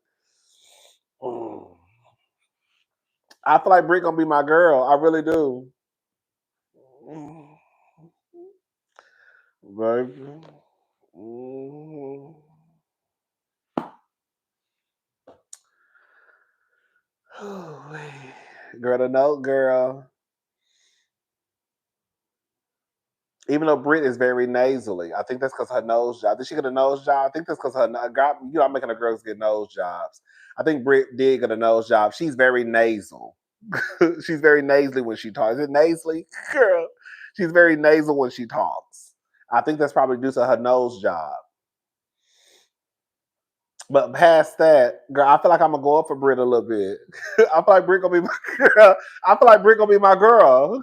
I feel like Brit going to be my girl. I really do. Baby. Girl, the note, girl. Even though Brit is very nasally, I think that's because her nose job. Did she get a nose job? I think that's because I'm making the girls get nose jobs. I think Brit did get a nose job. She's very nasal. She's very nasally when she talks. Is it nasally? Girl, she's very nasal when she talks. I think that's probably due to her nose job. But past that, girl, I feel like I'm gonna go up for Brit a little bit. I feel like Brit gonna be my girl. I feel like Brit gonna be my girl.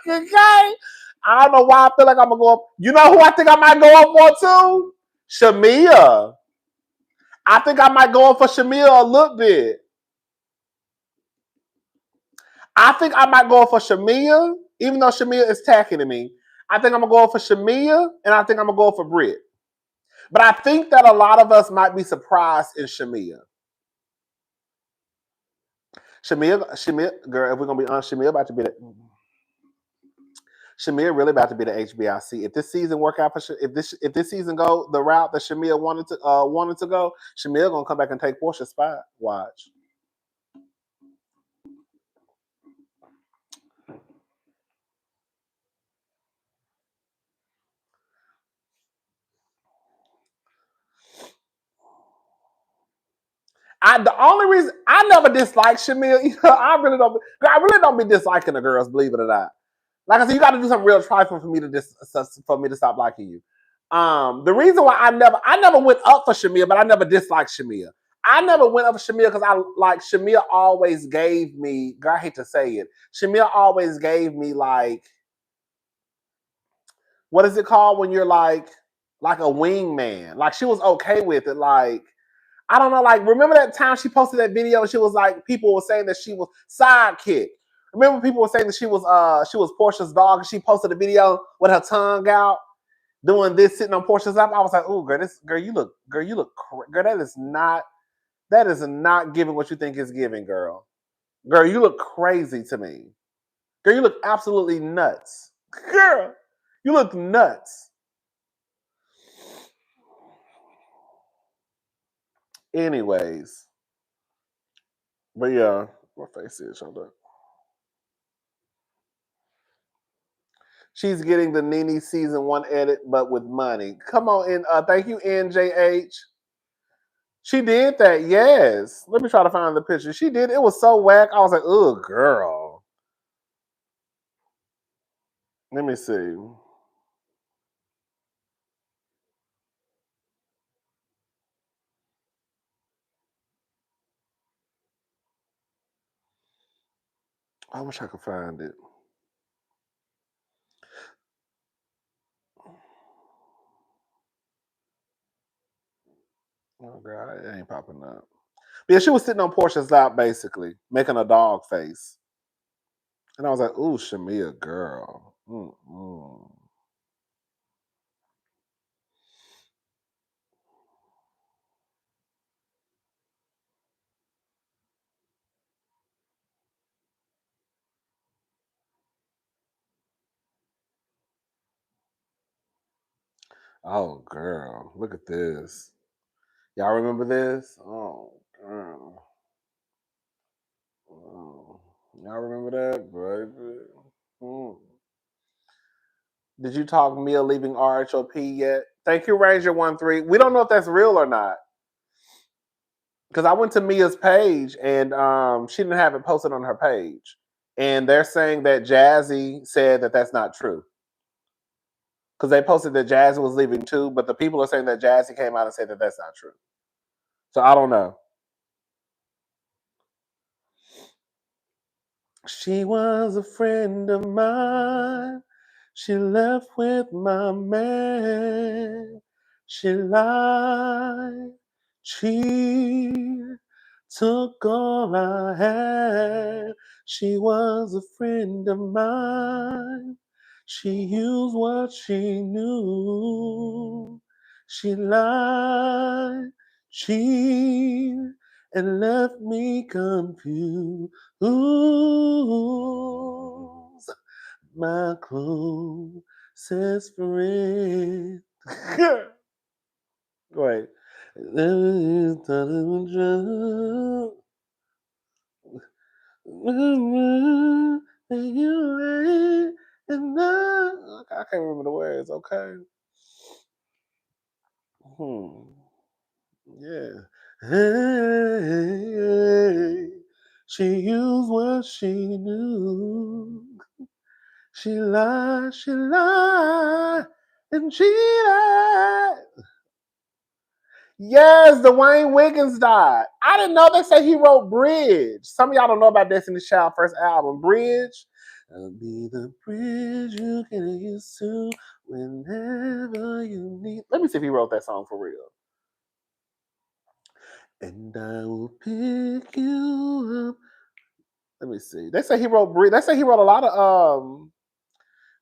Okay. I don't know why I feel like I'm gonna go up. You know who I think I might go up for too? Shamia. I think I might go up for Shamia a little bit. I think I might go up for Shamia, even though Shamia is tacking to me. I think I'm gonna go up for Shamia, and I think I'm gonna go up for Brit. But I think that a lot of us might be surprised in Shamia. Shamia, girl, if we're gonna be honest, Shamia about to be the Shamia really about to be the HBIC. If this season work out for if this season go the route that Shamia wanted to go, Shamia gonna come back and take Portia's spot. Watch. The only reason I never disliked Shamia, I really don't be disliking the girls, believe it or not. Like I said, you got to do something real trifling for me to stop liking you. The reason why I never went up for Shamia, but I never disliked Shamia. I never went up for Shamia because Shamia always gave me. God, I hate to say it. Shamia always gave me like, what is it called when you're like a wingman? Like she was okay with it. Like I don't know. Like remember that time she posted that video? And she was like, people were saying that she was sidekick. Remember people were saying that she was Portia's dog, and she posted a video with her tongue out, doing this, sitting on Portia's lap. I was like, "Oh, girl, you look, that is not giving what you think is giving, girl. Girl, you look crazy to me. Girl, you look absolutely nuts. Girl, you look nuts." Anyways, but yeah, what face is? Hold up. She's getting the Nene season 1 edit, but with money. Come on in. Thank you, NJH. She did that, yes. Let me try to find the picture. She did. It was so whack. I was like, oh, girl. Let me see. I wish I could find it. Oh, God, it ain't popping up. But yeah, she was sitting on Portia's lap, basically, making a dog face. And I was like, ooh, Shamia, girl. Mm-mm. Oh, girl. Look at this. Y'all remember this? Oh, girl. Oh. Y'all remember that, baby? Mm. Did you talk Mia leaving RHOP yet? Thank you, Ranger13. We don't know if that's real or not. Because I went to Mia's page and she didn't have it posted on her page. And they're saying that Jazzy said that that's not true. Because they posted that Jazzy was leaving too, but the people are saying that Jazzy came out and said that that's not true. So I don't know. She was a friend of mine. She left with my man. She lied, cheated, took all I had. She was a friend of mine. She used what she knew. She lied, cheated, and left me confused. My closest friend. Wait. I can't remember the words, okay? Yeah. Hey, she used what she knew. She lied, and cheated. Yes, Dwayne Wiggins died. I didn't know they say he wrote Bridge. Some of y'all don't know about Destiny's Child first album, Bridge. I'll be the bridge you can use to whenever you need. Let me see if he wrote that song for real. And I will pick you up. Let me see. They say he wrote Bridge. They say he wrote a lot of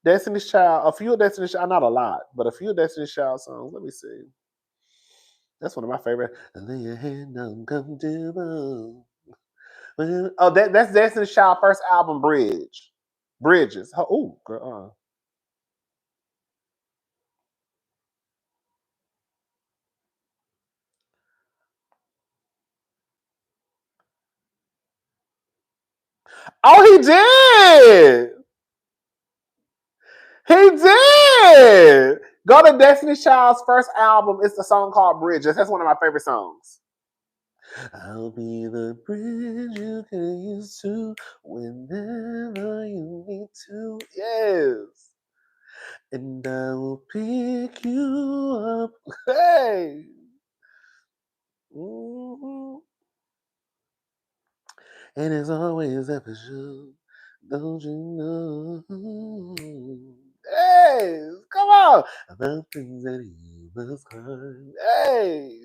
Destiny's Child, a few of Destiny's Child, not a lot, but a few Destiny's Child songs. Let me see. That's one of my favorite. Lay your hand down, comfortable. Oh, that's Destiny's Child first album, Bridge. Bridges. Oh, girl. Oh, he did. He did. Go to Destiny's Child's first album. It's the song called Bridges. That's one of my favorite songs. I'll be the bridge you can use to whenever you need to. Yes. And I will pick you up. Hey. Mm-hmm. And it's always up for you. Don't you know? Hey, come on. About things that you must cry. Hey,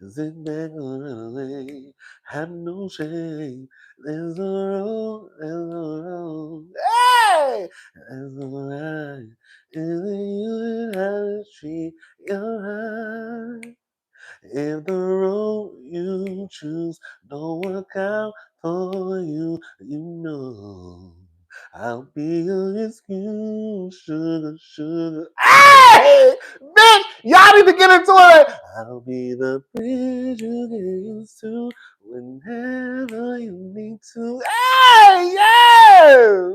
sit back and run away. Have no shame. There's a road, there's a road. Hey, there's a line. Is it you that how to treat your heart? If the road you choose don't work out for you, you know I'll be your excuse, sugar, sugar. Hey, bitch, y'all need to get into it. I'll be the bridge you get used to whenever you need to. Hey, yeah.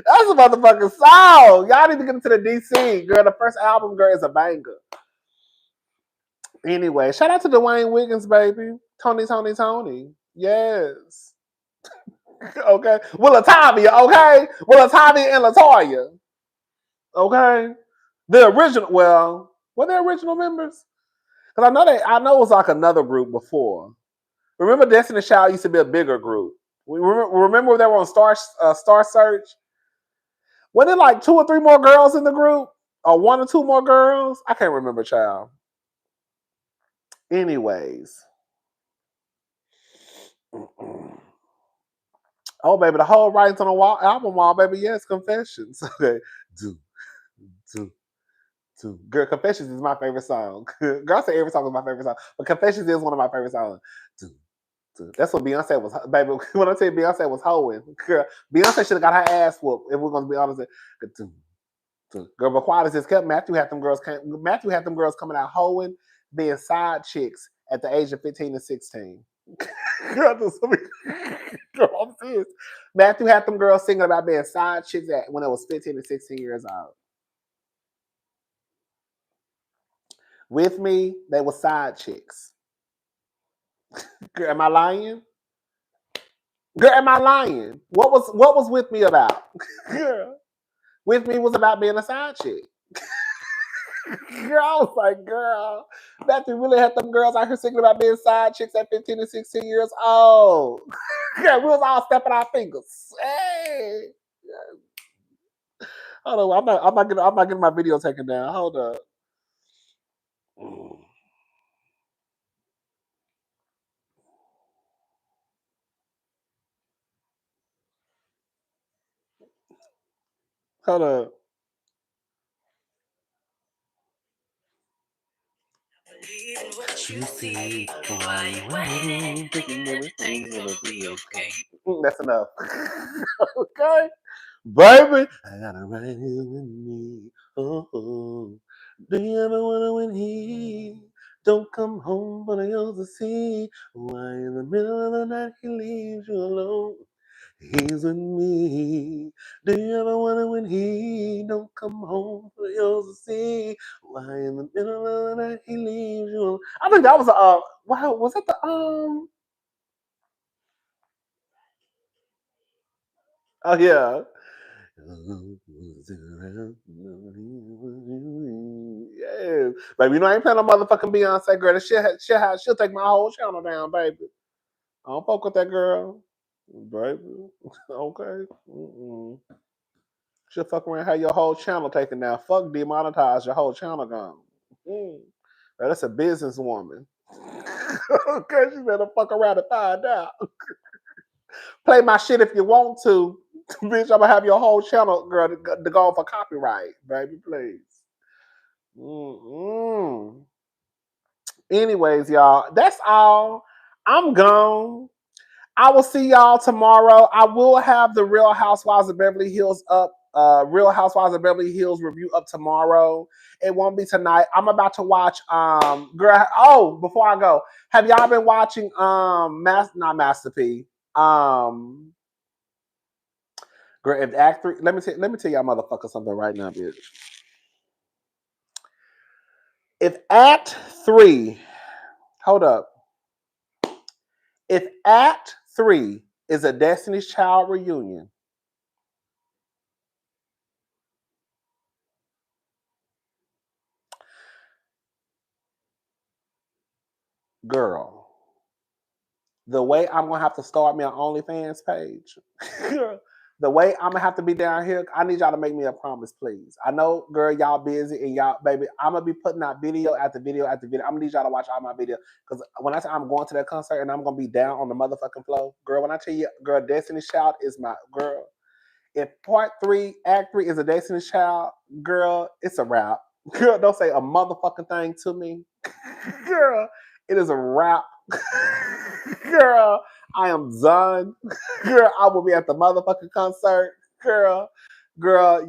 That's a motherfucking song. Y'all need to get into the DC. Girl, the first album, girl, is a banger. Anyway, shout out to Dwayne Wiggins, baby. Tony. Yes. Okay. Well, Latavia, okay? Well, Latavia and Latoya. Okay. The original, well, were they original members? Because I know it was like another group before. Remember Destiny Child used to be a bigger group. Remember they were on Star Search? Were there like 2 or 3 more girls in the group? Or 1 or 2 more girls? I can't remember, child. Anyways. Oh, baby, the whole Writings on the Wall album wall, baby, yes, Confessions. Okay. Girl, Confessions is my favorite song. Girl, I say every song is my favorite song, but Confessions is one of my favorite songs. That's what Beyonce was, baby. When I tell you Beyonce was hoeing, girl, Beyonce should have got her ass whooped. If we're gonna be honest, girl, but quiet as this kept, Matthew had them girls coming out hoeing, being side chicks at the age of 15 and 16. Girl, I'm serious. Matthew had them girls singing about being side chicks when it was 15 and 16 years old. With me, they were side chicks. Girl, am I lying? Girl, am I lying? What was With Me about? Girl, With Me was about being a side chick. Girl, I was like, girl, Matthew really had them girls out here singing about being side chicks at 15 and 16 years old. Girl, we was all stepping our fingers. Hey. Hold on, I'm not getting my video taken down. Hold up. Hold up. You see why you thinking everything's gonna be okay. That's enough. Okay. Baby, I gotta ride here with me. Oh. Do you ever wonder when he don't come home for the girls to see? Why in the middle of the night he leaves you alone? He's with me. Do you ever wonder when he don't come home for the girls to see? Why in the middle of the night he leaves you alone? I think that was wow, was that the oh yeah. Yeah, baby, you know I ain't playing no motherfucking Beyonce, girl. She'll take my whole channel down, baby. I don't fuck with that girl, baby. Okay, she'll fuck around, have your whole channel taken down. Fuck demonetize, your whole channel gone. Girl, that's a businesswoman. Okay, she better fuck around and find out. Play my shit if you want to. Bitch, I'm gonna have your whole channel, girl, to go for copyright, baby, please. Anyways, y'all, that's all. I'm gone. I will see y'all tomorrow. I will have the Real Housewives of Beverly Hills up. Real Housewives of Beverly Hills review up tomorrow. It won't be tonight. I'm about to watch girl. Oh, before I go, have y'all been watching not Master P? Girl, if Act 3, let me tell y'all motherfuckers something right now, bitch. If Act 3, hold up. If Act 3 is a Destiny's Child reunion, girl, the way I'm gonna have to start me an OnlyFans page, the way I'm gonna have to be down here, I need y'all to make me a promise, please. I know, girl, y'all busy and y'all, baby, I'm gonna be putting out video after video after video. I'm gonna need y'all to watch all my videos because when I say I'm going to that concert and I'm gonna be down on the motherfucking floor, girl, when I tell you, girl, Destiny's Child is my girl. If part 3, Act 3 is a Destiny's Child, girl, it's a wrap. Girl, don't say a motherfucking thing to me. Girl, it is a wrap. Girl, I am done. Girl, I will be at the motherfucking concert. girl,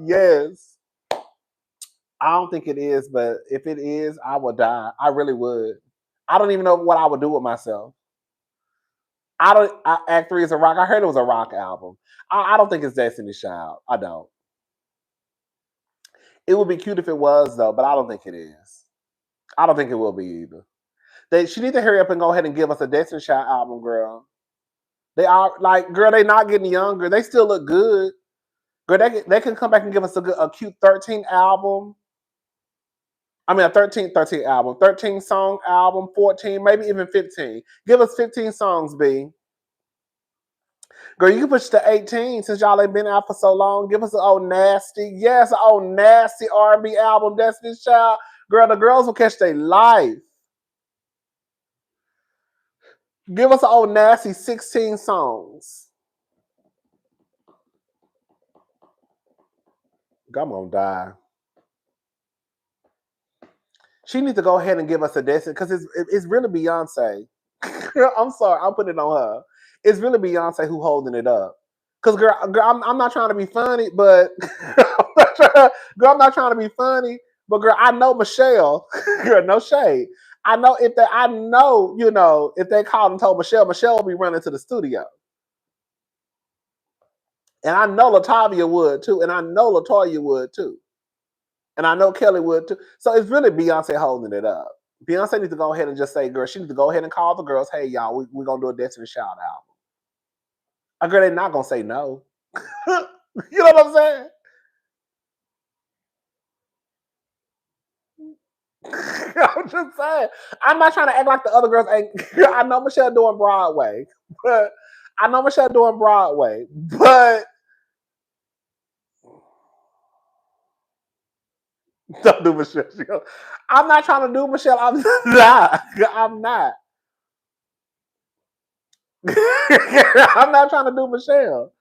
yes. I don't think it is, but if it is, I would die. I really would. I don't even know what I would do with myself. Act 3 is a rock. I heard it was a rock album. I don't think it's Destiny's Child. I don't. It would be cute if it was though, but I don't think it is. I don't think it will be either. She need to hurry up and go ahead and give us a Destiny's Child album, girl. They are like, girl, they not getting younger. They still look good. Girl, they can come back and give us a cute 13 album. I mean, a 13 album, 13 song album, 14, maybe even 15. Give us 15 songs, B. Girl, you can push to 18 since y'all ain't been out for so long. Give us an old nasty, yes, an old nasty R&B album, Destiny's Child. Girl, the girls will catch their life. Give us an old nasty 16 songs. I'm gonna die. She needs to go ahead and give us a Destiny because it's really Beyonce. I'm sorry, I'm putting it on her. It's really Beyonce who holding it up. Cause girl, I'm not trying to be funny, but I'm not trying to be funny, but girl, I know Michelle. Girl, no shade. I know if they called and told Michelle will be running to the studio. And I know Latavia would too, and I know Latoya would too. And I know Kelly would too. So it's really Beyonce holding it up. Beyonce needs to go ahead and just say, girl, she needs to go ahead and call the girls, hey, y'all, we're going to do a Destiny's Child album. Girl, they're not going to say no. You know what I'm saying? I'm just saying. I'm not trying to act like the other girls ain't. I know Michelle doing Broadway. But don't do Michelle. I'm not trying to do Michelle. I'm not. I'm not. I'm not trying to do Michelle.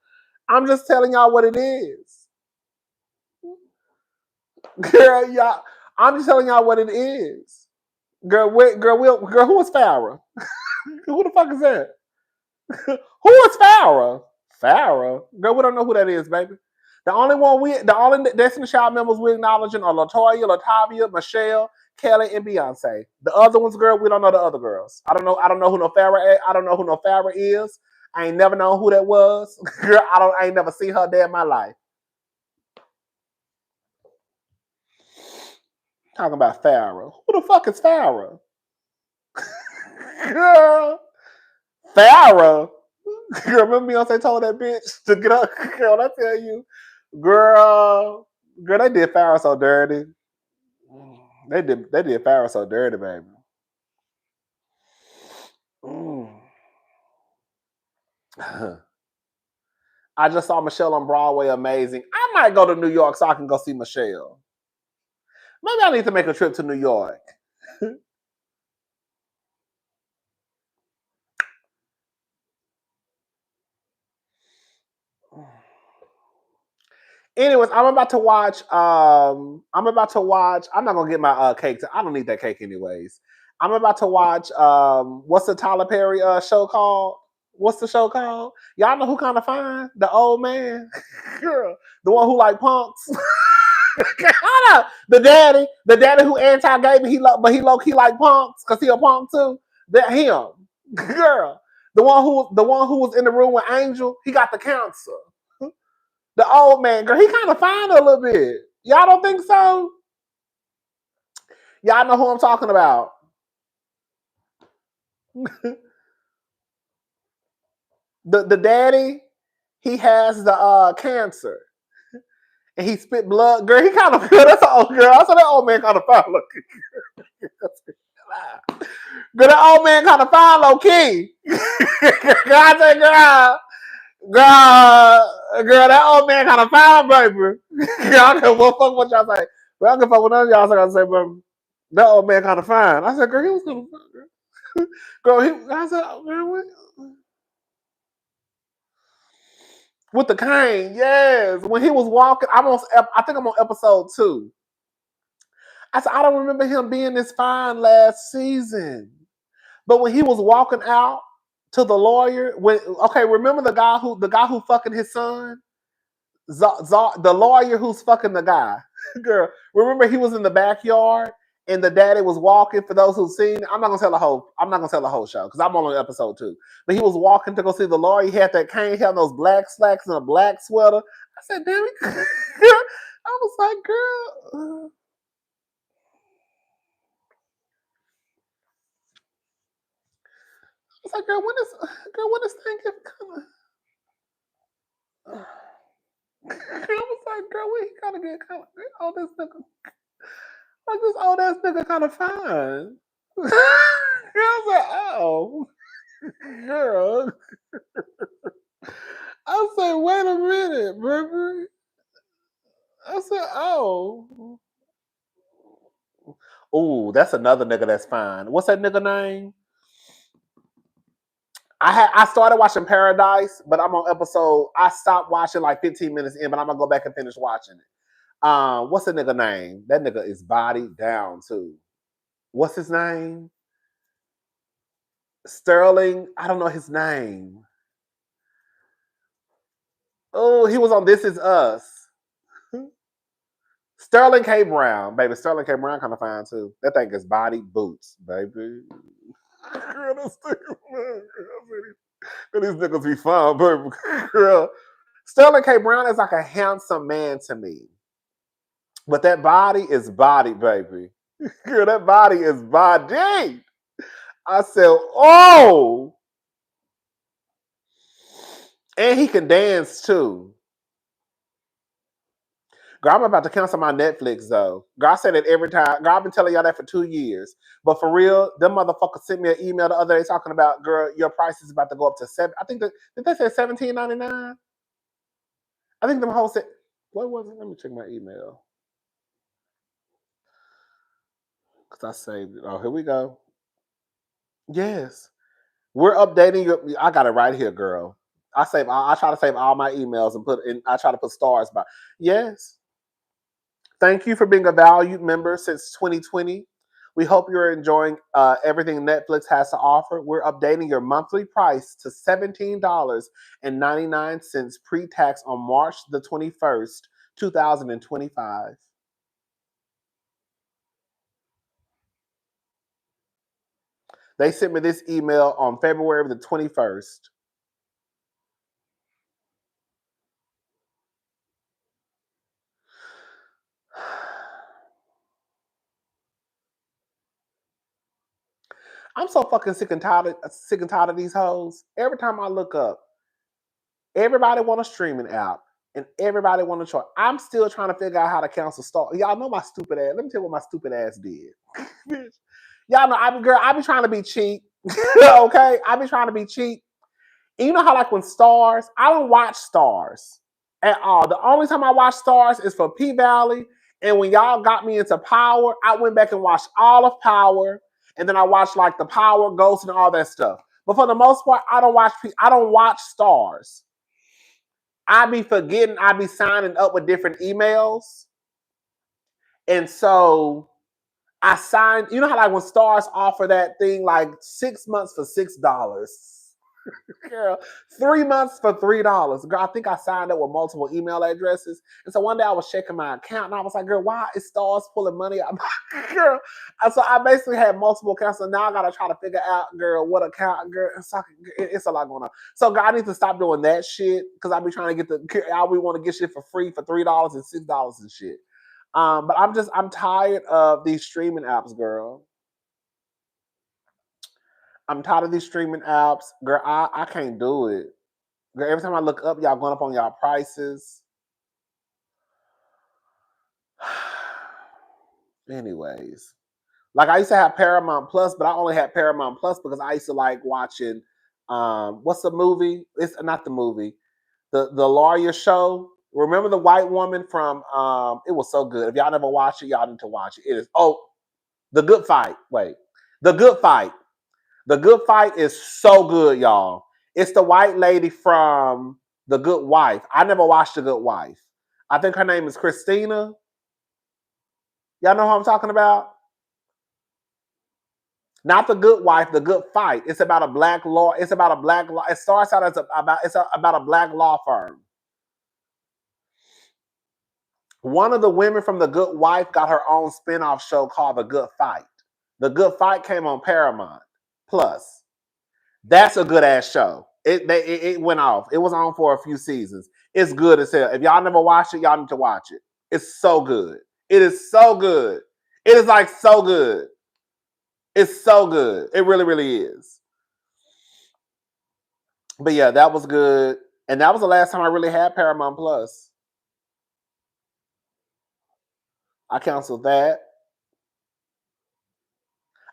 I'm just telling y'all what it is. Girl, y'all. I'm just telling y'all what it is. Girl, who was Farrah? Who the fuck is that? Who is Farrah? Farrah? Girl, we don't know who that is, baby. The only Destiny Child members we're acknowledging are Latoya, Latavia, Michelle, Kelly, and Beyonce. The other ones, girl, we don't know the other girls. I don't know who no Farrah is. I don't know who no Farrah is. I ain't never known who that was. Girl, I ain't never seen her day in my life. Talking about Farrah. Who the fuck is Farrah? Girl. Farrah. Girl, remember Beyonce told that bitch to get up? Girl, I tell you. Girl, they did Farrah so dirty. They did Farrah so dirty, baby. I just saw Michelle on Broadway, amazing. I might go to New York so I can go see Michelle. Maybe I need to make a trip to New York. Anyways, I'm about to watch. I'm not gonna get my cake. I don't need that cake anyways. I'm about to watch. What's the Tyler Perry show called? What's the show called? Y'all know who kind of fine? The old man, girl, the one who like punks. The daddy who anti-gay, but he low key like punks because he a punk too. That him, girl, the one who was in the room with Angel. He got the cancer. The old man, girl, he kind of fine a little bit. Y'all don't think so? Y'all know who I'm talking about. The daddy, he has the cancer. And he spit blood. Girl, he kind of, that's an old girl. I saw that old man kind of fine looking. Girl, that old man kind of fine low key. Girl, I said, girl, that old man kind of fine, baby. Y'all can fuck what y'all say. But I can fuck with none of y'all say, baby. That old man kind of fine. I said, girl, he was kind of fine, girl. I said, oh, man, what? With the cane, yes. When he was walking, I think I'm on episode 2. I said, I don't remember him being this fine last season. But when he was walking out to the lawyer, remember the guy who fucking his son? The lawyer who's fucking the guy. Girl, remember he was in the backyard and the daddy was walking. For those who've seen, I'm not gonna tell the whole show because I'm only on episode 2. But he was walking to go see the lawyer. He had that cane, he had those black slacks and a black sweater. I said, damn it. I was like, girl. I was like, girl, when this thing get coming? I was like, girl, when he gotta get kind of all this nigga, like this old ass nigga kind of fine. I was like, oh, girl. I said, wait a minute, baby. I said, oh. Ooh, that's another nigga that's fine. What's that nigga name? I started watching Paradise, but I'm on episode. I stopped watching like 15 minutes in, but I'm gonna go back and finish watching it. What's the nigga name? That nigga is body down too. What's his name? Sterling. I don't know his name. Oh, he was on This Is Us. Sterling K. Brown, baby. Sterling K. Brown kind of fine too. That thing is body boots, baby. Girl, these niggas be fun, baby. Girl. Sterling K. Brown is like a handsome man to me. But that body is body, baby. Girl, that body is body. I said, oh. And he can dance too. Girl, I'm about to cancel my Netflix though. Girl, I say that every time. Girl, I've been telling y'all that for 2 years. But for real, them motherfuckers sent me an email the other day talking about, girl, your price is about to go up to $7. I think did they say $17.99? I think them whole what was it? Let me check my email. Because I saved it. Oh, here we go. Yes. We're updating your. I got it right here, girl. I try to save all my emails and I try to put stars by. Yes. Thank you for being a valued member since 2020. We hope you're enjoying everything Netflix has to offer. We're updating your monthly price to $17.99 pre-tax on March the 21st, 2025. They sent me this email on February the 21st. I'm so fucking sick and tired of these hoes. Every time I look up, everybody want a streaming app and everybody want to try. I'm still trying to figure out how to cancel Star. Y'all know my stupid ass. Let me tell you what my stupid ass did. Y'all know I be trying to be cheap. Okay? I be trying to be cheap. And you know how like when Stars, I don't watch Stars at all. The only time I watch Stars is for P-Valley. And when y'all got me into Power, I went back and watched all of Power. And then I watched like the Power, Ghost, and all that stuff. But for the most part, I don't watch Stars. I be forgetting, I be signing up with different emails. And so I signed, you know how like when Stars offer that thing like 6 months for $6. Girl, 3 months for $3. Girl, I think I signed up with multiple email addresses. And so one day I was checking my account and I was like, girl, why is Stars pulling money out? Girl. And so I basically had multiple accounts. So now I gotta try to figure out, girl, what account, girl. It's a lot going on. So girl, I need to stop doing that shit because I be trying to get I want to get shit for free for $3 and $6 and shit. But I'm tired of these streaming apps, girl. I'm tired of these streaming apps. Girl, I can't do it. Girl, every time I look up, y'all going up on y'all prices. Anyways. Like I used to have Paramount Plus, but I only had Paramount Plus because I used to like watching what's the movie? It's not the movie. The lawyer show. Remember the white woman from it was so good. If y'all never watched it, y'all need to watch it. It is The Good Fight. Wait. The Good Fight. The Good Fight is so good, y'all. It's the white lady from The Good Wife. I never watched The Good Wife. I think her name is Christina. Y'all know who I'm talking about? Not The Good Wife, The Good Fight. It's about a black law. It starts out as about a black law firm. One of the women from The Good Wife got her own spinoff show called The Good Fight. The Good Fight came on Paramount Plus. That's a good ass show. It went off. It was on for a few seasons. It's good as hell. If y'all never watched it, y'all need to watch it. It's so good. It is so good. It is like so good. It's so good. It really, really is. But yeah, that was good. And that was the last time I really had Paramount Plus. I canceled that.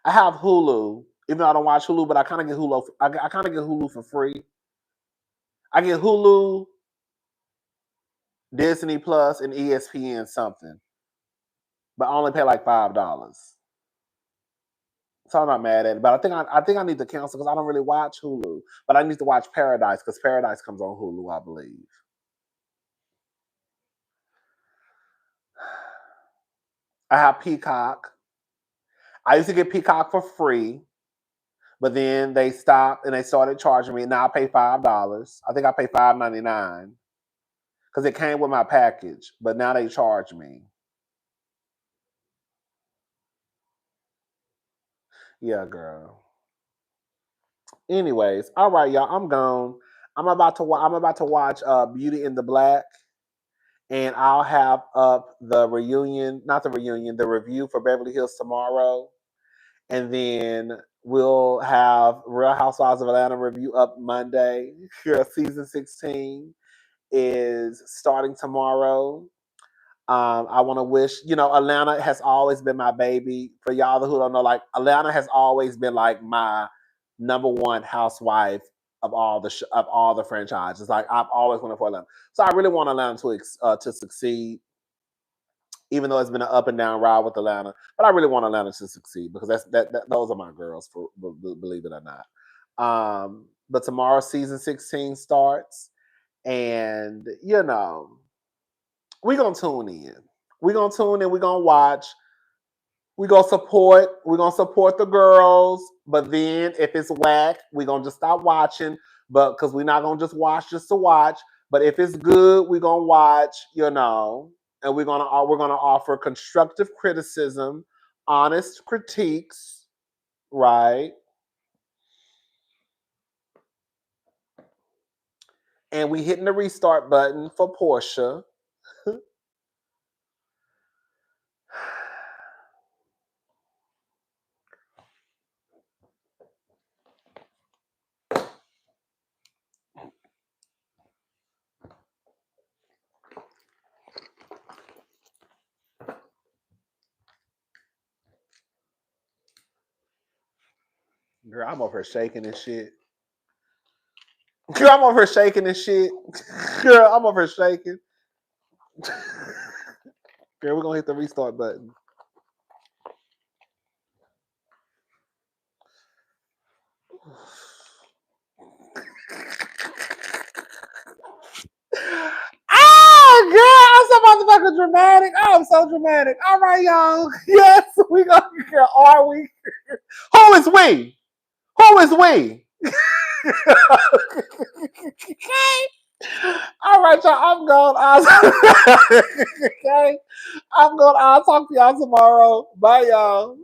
I have Hulu, even though I don't watch Hulu, but I kind of get Hulu. I kind of get Hulu for free. I get Hulu, Disney Plus, and ESPN something, but I only pay like $5. So I'm not mad at it. But I think I need to cancel because I don't really watch Hulu. But I need to watch Paradise because Paradise comes on Hulu, I believe. I have Peacock. I used to get Peacock for free, but then they stopped and they started charging me. Now I pay $5. I think I pay $5.99 because it came with my package, but now they charge me. Yeah, girl. Anyways, all right, y'all. I'm gone. I'm about to watch Beauty in the Black, and I'll have up the reunion, not the reunion, the review for Beverly Hills tomorrow, and then we'll have Real Housewives of Atlanta review up Monday. Season 16 is starting tomorrow. I want to wish, Atlanta has always been my baby. For y'all who don't know, like Atlanta has always been like my number one housewife of all the franchises. Like I've always wanted for Atlanta, so I really want Atlanta to succeed. Even though it's been an up and down ride with Atlanta, but I really want Atlanta to succeed because those are my girls. Believe it or not. But tomorrow season 16 starts, and we're gonna tune in. We're gonna tune in. We're gonna watch. We're gonna support. We're gonna support the girls. But then if it's whack, we're gonna just stop watching. But because we're not gonna just watch just to watch. But if it's good, we're gonna watch. And we're gonna offer constructive criticism, honest critiques, right? And we hitting the restart button for Portia. Girl, I'm over here shaking and shit. Girl, I'm over here shaking and shit. Girl, I'm over here shaking. Girl, we're gonna hit the restart button. Oh, girl, I'm so motherfucking dramatic. Oh, I'm so dramatic. All right, y'all. Yes, we gonna. Girl, are we? Who is we? Who is we? All right, y'all. I'm gone. Okay. I'm gone. I'll talk to y'all tomorrow. Bye, y'all.